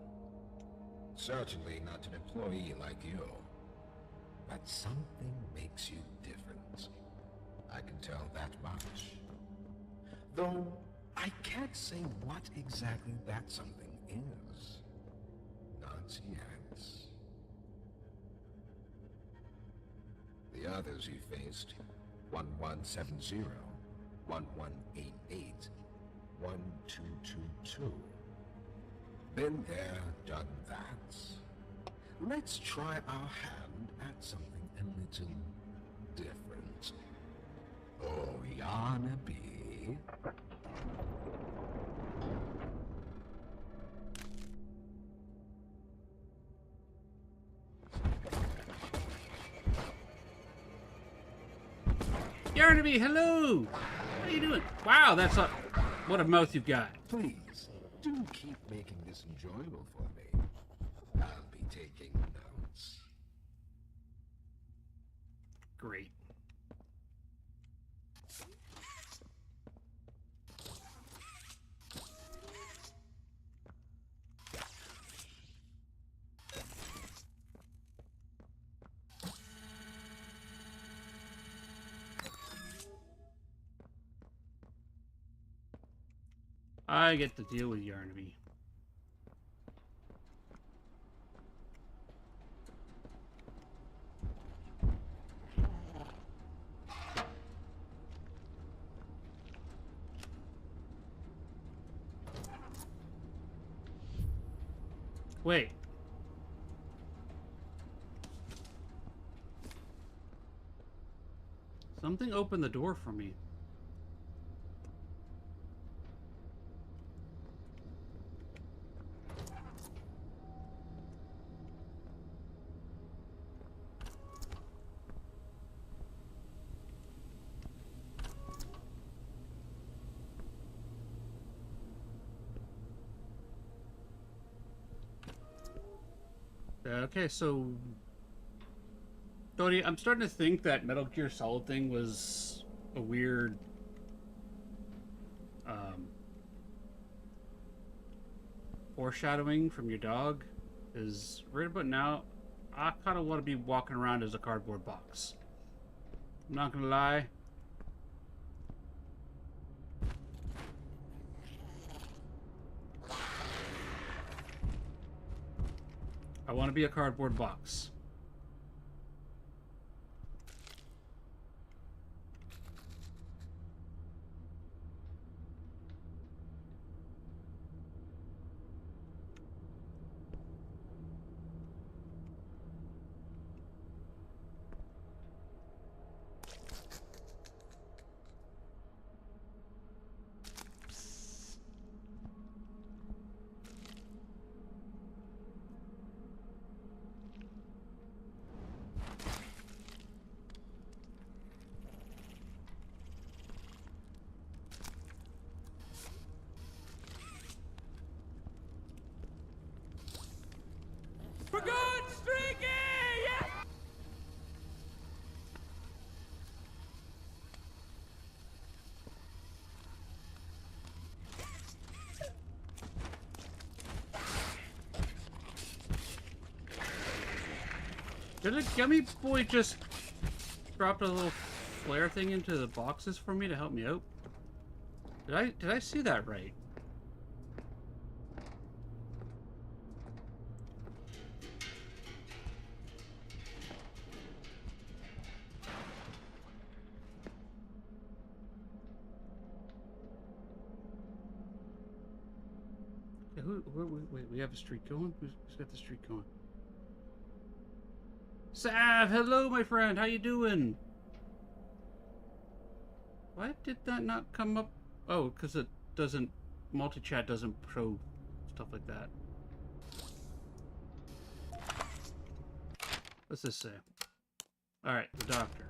Certainly not an employee like you. But something makes you different. I can tell that much. Though, I can't say what exactly that something is. Not yet. The others you faced, 1170, 1188, 1222. Been there, done that. Let's try our hand at something a little different. Oh, Yarnaby. Yarnaby, hello! How you doing? Wow, that's a... What a mouth you've got. Please, do keep making this enjoyable for me. I'll be taking notes. Great. I get to deal with Yarnaby. Wait. Something opened the door for me. Okay, so... Tony, I'm starting to think that Metal Gear Solid thing was a weird... foreshadowing from your dog. Is right about now, I kind of want to be walking around as a cardboard box. I'm not gonna lie. I want to be a cardboard box. For good, Streaky! Yes! Did a gummy boy just drop a little flare thing into the boxes for me to help me out? Did I see that right? Okay, wait, we have a streak going? Who's got the streak going? Sav, hello, my friend. How you doing? Why did that not come up? Oh, because it doesn't... Multi-chat doesn't show stuff like that. What's this say? Alright, the doctor.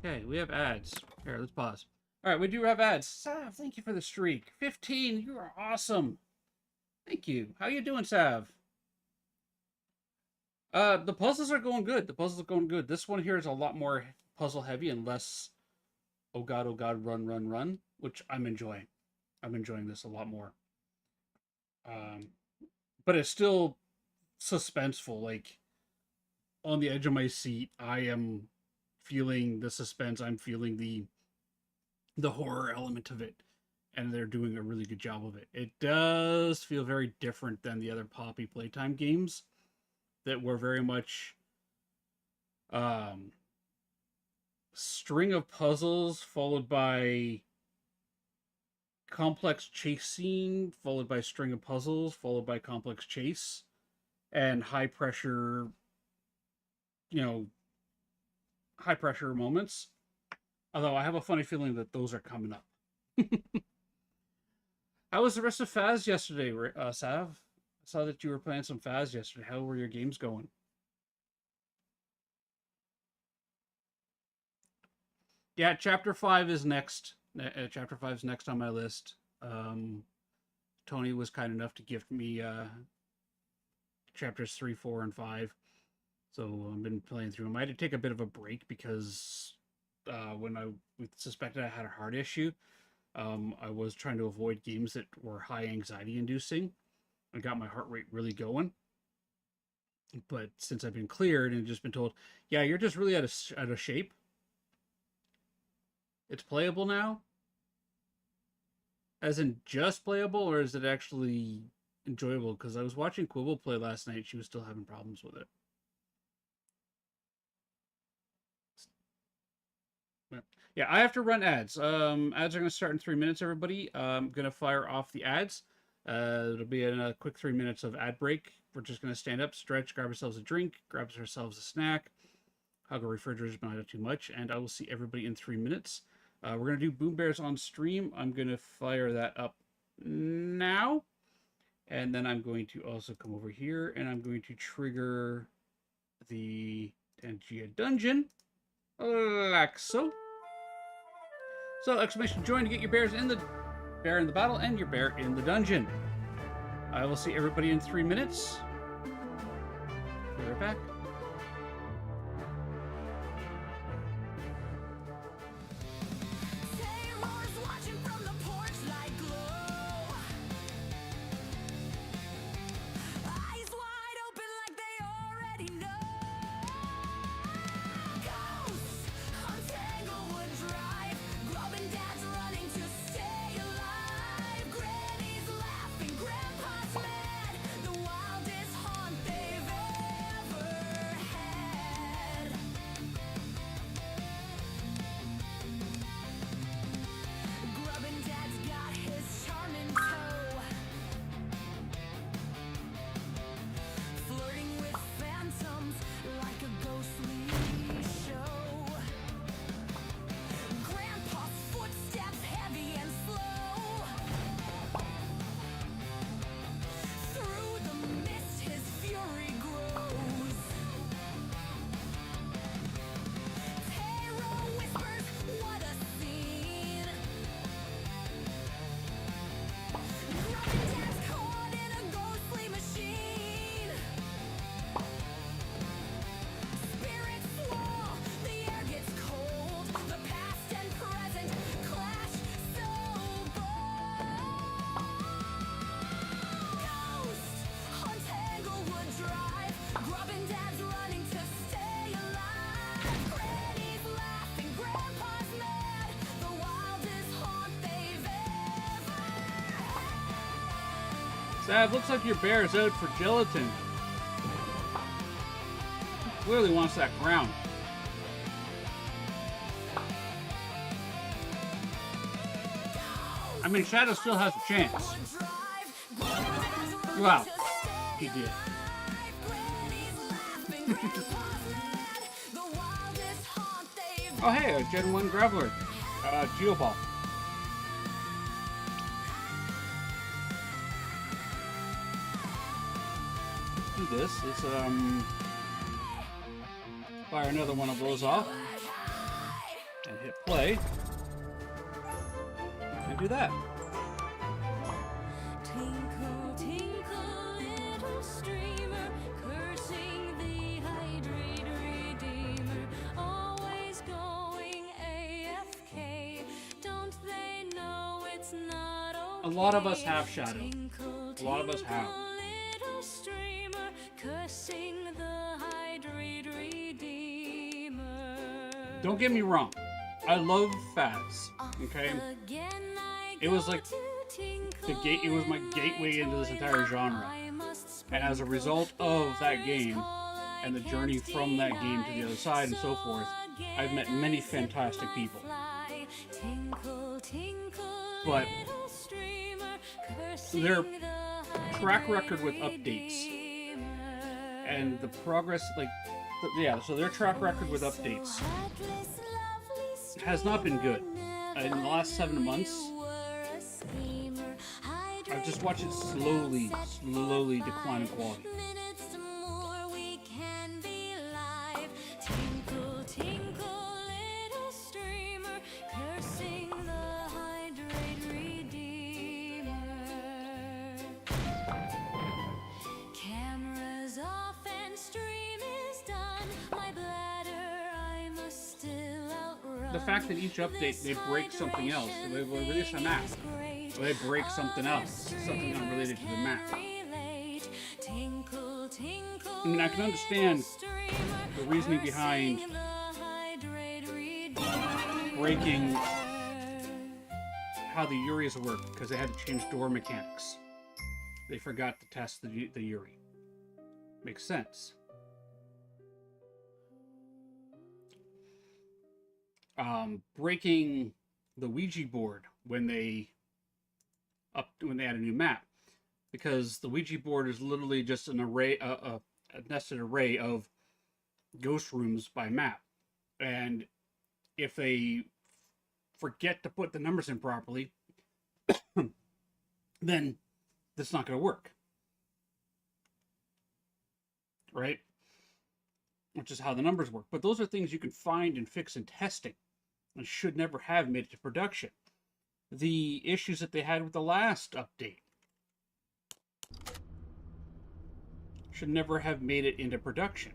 Okay, we have ads. Here, let's pause. Alright, we do have ads. Sav, thank you for the streak. 15, you are awesome. Thank you. How you doing, Sav? The puzzles are going good. The puzzles are going good. This one here is a lot more puzzle heavy and less oh god, run, run, run, which I'm enjoying. I'm enjoying this a lot more. But it's still suspenseful. Like, on the edge of my seat, I am feeling the suspense. I'm feeling the horror element of it. And they're doing a really good job of it. It does feel very different than the other Poppy Playtime games that were very much string of puzzles followed by complex chase scene, followed by string of puzzles, followed by complex chase, and high pressure, high pressure moments. Although I have a funny feeling that those are coming up. How was the rest of Faz yesterday, Sav? I saw that you were playing some Faz yesterday. How were your games going? Yeah, Chapter 5 is next. Chapter 5 is next on my list. Tony was kind enough to gift me Chapters 3, 4, and 5. So I've been playing through them. I had to take a bit of a break because when I suspected I had a heart issue, I was trying to avoid games that were high anxiety inducing. I got my heart rate really going. But since I've been cleared and just been told, yeah, you're just really out of shape. It's playable now? As in just playable, or is it actually enjoyable? Because I was watching Quibble play last night. She was still having problems with it. Yeah, I have to run ads. Ads are going to start in 3 minutes, everybody. I'm going to fire off the ads. It'll be a quick 3 minutes of ad break. We're just going to stand up, stretch, grab ourselves a drink, grab ourselves a snack, hug our refrigerators, but not too much, and I will see everybody in 3 minutes. We're going to do Boom Bears on stream. I'm going to fire that up now. And then I'm going to also come over here, and I'm going to trigger the Tangia Dungeon. Like so. So, exclamation join to get your bear in the battle and your bear in the dungeon. I will see everybody in 3 minutes. Be right back. Sav, looks like your bear is out for gelatin. He clearly wants that crown. I mean, Shadow still has a chance. Wow, he did. Oh hey, a Gen 1 Graveler. Geoball. Do this. Let's fire another one of those off. And hit play. And do that. Tinkle, tinkle, little streamer, cursing the hydrate redeemer, always going AFK. Don't they know it's not okay? A lot of us have Shadow. A lot of us have. Little streamer, cursing the hydrate redeemer. Don't get me wrong. I love Faz. Okay? It was like it was my gateway into this entire genre. And as a result of that game and the journey from that game to the other side and so forth, I've met many fantastic people. But their track record with updates and the progress, like, so their track record with updates has not been good. In the last 7 months, I've just watched it slowly decline in quality. The fact that each update they break something else. They will release a map. They break something else, something unrelated to the map. I mean, I can understand the reasoning behind breaking how the Yuris work, because they had to change door mechanics. They forgot to test the Yuri. Makes sense. Breaking the Ouija board when they add a new map, because the Ouija board is literally just an array, a nested array of ghost rooms by map, and if they forget to put the numbers in properly, then that's not going to work, right? Which is how the numbers work. But those are things you can find and fix in testing, and should never have made it to production. The issues that they had with the last update should never have made it into production.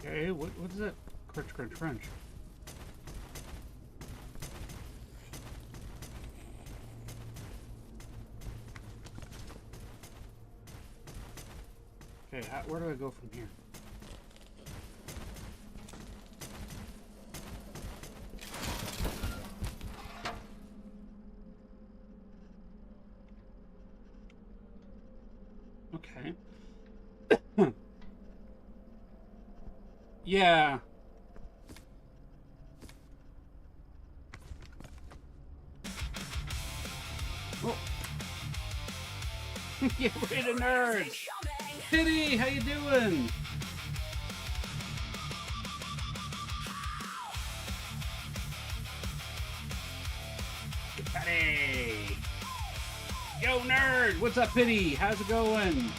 Okay, what is that? Crunch, crunch, crunch. Okay, where do I go from here? Okay. Yeah. Oh. Get rid of nerds. Pity, how you doing? Pity. Yo, nerd. What's up, Pity? How's it going?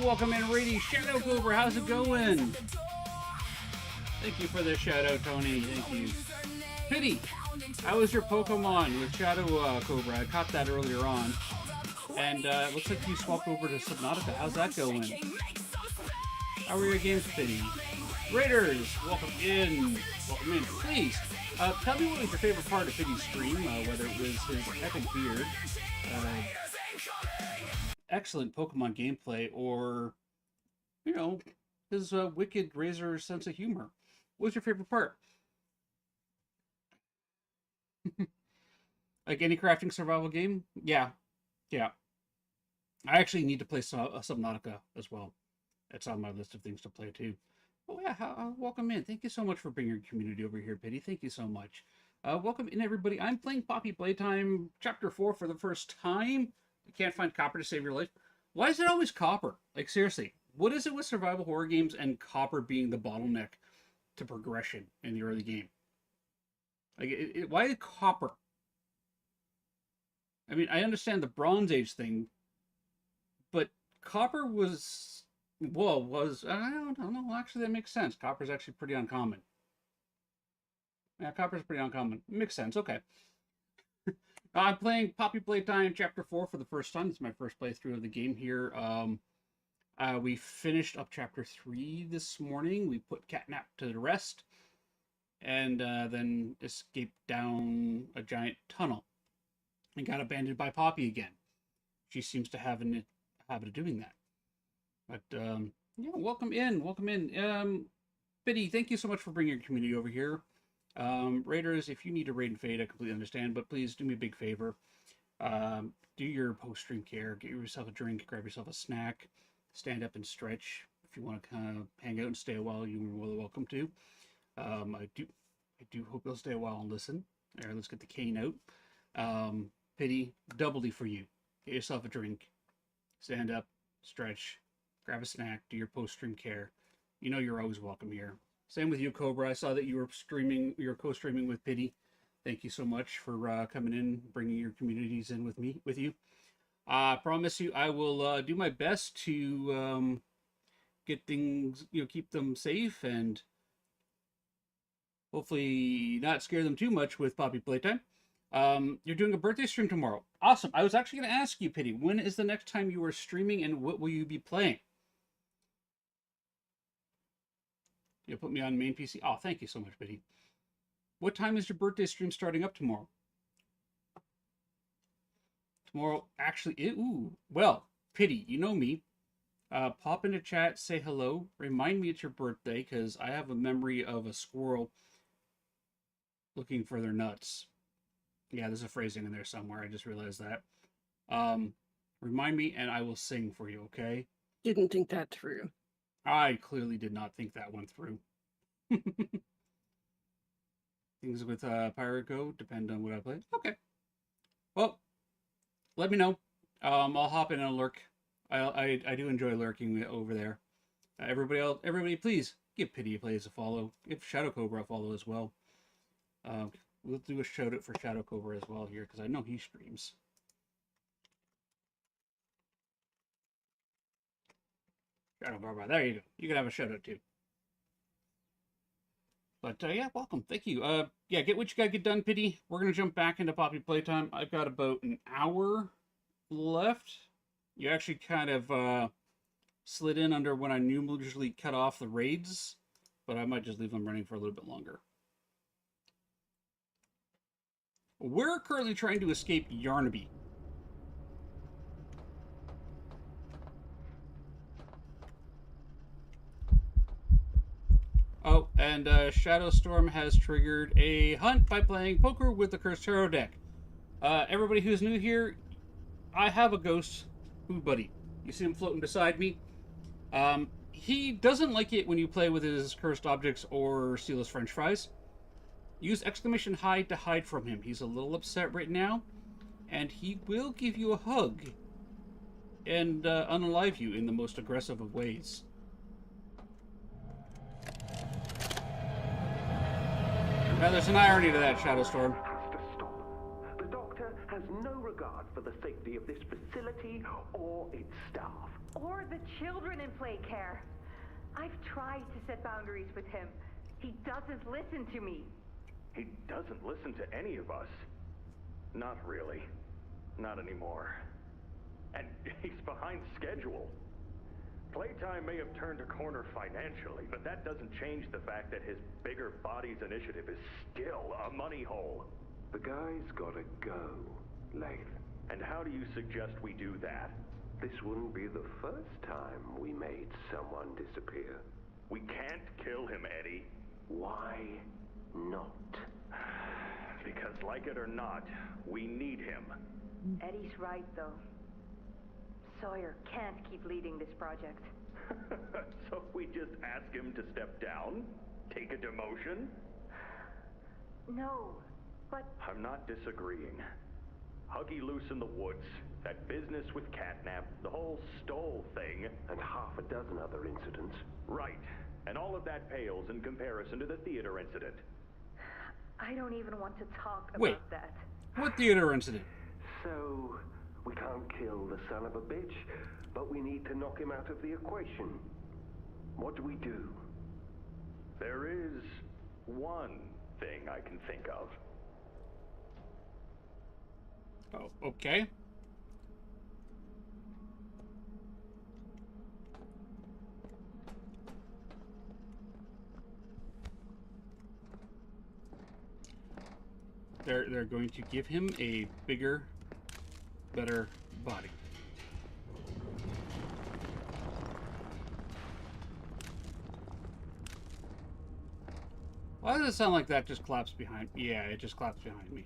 Welcome in, Rady. Shadow Cobra, how's it going? Thank you for the shadow, Tony. Thank you. Pity, how was your Pokemon with Shadow Cobra? I caught that earlier on. And it looks like you swapped over to Subnautica. How's that going? How are your games, Pity? Raiders, welcome in. Welcome in. Please, tell me what was your favorite part of Pity's stream, whether it was his epic beard, excellent Pokemon gameplay, or, you know, his wicked razor sense of humor. What was your favorite part? Like any crafting survival game? Yeah. Yeah. I actually need to play Subnautica as well. It's on my list of things to play too. Oh yeah, welcome in. Thank you so much for bringing your community over here, Pity. Thank you so much. Welcome in, everybody. I'm playing Poppy Play Time Chapter 4 for the first time. You can't find copper to save your life. Why is it always copper? Like, seriously, what is it with survival horror games and copper being the bottleneck to progression in the early game? Like, why copper? I mean, I understand the Bronze Age thing, But copper was, well, was, I don't know, actually that makes sense. Copper's actually pretty uncommon. Yeah, copper's pretty uncommon. Makes sense, okay. I'm playing Poppy Play Time Chapter 4 for the first time. It's my first playthrough of the game here. We finished up Chapter 3 this morning. We put Catnap to the rest. And then escaped down a giant tunnel. And got abandoned by Poppy again. She seems to have a habit of doing that. But, yeah, welcome in. Biddy, thank you so much for bringing your community over here. Raiders, if you need to raid and fade, I completely understand, but please do me a big favor. Do your post-stream care, get yourself a drink, grab yourself a snack, stand up and stretch. If you want to kind of hang out and stay a while, you're really welcome to. I do hope you'll stay a while and listen. All right, let's get the cane out. Pity, doubly for you. Get yourself a drink, stand up, stretch, grab a snack, do your post-stream care. You know you're always welcome here. Same with you, Cobra. I saw that you were co-streaming with Pity. Thank you so much for coming in, bringing your communities in with you. I promise you, I will do my best to get things, keep them safe and hopefully not scare them too much with Poppy Playtime. You're doing a birthday stream tomorrow. Awesome. I was actually going to ask you, Pity, when is the next time you are streaming and what will you be playing? You'll put me on main PC. Oh, thank you so much, Biddy. What time is your birthday stream starting up tomorrow? Tomorrow, actually, well, Pity, you know me. Pop into chat, say hello. Remind me it's your birthday, because I have a memory of a squirrel looking for their nuts. Yeah, there's a phrasing in there somewhere. I just realized that. Remind me, and I will sing for you, okay? Didn't think that through. I clearly did not think that one through. Things with Pirate Go depend on what I play. Okay. Well, let me know. I'll hop in and lurk. I do enjoy lurking over there. Everybody, please give Pity Plays a follow. Give Shadow Cobra a follow as well. We'll do a shout out for Shadow Cobra as well here because I know he streams. Shadow Cobra, there you go. You can have a shout out too. But yeah, welcome. Thank you. Yeah, get what you gotta get done, Pity. We're gonna jump back into Poppy Playtime. I've got about an hour left. You actually kind of slid in under when I usually cut off the raids, but I might just leave them running for a little bit longer. We're currently trying to escape Yarnaby. Oh, and Shadowstorm has triggered a hunt by playing poker with the Cursed Tarot deck. Everybody who's new here, I have a ghost food buddy. You see him floating beside me. He doesn't like it when you play with his cursed objects or steal his french fries. Use exclamation hide to hide from him. He's a little upset right now, and he will give you a hug and unalive you in the most aggressive of ways. Now, there's an irony to that, Shadowstorm. Has to stop. The doctor has no regard for the safety of this facility or its staff. Or the children in play care. I've tried to set boundaries with him. He doesn't listen to me. He doesn't listen to any of us. Not really. Not anymore. And he's behind schedule. Playtime may have turned a corner financially, but that doesn't change the fact that his bigger bodies initiative is still a money hole. The guy's gotta go, Lathe. And how do you suggest we do that? This wouldn't be the first time we made someone disappear. We can't kill him, Eddie. Why not? Because like it or not, we need him. Eddie's right, though. Sawyer can't keep leading this project. So we just ask him to step down? Take a demotion? No, but... I'm not disagreeing. Huggy loose in the woods, that business with Catnap, the whole Stoll thing... And half a dozen other incidents. Right. And all of that pales in comparison to the theater incident. I don't even want to talk Wait. about that. What theater incident? So, we can't kill the son of a bitch, but we need to knock him out of the equation. What do we do? There is one thing I can think of. Oh, okay. They're going to give him a bigger, better body. Why does it sound like that just claps behind? Yeah, it just claps behind me.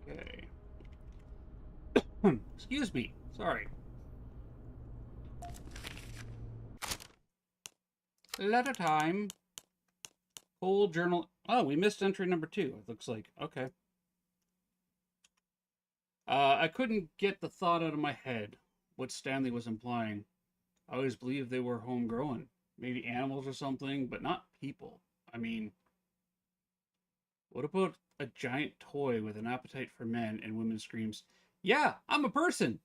Okay. Excuse me. Sorry. Letter time. Whole journal. Oh, we missed entry number 2. It looks like. Okay. I couldn't get the thought out of my head what Stanley was implying. I always believed they were homegrown. Maybe animals or something, but not people. I mean, what about a giant toy with an appetite for men and women screams, "Yeah, I'm a person!"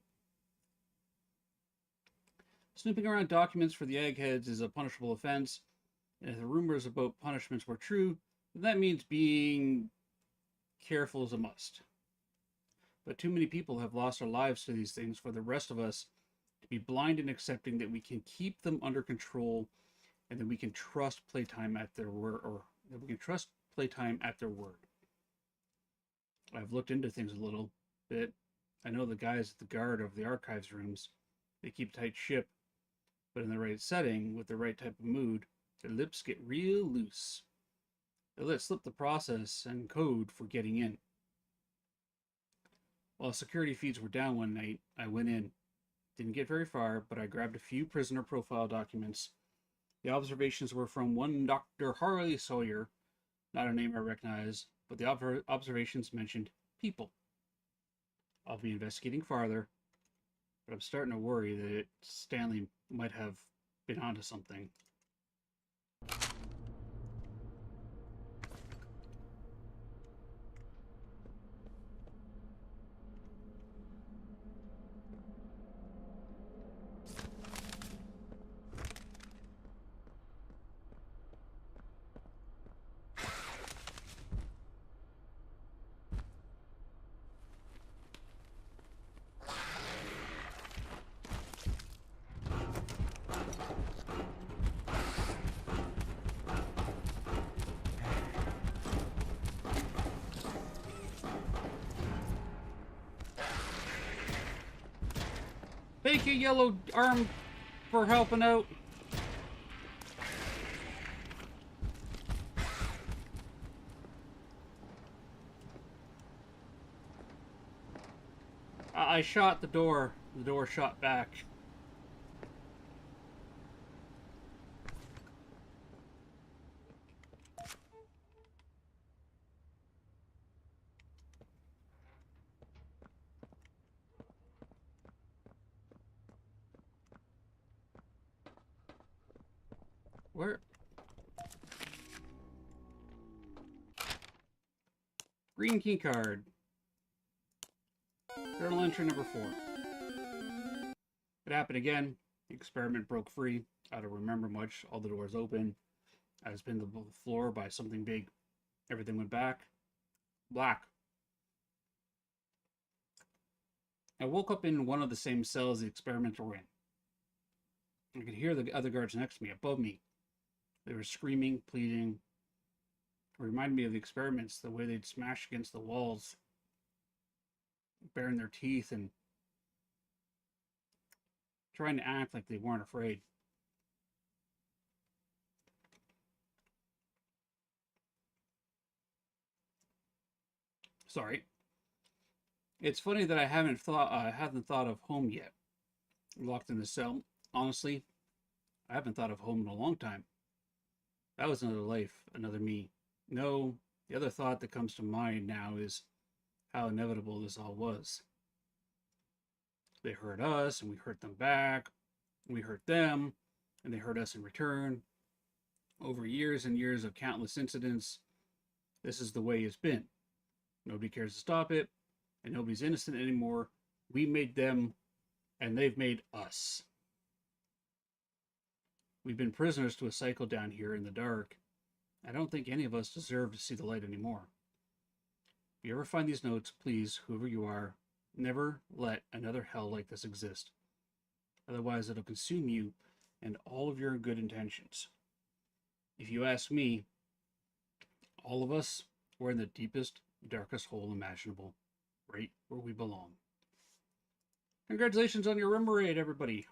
Snooping around documents for the eggheads is a punishable offense, and if the rumors about punishments were true, then that means being careful is a must. But too many people have lost their lives to these things for the rest of us to be blind in accepting that we can keep them under control and that we can trust Playtime at their word, or that we can trust Playtime at their word. I've looked into things a little bit. I know the guys at the guard of the archives rooms. They keep tight ship, but in the right setting, with the right type of mood, their lips get real loose. They let slip the process and code for getting in. While security feeds were down one night, I went in. Didn't get very far, but I grabbed a few prisoner profile documents. The observations were from one Dr. Harley Sawyer, not a name I recognize, but the observations mentioned people. I'll be investigating farther, but I'm starting to worry that Stanley might have been onto something. Thank you, Yellow Arm, for helping out. I shot the door. The door shot back. Where? Green key card. Journal entry number 4. It happened again. The experiment broke free. I don't remember much. All the doors open. I was pinned to the floor by something big. Everything went back. Black. I woke up in one of the same cells the experimenter were in. I could hear the other guards next to me, above me. They were screaming, pleading. It reminded me of the experiments, the way they'd smash against the walls, baring their teeth and trying to act like they weren't afraid. Sorry. It's funny that I haven't thought of home yet. Locked in the cell. Honestly, I haven't thought of home in a long time. That was another life, another me. No, the other thought that comes to mind now is how inevitable this all was. They hurt us, and we hurt them back. We hurt them, and they hurt us in return. Over years and years of countless incidents, this is the way it's been. Nobody cares to stop it, and nobody's innocent anymore. We made them, and they've made us. We've been prisoners to a cycle down here in the dark. I don't think any of us deserve to see the light anymore. If you ever find these notes, please, whoever you are, never let another hell like this exist. Otherwise, it'll consume you and all of your good intentions. If you ask me, all of us were in the deepest, darkest hole imaginable, right where we belong. Congratulations on your rim raid, everybody.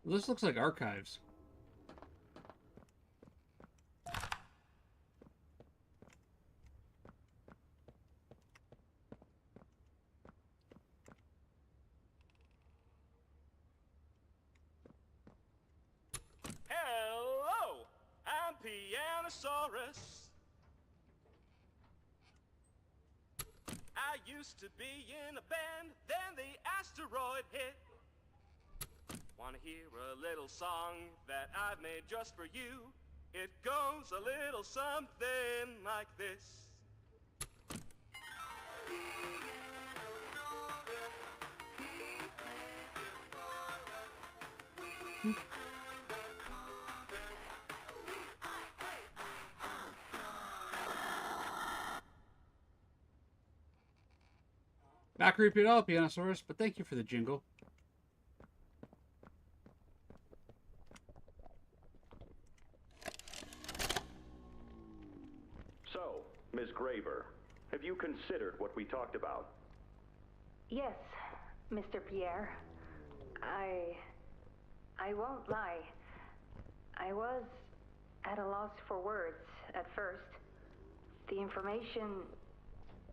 This looks like archives. Hello, I'm Pianosaurus. I used to be in a band, then the asteroid hit. Wanna hear a little song that I've made just for you? It goes a little something like this. Not creepy at all, Pianosaurus, but thank you for the jingle. So, Ms. Graver, have you considered what we talked about? Yes, Mr. Pierre. I won't lie. I was at a loss for words at first. The information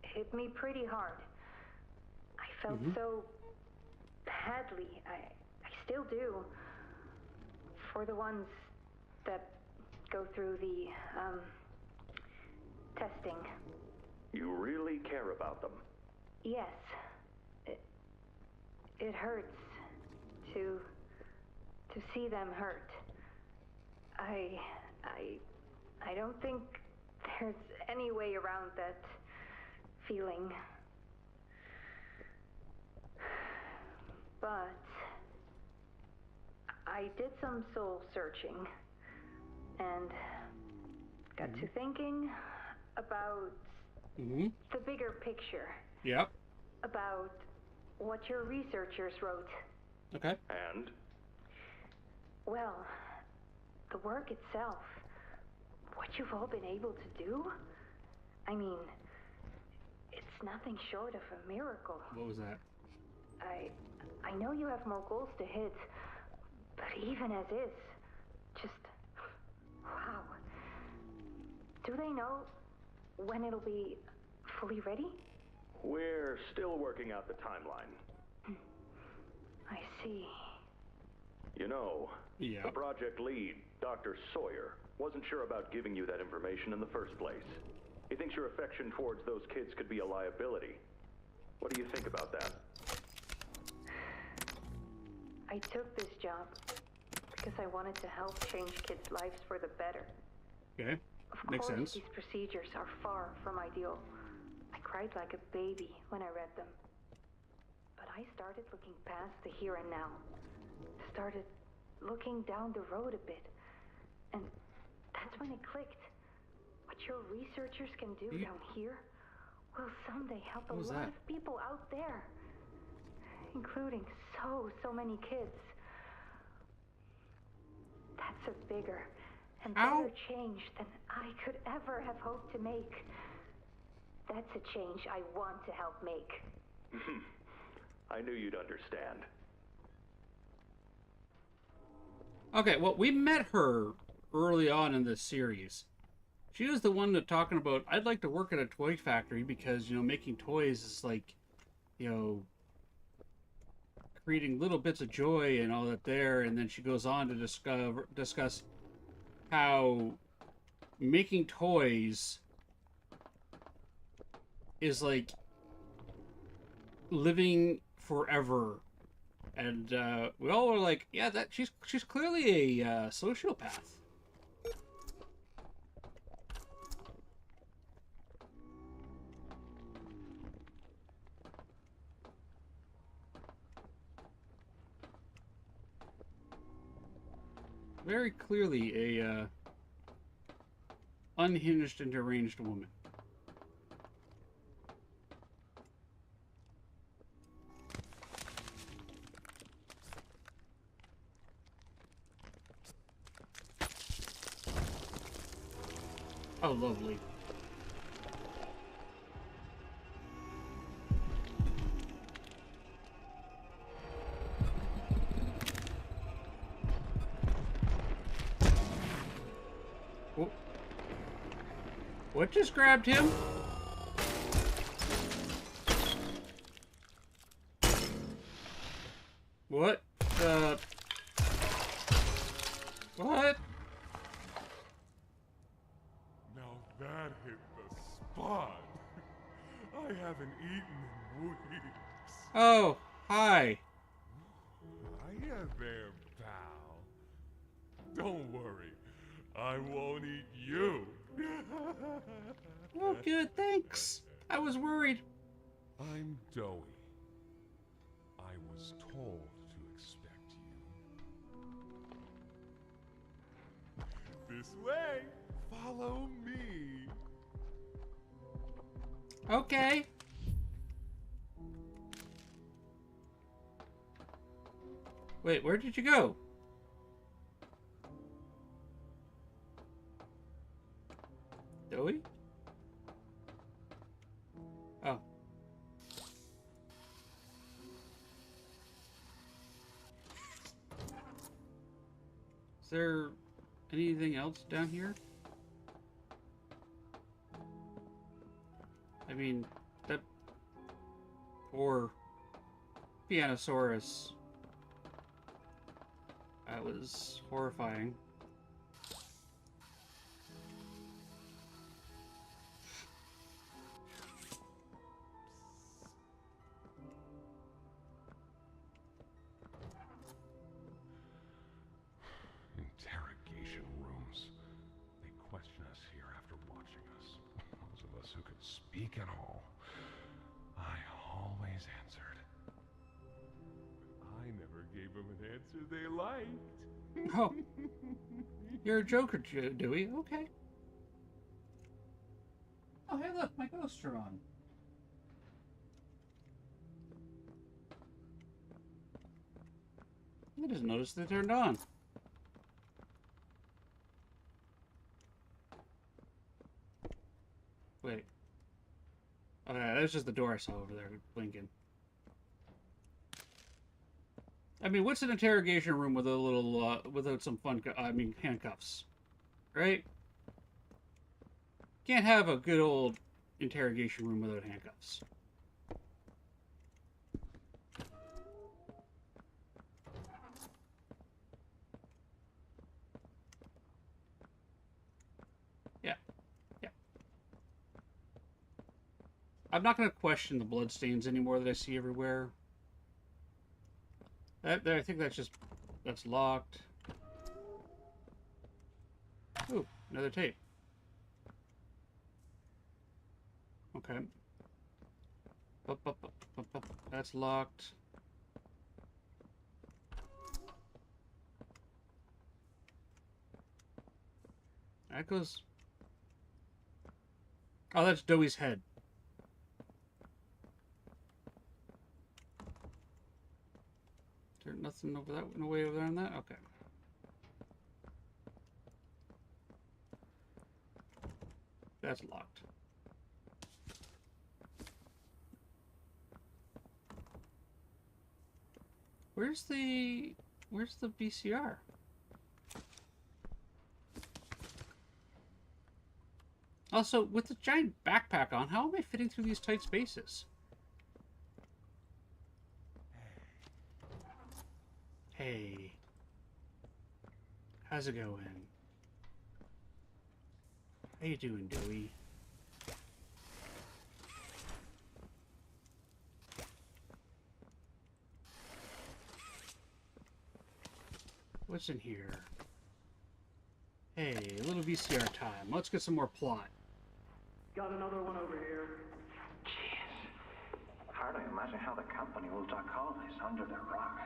hit me pretty hard. I felt so badly. I still do. For the ones that go through the, testing. You really care about them? Yes. It hurts to see them hurt. I don't think there's any way around that feeling. But I did some soul searching and got to thinking about the bigger picture. Yep. About what your researchers wrote. Okay. And? Well, the work itself, what you've all been able to do, I mean, it's nothing short of a miracle. What was that? I know you have more goals to hit, but even as is, just, wow. Do they know when it'll be fully ready? We're still working out the timeline. I see. You know, the project lead, Dr. Sawyer, wasn't sure about giving you that information in the first place. He thinks your affection towards those kids could be a liability. What do you think about that? I took this job because I wanted to help change kids' lives for the better. Okay, makes sense. These procedures are far from ideal. I cried like a baby when I read them. But I started looking past the here and now. Started looking down the road a bit. And that's when it clicked. What your researchers can do down here will someday help a lot of people out there. Including so many kids. That's a bigger and better change than I could ever have hoped to make. That's a change I want to help make. I knew you'd understand. Okay, well, we met her early on in this series. She was the one that talking about, I'd like to work at a toy factory because, you know, making toys is like, you know, creating little bits of joy and all that there, and then she goes on to discuss how making toys is like living forever. And we all were like, yeah, that she's clearly a sociopath. Very clearly a unhinged and deranged woman. Oh, lovely. What just grabbed him? What? What? Now that hit the spot. I haven't eaten in weeks. Oh, hi. Hiya there, pal. Don't worry, I won't eat you. Oh, good, thanks. I was worried. I'm Doey. I was told to expect you. This way. Follow me. Okay. Wait, where did you go? Doey? Oh. Is there anything else down here? I mean, that poor Pianosaurus. That was horrifying. Interrogation rooms. They question us here after watching us. Those of us who could speak at all. I always answered. I never gave them an answer they liked. Oh. You're a joker, Dewey. Okay. Oh, hey, look, my ghosts are on. I just noticed they turned on. Wait. Oh, yeah, that's just the door I saw over there blinking. I mean, what's an interrogation room with a little, without some fun, handcuffs? Right? Can't have a good old interrogation room without handcuffs. Yeah. Yeah. I'm not going to question the bloodstains anymore that I see everywhere. I think that's locked. Ooh, another tape. Okay. That's locked. That goes... Oh, that's Dewey's head. Is there nothing over that, no way over there on that? Okay. That's locked. Where's the VCR? Also, with the giant backpack on, how am I fitting through these tight spaces? Hey. How's it going? How you doing, Dewey? What's in here? Hey, a little VCR time. Let's get some more plot. Got another one over here. Jeez. Hardly imagine how the company will duck all this under the rug.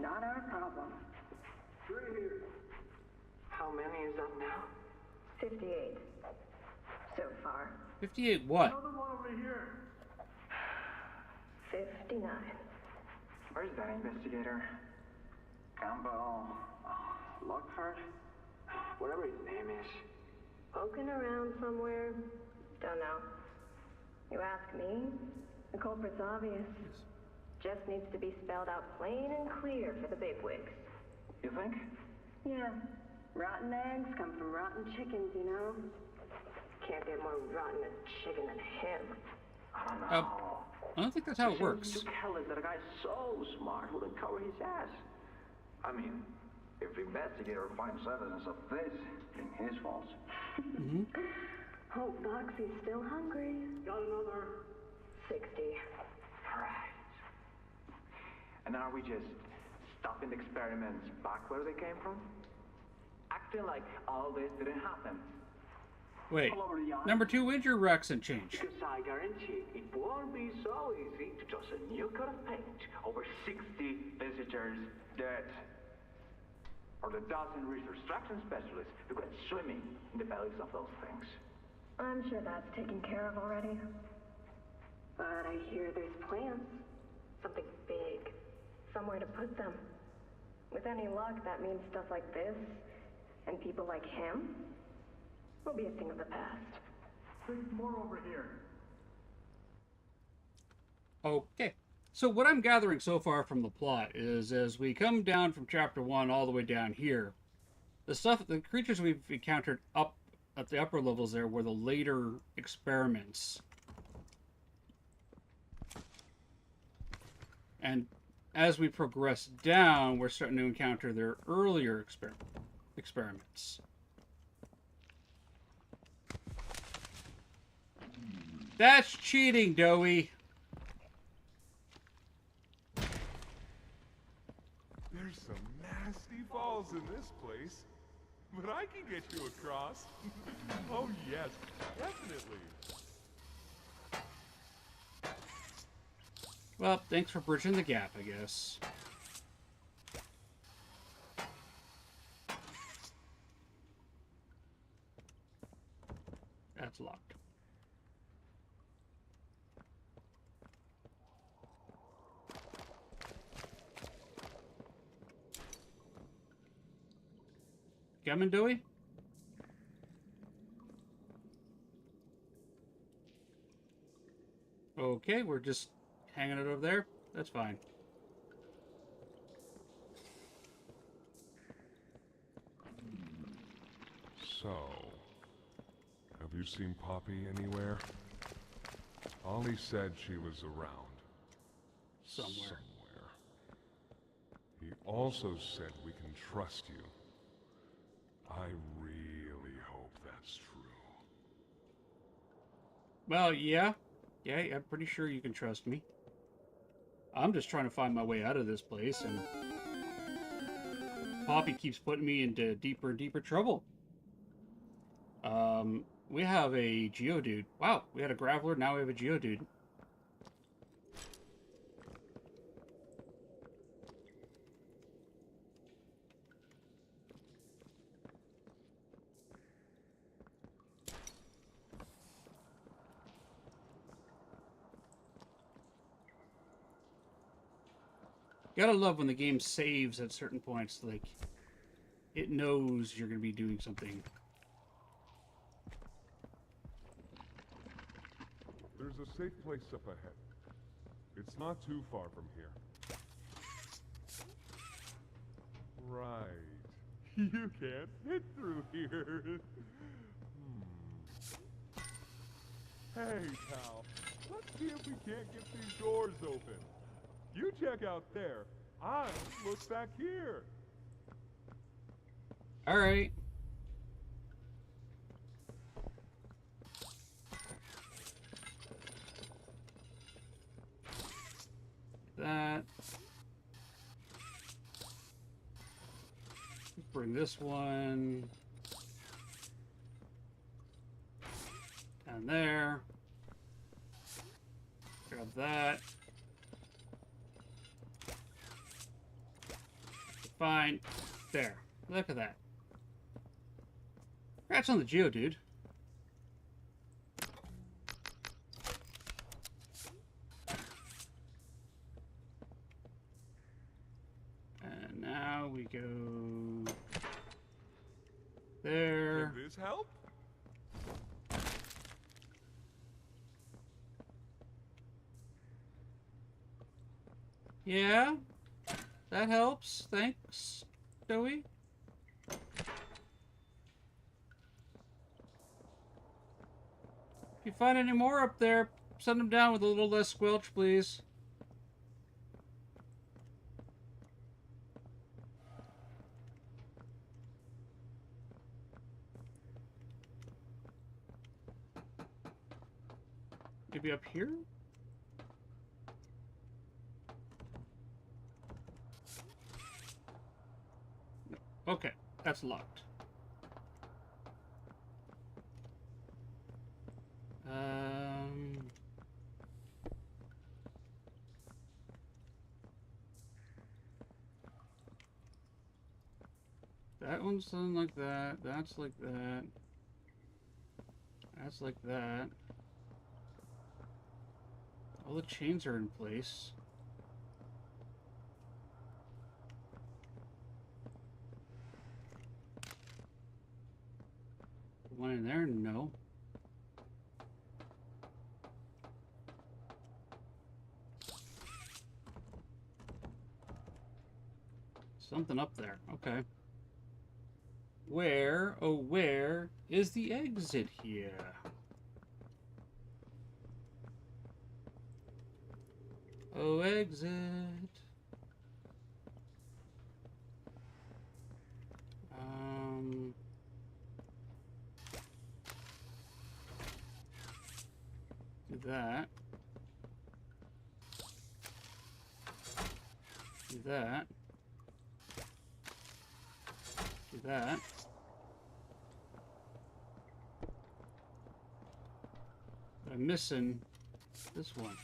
Not our problem. 3 here. How many is that now? 58. So far. 58 what? Another one over here. 59. Where's that investigator? Campbell, Lockhart, whatever his name is. Poking around somewhere? Don't know. You ask me? The culprit's obvious. Just needs to be spelled out plain and clear for the bigwigs. You think? Yeah. Rotten eggs come from rotten chickens, you know? Can't get more rotten a chicken than him. I don't know. I don't think that's how it works. You tell us that a guy so smart wouldn't cover his ass. I mean, if the investigator finds evidence of this, then his fault. Mm-hmm. Hope Boxy's still hungry. Got another. 60. Right. And are we just stopping the experiments back where they came from? Acting like all this didn't happen. Wait, number 2, when's your accent change? Because I guarantee it won't be so easy to toss a new coat of paint over 60 visitors dead. Or the dozen resource extraction specialists who went swimming in the bellies of those things. I'm sure that's taken care of already. But I hear there's plans. Something big. Somewhere to put them. With any luck, that means stuff like this, and people like him, will be a thing of the past. There's more over here. Okay. So what I'm gathering so far from the plot is as we come down from chapter 1 all the way down here, the creatures we've encountered up at the upper levels there were the later experiments. And as we progress down, we're starting to encounter their earlier experiments. That's cheating, Doey. There's some nasty falls in this place, but I can get you across. Oh yes, definitely. Well, thanks for bridging the gap, I guess. That's locked. Coming, Dewey? Okay, we're just hanging it over there. That's fine. So, have you seen Poppy anywhere? Ollie said she was around. Somewhere. He also said we can trust you. I really hope that's true. Well, yeah. Yeah, I'm pretty sure you can trust me. I'm just trying to find my way out of this place, and Poppy keeps putting me into deeper and deeper trouble. We have a Geodude. Wow, we had a Graveler, now we have a Geodude. Gotta love when the game saves at certain points, like, it knows you're gonna be doing something. There's a safe place up ahead. It's not too far from here. Right. You can't fit through here. Hey, pal. Let's see if we can't get these doors open. You check out there. I look back here. All right. That. Bring this one down there. Grab that. Fine. There. Look at that. Congrats on the Geo, dude. And now we go there. Can this help? Yeah, that helps. Thanks, Joey. If you find any more up there, send them down with a little less squelch, please. Maybe up here? No. Okay, that's locked. That one's done like that. That's like that. That's like that. All the chains are in place. One in there? No. Something up there. Okay. Where, oh where, is the exit here? Oh, exit. Do that. Do that. Do that. But I'm missing this one.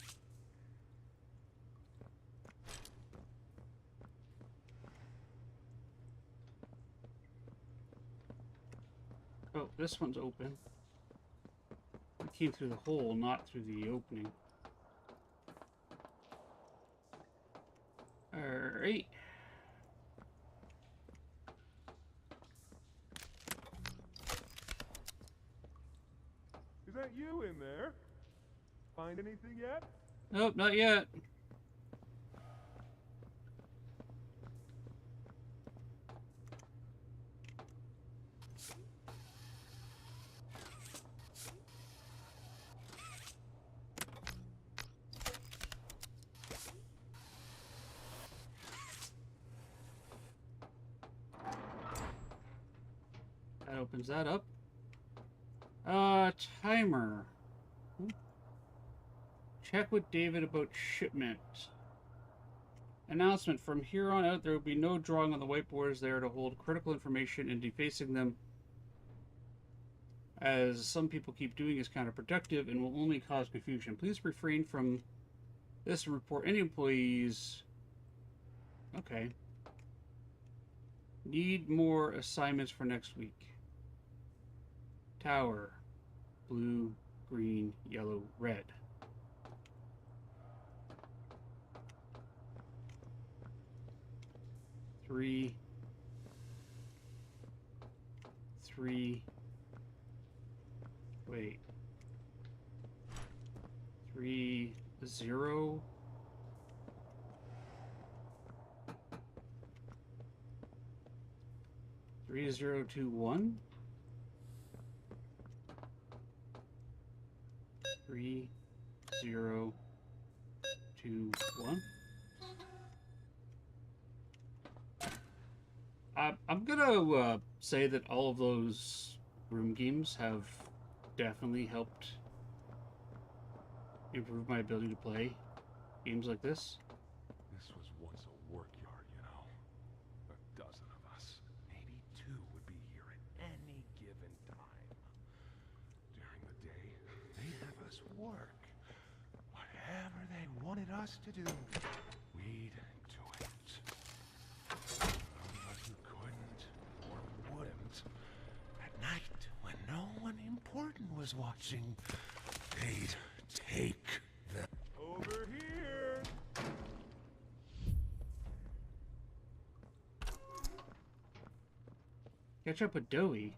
Oh, this one's open. It came through the hole, not through the opening. Alright. Is that you in there? Find anything yet? Nope, not yet. That opens that up. Timer. Check with David about shipment. Announcement. From here on out, there will be no drawing on the whiteboards there to hold critical information, and defacing them, as some people keep doing, is counterproductive and will only cause confusion. Please refrain from this and report any employees. Okay. Need more assignments for next week. Tower. Blue, green, yellow, red. Three. Wait. 3, 0. Three, 0, 2, 1. 3, 0, 2, 1. I'm gonna say that all of those room games have definitely helped improve my ability to play games like this. This was once a work yard, you know. A dozen of us, maybe two, would be here at any given time. During the day, they'd have us work. Whatever they wanted us to do, we'd do it. Those of us who couldn't or wouldn't, at night, when no one important was watching, they'd take them. Over here! Catch up with Doey.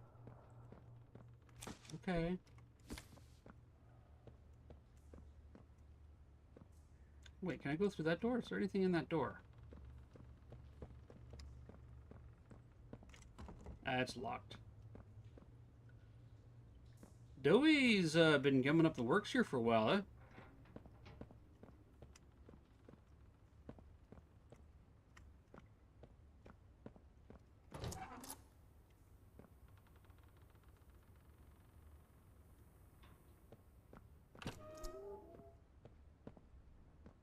Okay. Wait, can I go through that door? Is there anything in that door? It's locked. Doey's been coming up the works here for a while, eh?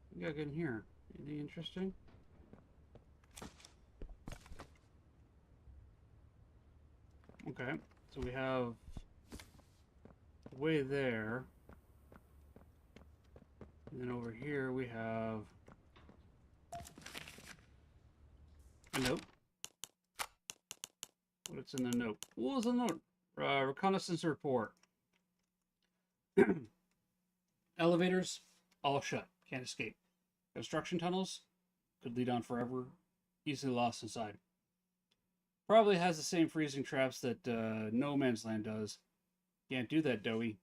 What got in here? Anything interesting? Okay, so we have way there, and then over here we have a note. What's in the note? What was the note? Reconnaissance report. Elevators, all shut. Can't escape. Construction tunnels could lead on forever. Easily lost inside. Probably has the same freezing traps that No Man's Land does. Can't do that, Doey.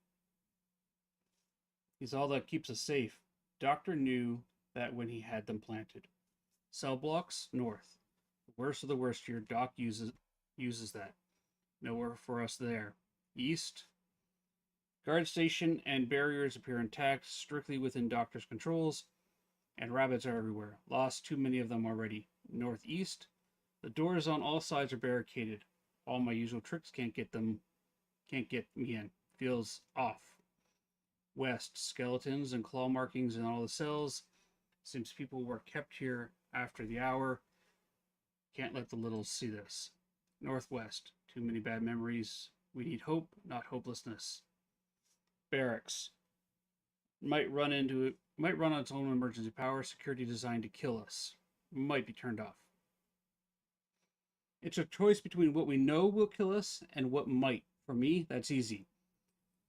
He's all that keeps us safe. Doctor knew that when he had them planted. Cell blocks, north. The worst of the worst here. Doc uses that. Nowhere for us there. East. Guard station and barriers appear intact, strictly within Doctor's controls, and rabbits are everywhere. Lost too many of them already. Northeast. The doors on all sides are barricaded. All my usual tricks can't get me in. Feels off. West, skeletons and claw markings in all the cells. Seems people were kept here after the hour. Can't let the littles see this. Northwest, too many bad memories. We need hope, not hopelessness. Barracks. Might run on its own emergency power. Security designed to kill us. Might be turned off. It's a choice between what we know will kill us and what might. For me, that's easy.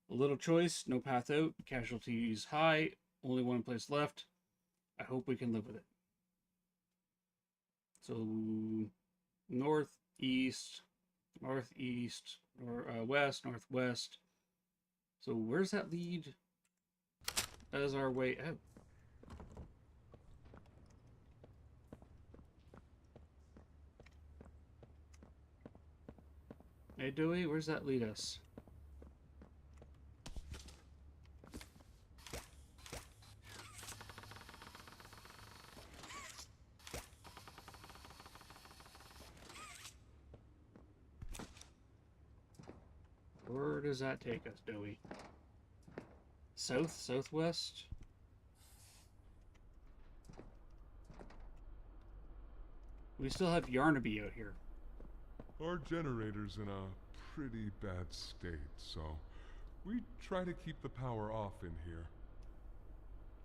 A little choice, no path out, casualties high, only one place left. I hope we can live with it. So, northeast, west, northwest. So where's that lead as our way out? Hey, Dewey, where's that lead us? Where does that take us, Dewey? South? Southwest? We still have Yarnaby out here. Our generator's in a pretty bad state, so we try to keep the power off in here.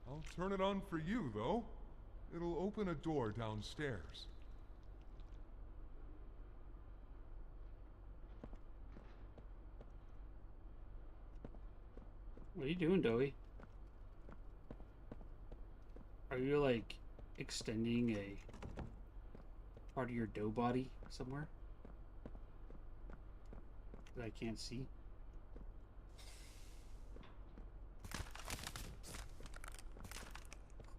I'll turn it on for you, though. It'll open a door downstairs. What are you doing, Doey? Are you, like, extending a part of your dough body somewhere that I can't see?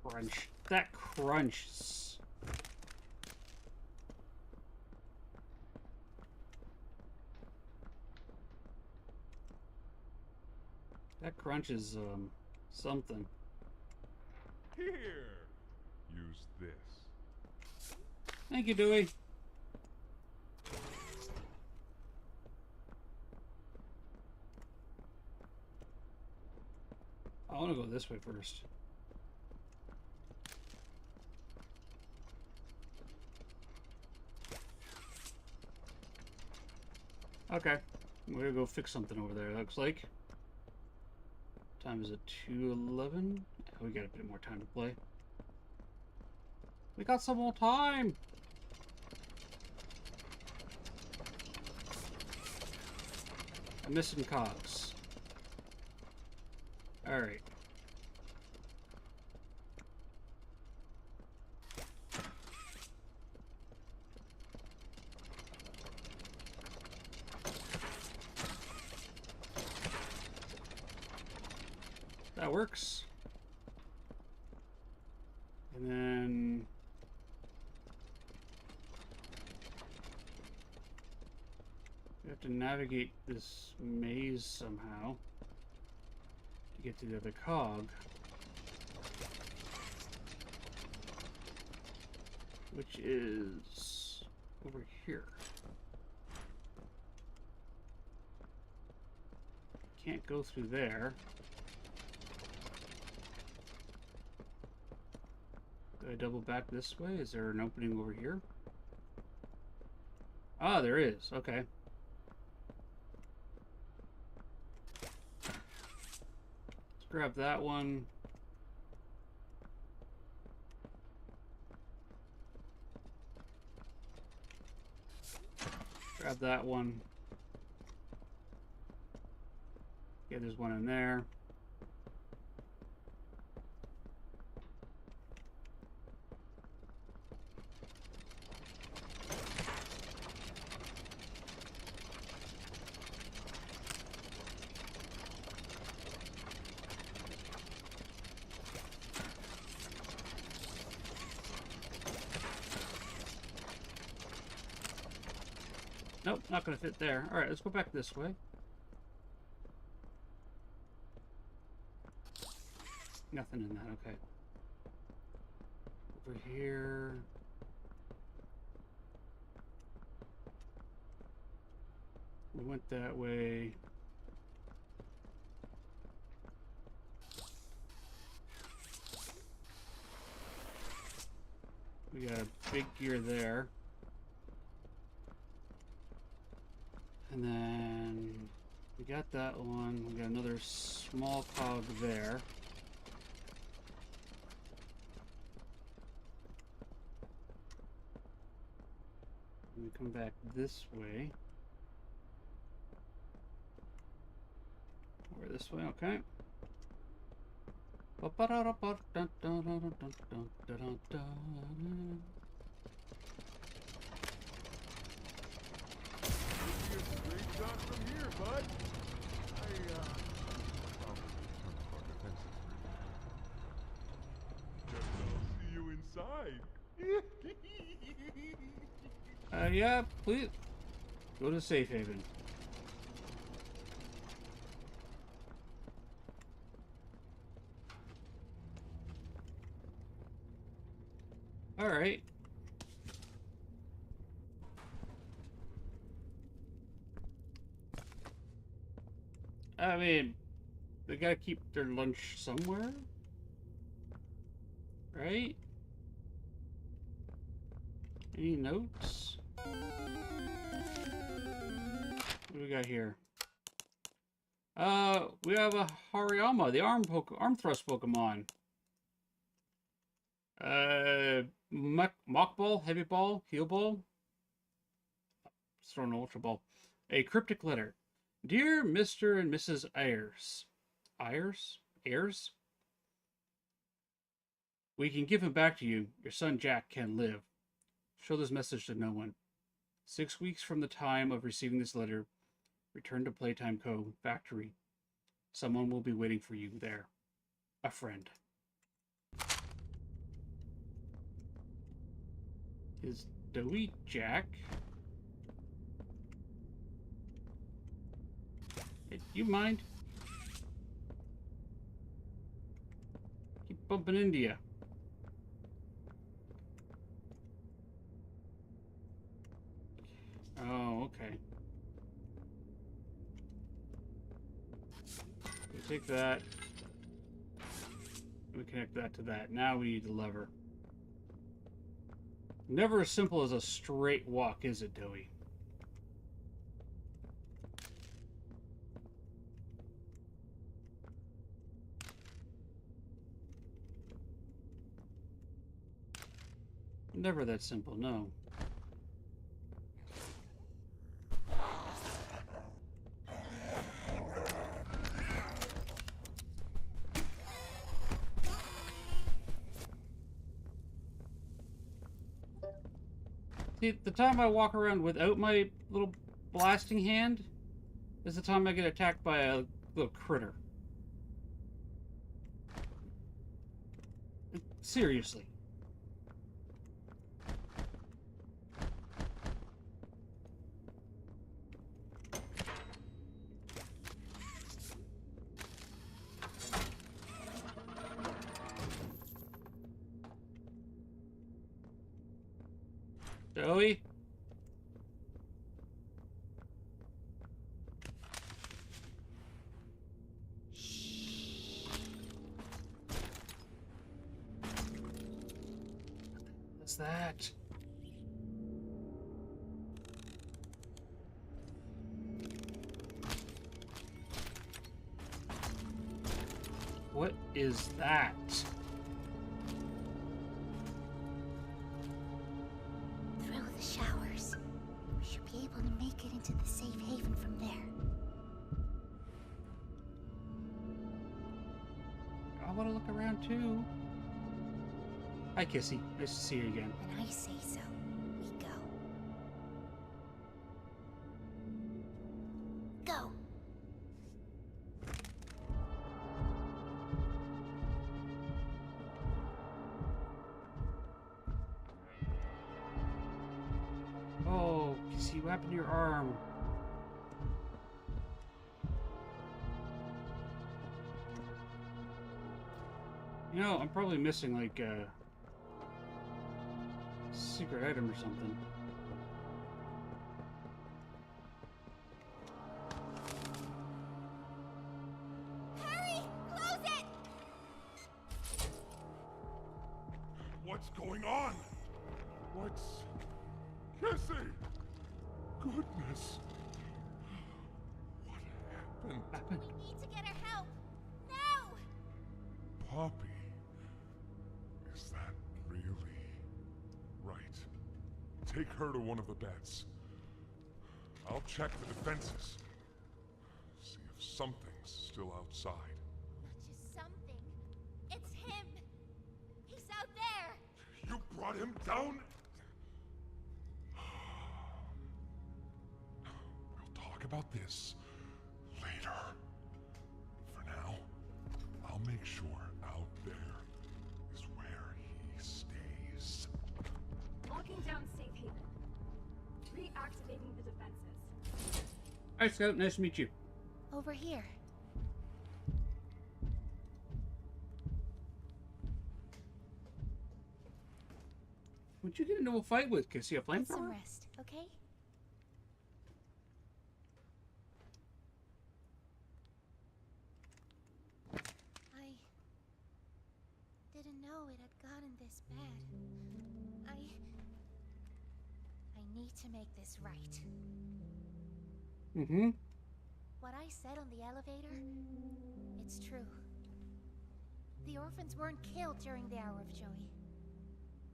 Crunch. That crunch. That crunch is, something. Here! Use this. Thank you, Dewey. want to go this way first. Okay. We're gonna go fix something over there, looks like. Time is at 2:11. We got a bit more time to play. We got some more time! I'm missing cogs. Alright. That works. And then... we have to navigate this maze somehow to get to the other cog. Which is over here. Can't go through there. Do I double back this way? Is there an opening over here? Ah, there is. Okay. Let's grab that one. Grab that one. Yeah, there's one in there. Nope, not gonna fit there. Alright, let's go back this way. Nothing in that, okay. Over here. We went that way. We got a big gear there. And then we got that one. We got another small cog there. And we come back this way. Or this way, okay. From here, bud. Guess I'll see you inside. Yeah, please. Go to safe haven. Alright. I mean, they gotta keep their lunch somewhere, right? Any notes? What do we got here? We have a Hariyama, the arm thrust Pokemon. Mock Ball, Heavy Ball, Heal Ball. Just throw an Ultra Ball. A cryptic letter. Dear Mr. and Mrs. Ayers. Ayers? We can give him back to you. Your son Jack can live. Show this message to no one. 6 weeks from the time of receiving this letter, return to Playtime Co. Factory. Someone will be waiting for you there. A friend. Is Doughy Jack? Hey, you mind? Keep bumping into you. Oh, okay. We'll take that. We connect that to that. Now we need the lever. Never as simple as a straight walk, is it, Doey? Never that simple, no. See, the time I walk around without my little blasting hand is the time I get attacked by a little critter. Seriously. Joey? What's that? What is that? Through the showers. We should be able to make it into the safe haven from there. I want to look around too. Hi, Kissy. Nice to see you again. When I say so, we go. Go! Oh, Kissy, what happened to your arm? You know, I'm probably missing like a secret item or something. Hurry! Close it! What's going on? What's... Kissy! Goodness. What happened? We need to get her help! Now! Poppy. Is that really... right? Take her to one of the beds. I'll check the defenses. See if something's still outside. Not just something. It's him! He's out there! You brought him down? We'll talk about this later. For now, I'll make sure out there is where he stays. Locking down safe haven. Reactivating the defenses. Hi, Scout. Nice to meet you. Over here. What'd you get into a fight with, Kissy? A Get some flamethrower? rest, okay? I didn't know it had gotten this bad. I need to make this right. Mm-hmm. What I said on the elevator, it's true. The orphans weren't killed during the hour of Joey.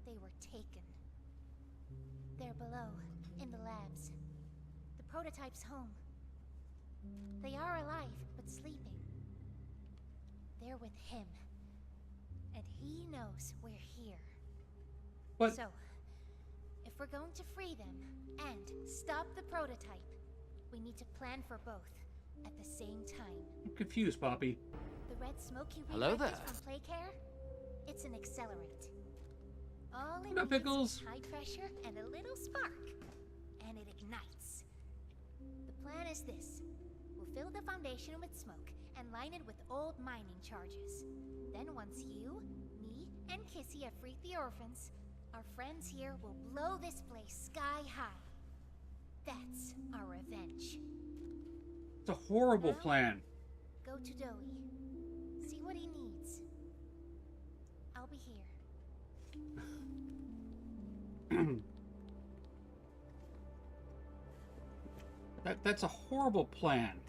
They were taken. They're below, in the labs. The prototype's home. They are alive, but sleeping. They're with him. And he knows we're here. What? So, if we're going to free them and stop the prototype, we need to plan for both at the same time. I'm confused, Poppy. The red smoke you Hello read there. from Playcare? It's an accelerant. All it What up, needs Pickles? is high pressure and a little spark, and it ignites. The plan is this. We'll fill the foundation with smoke and line it with old mining charges. Then once you, me, and Kissy have freed the orphans, our friends here will blow this place sky high. That's our revenge. It's a horrible plan. Go to Doey. See what he needs. I'll be here. That's a horrible plan.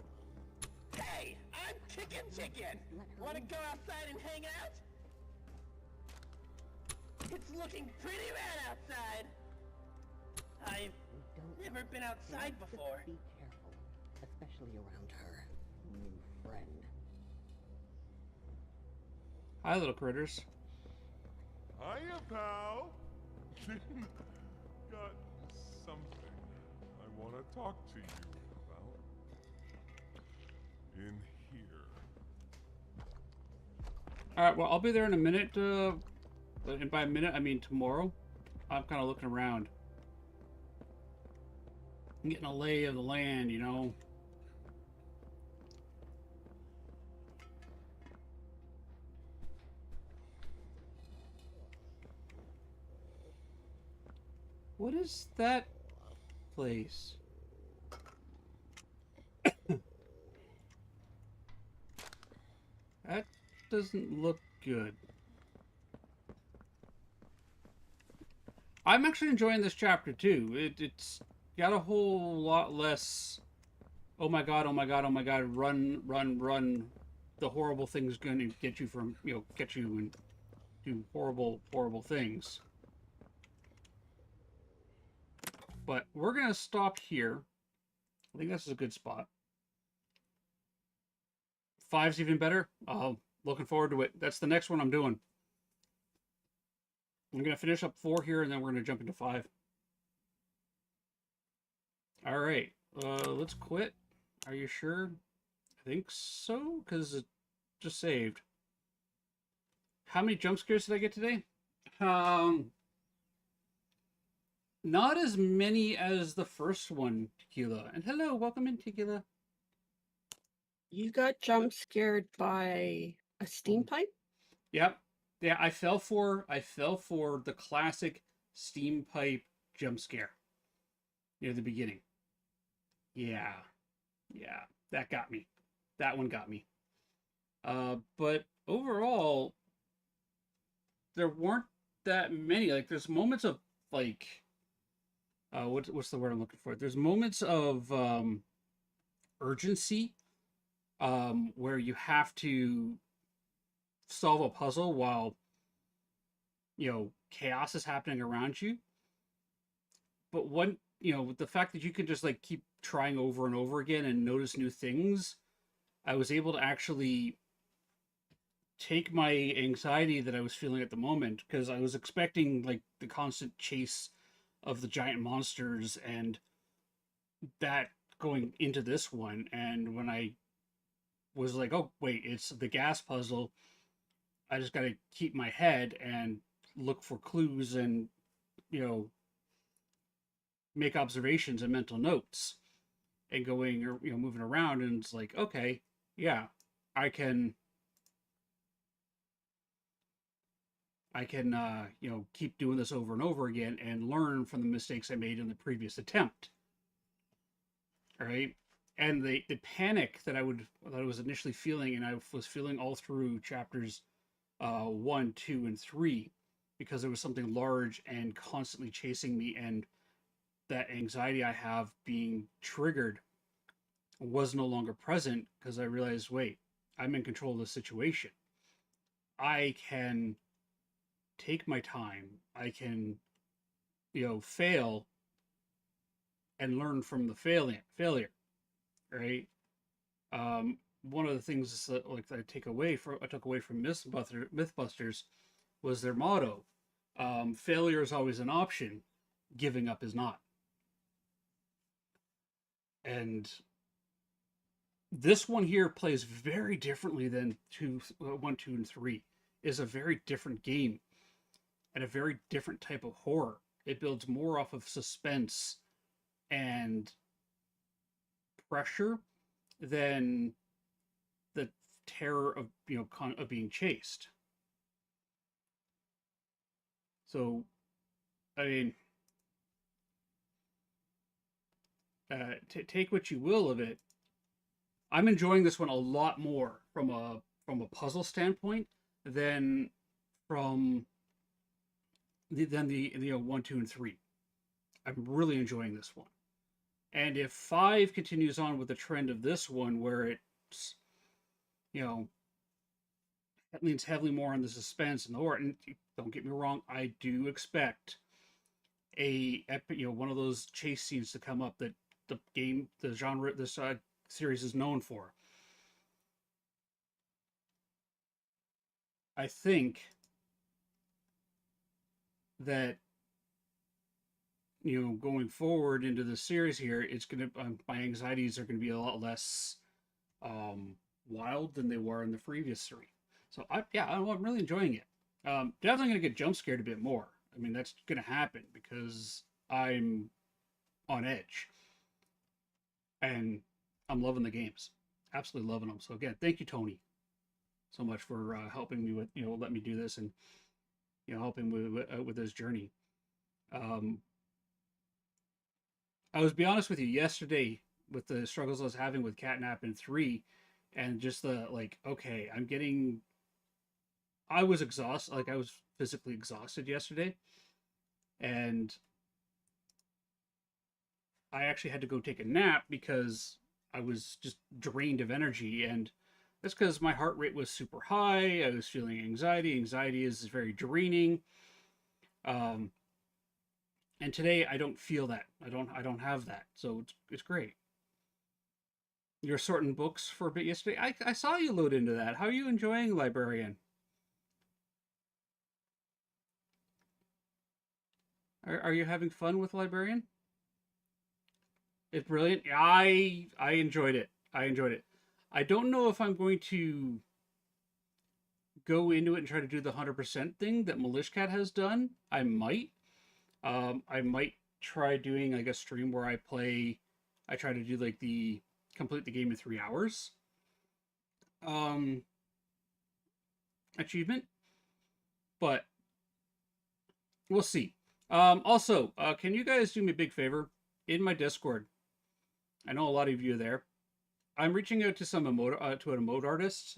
Hey, I'm Chicken. Wanna go outside and hang out? It's looking pretty bad outside. I've never been outside before. Be careful, especially around her new friend. Hi, little critters. Hiya, pal. Got something I want to talk to you about. In here. Alright, well, I'll be there in a minute. And by a minute, I mean tomorrow. I'm kind of looking around. I'm getting a lay of the land, you know. What is that place? That doesn't look good. I'm actually enjoying this chapter too. It's got a whole lot less. Oh my god! Oh my god! Oh my god! Run! Run! Run! The horrible thing's going to get you from get you and do horrible, horrible things. But we're gonna stop here. I think this is a good spot. 5's even better. Looking forward to it. That's the next one I'm doing. I'm going to finish up 4 here, and then we're going to jump into 5. All right. Let's quit. Are you sure? I think so, because it just saved. How many jump scares did I get today? Not as many as the first one, Tequila. And hello, welcome in, Tequila. You got jump scared by a steam pipe? Yep. Yeah, I fell for the classic steam pipe jump scare near the beginning. Yeah. Yeah, that got me. That one got me. But overall, there weren't that many. Like, there's moments of, like, what's the word I'm looking for? There's moments of urgency where you have to solve a puzzle while, chaos is happening around you. But with the fact that you can just, like, keep trying over and over again and notice new things, I was able to actually take my anxiety that I was feeling at the moment, because I was expecting, like, the constant chase of the giant monsters and that going into this one. And when I was like, oh, wait, it's the gas puzzle, I just got to keep my head and look for clues and, make observations and mental notes and going, or, moving around. And it's like, okay, yeah, I can, keep doing this over and over again and learn from the mistakes I made in the previous attempt. All right. And the panic that I was initially feeling, and I was feeling all through chapters 1, 2, and 3, because there was something large and constantly chasing me, and that anxiety I have being triggered was no longer present, because I realized, wait, I'm in control of the situation. I can take my time. I can, fail and learn from the failure, right? One of the things that, like, I took away from Mythbusters was their motto: failure is always an option, giving up is not. And this one here plays very differently than 1, 2, and 3. Is a very different game and a very different type of horror. It builds more off of suspense and pressure than the terror of of being chased. So, I mean, take what you will of it. I'm enjoying this one a lot more from a puzzle standpoint than from the 1, 2, and 3. I'm really enjoying this one. And if 5 continues on with the trend of this one, where it's, that leans heavily more on the suspense and the horror. And don't get me wrong, I do expect one of those chase scenes to come up that the genre, this series is known for. I think that going forward into the series here, it's gonna my anxieties are gonna be a lot less wild than they were in the previous 3. So I'm really enjoying it. Definitely gonna get jump scared a bit more. I mean, that's gonna happen because I'm on edge, and I'm loving the games. Absolutely loving them. So again, thank you, Tony, so much for helping me with let me do this and helping with this journey. I was be honest with you yesterday with the struggles I was having with Catnap in 3, and just the okay, I was exhausted, I was physically exhausted yesterday, and I actually had to go take a nap because I was just drained of energy, and that's because my heart rate was super high. I was feeling anxiety. Anxiety is very draining. And today I don't feel that. I don't have that. So it's great. You're sorting books for a bit yesterday. I saw you load into that. How are you enjoying Librarian? Are you having fun with Librarian? It's brilliant. I enjoyed it. I enjoyed it. I don't know if I'm going to go into it and try to do the 100% thing that Malishcat has done. I might. I might try doing a stream where I try to do complete the game in 3 hours. Achievement. But we'll see. Also, can you guys do me a big favor? In my Discord, I know a lot of you are there. I'm reaching out to some emote artists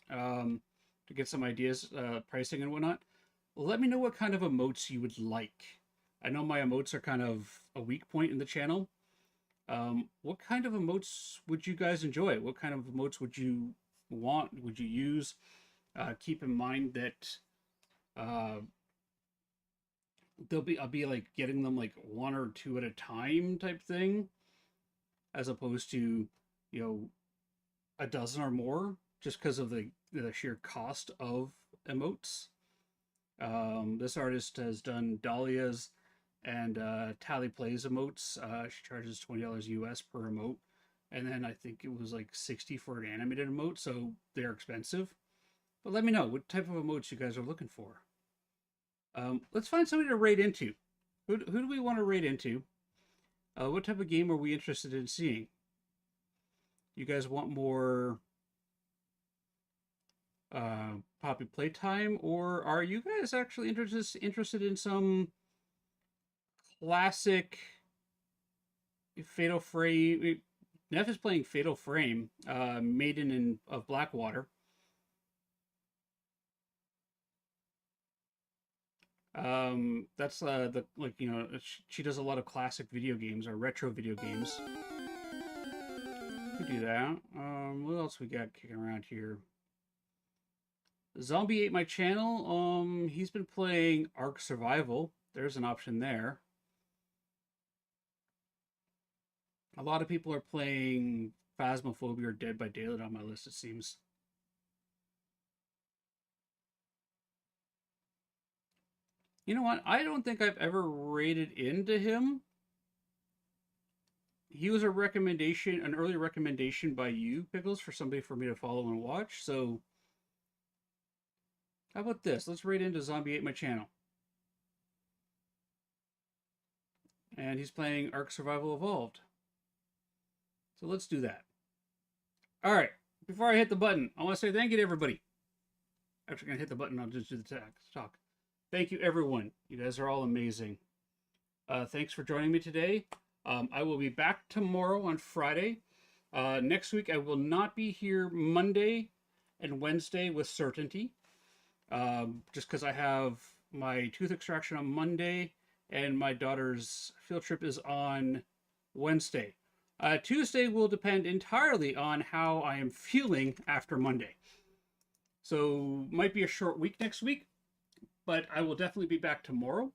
to get some ideas, pricing and whatnot. Let me know what kind of emotes you would like. I know my emotes are kind of a weak point in the channel. What kind of emotes would you guys enjoy? What kind of emotes would you want? Would you use? Keep in mind that I'll be getting them 1 or 2 at a time type thing, as opposed to a dozen or more, just because of the sheer cost of emotes. This artist has done Dahlia's and Tally Plays emotes. She charges $20 US per emote, and then I think it was $60 for an animated emote, so they're expensive. But let me know what type of emotes you guys are looking for. Let's find somebody to raid into. Who do we want to raid into? What type of game are we interested in seeing? You guys want more Poppy Play Time, or are you guys actually interested in some classic Fatal Frame? Neff is playing Fatal Frame, Maiden of Blackwater. That's she does a lot of classic video games or retro video games. We do that. What else we got kicking around here? Zombie ate my channel. He's been playing Ark Survival. There's an option there. A lot of people are playing Phasmophobia or Dead by Daylight on my list, it seems. You know what? I don't think I've ever rated into him. He was a recommendation, an early recommendation by you, Pickles, for somebody for me to follow and watch. So, how about this? Let's raid into Zombie ate my channel. And he's playing Ark Survival Evolved. So let's do that. All right. Before I hit the button, I want to say thank you to everybody. Actually, I'm going to hit the button. I'll just do the talk. Thank you, everyone. You guys are all amazing. Thanks for joining me today. I will be back tomorrow on Friday. Next week, I will not be here Monday and Wednesday with certainty. just because I have my tooth extraction on Monday and my daughter's field trip is on Wednesday. Tuesday will depend entirely on how I am feeling after Monday. So might be a short week next week, but I will definitely be back tomorrow.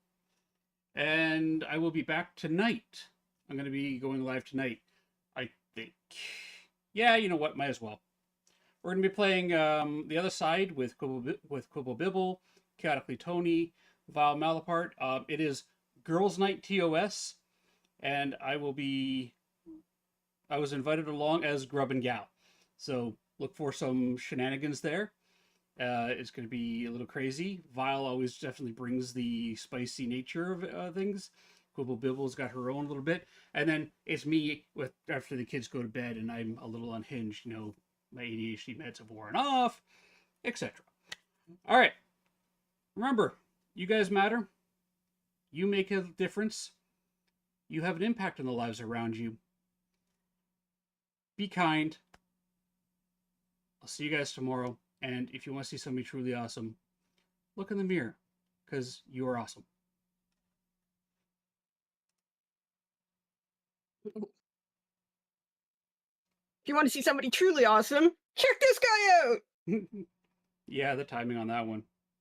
And I will be back tonight. I'm going to be going live tonight, I think. Yeah, you know what? Might as well. We're going to be playing The Other Side with Quibble Bibble, Chaotically Tony, Vile Malapart. It is Girls Night TOS, and I was invited along as Grub and Gal. So look for some shenanigans there. It's going to be a little crazy. Vile always definitely brings the spicy nature of things. Quibble Bibble's got her own little bit. And then it's me after the kids go to bed and I'm a little unhinged. You know, my ADHD meds have worn off, etc. All right. Remember, you guys matter. You make a difference. You have an impact on the lives around you. Be kind. I'll see you guys tomorrow. And if you want to see somebody truly awesome, look in the mirror, because you are awesome. If you want to see somebody truly awesome, check this guy out! Yeah, the timing on that one.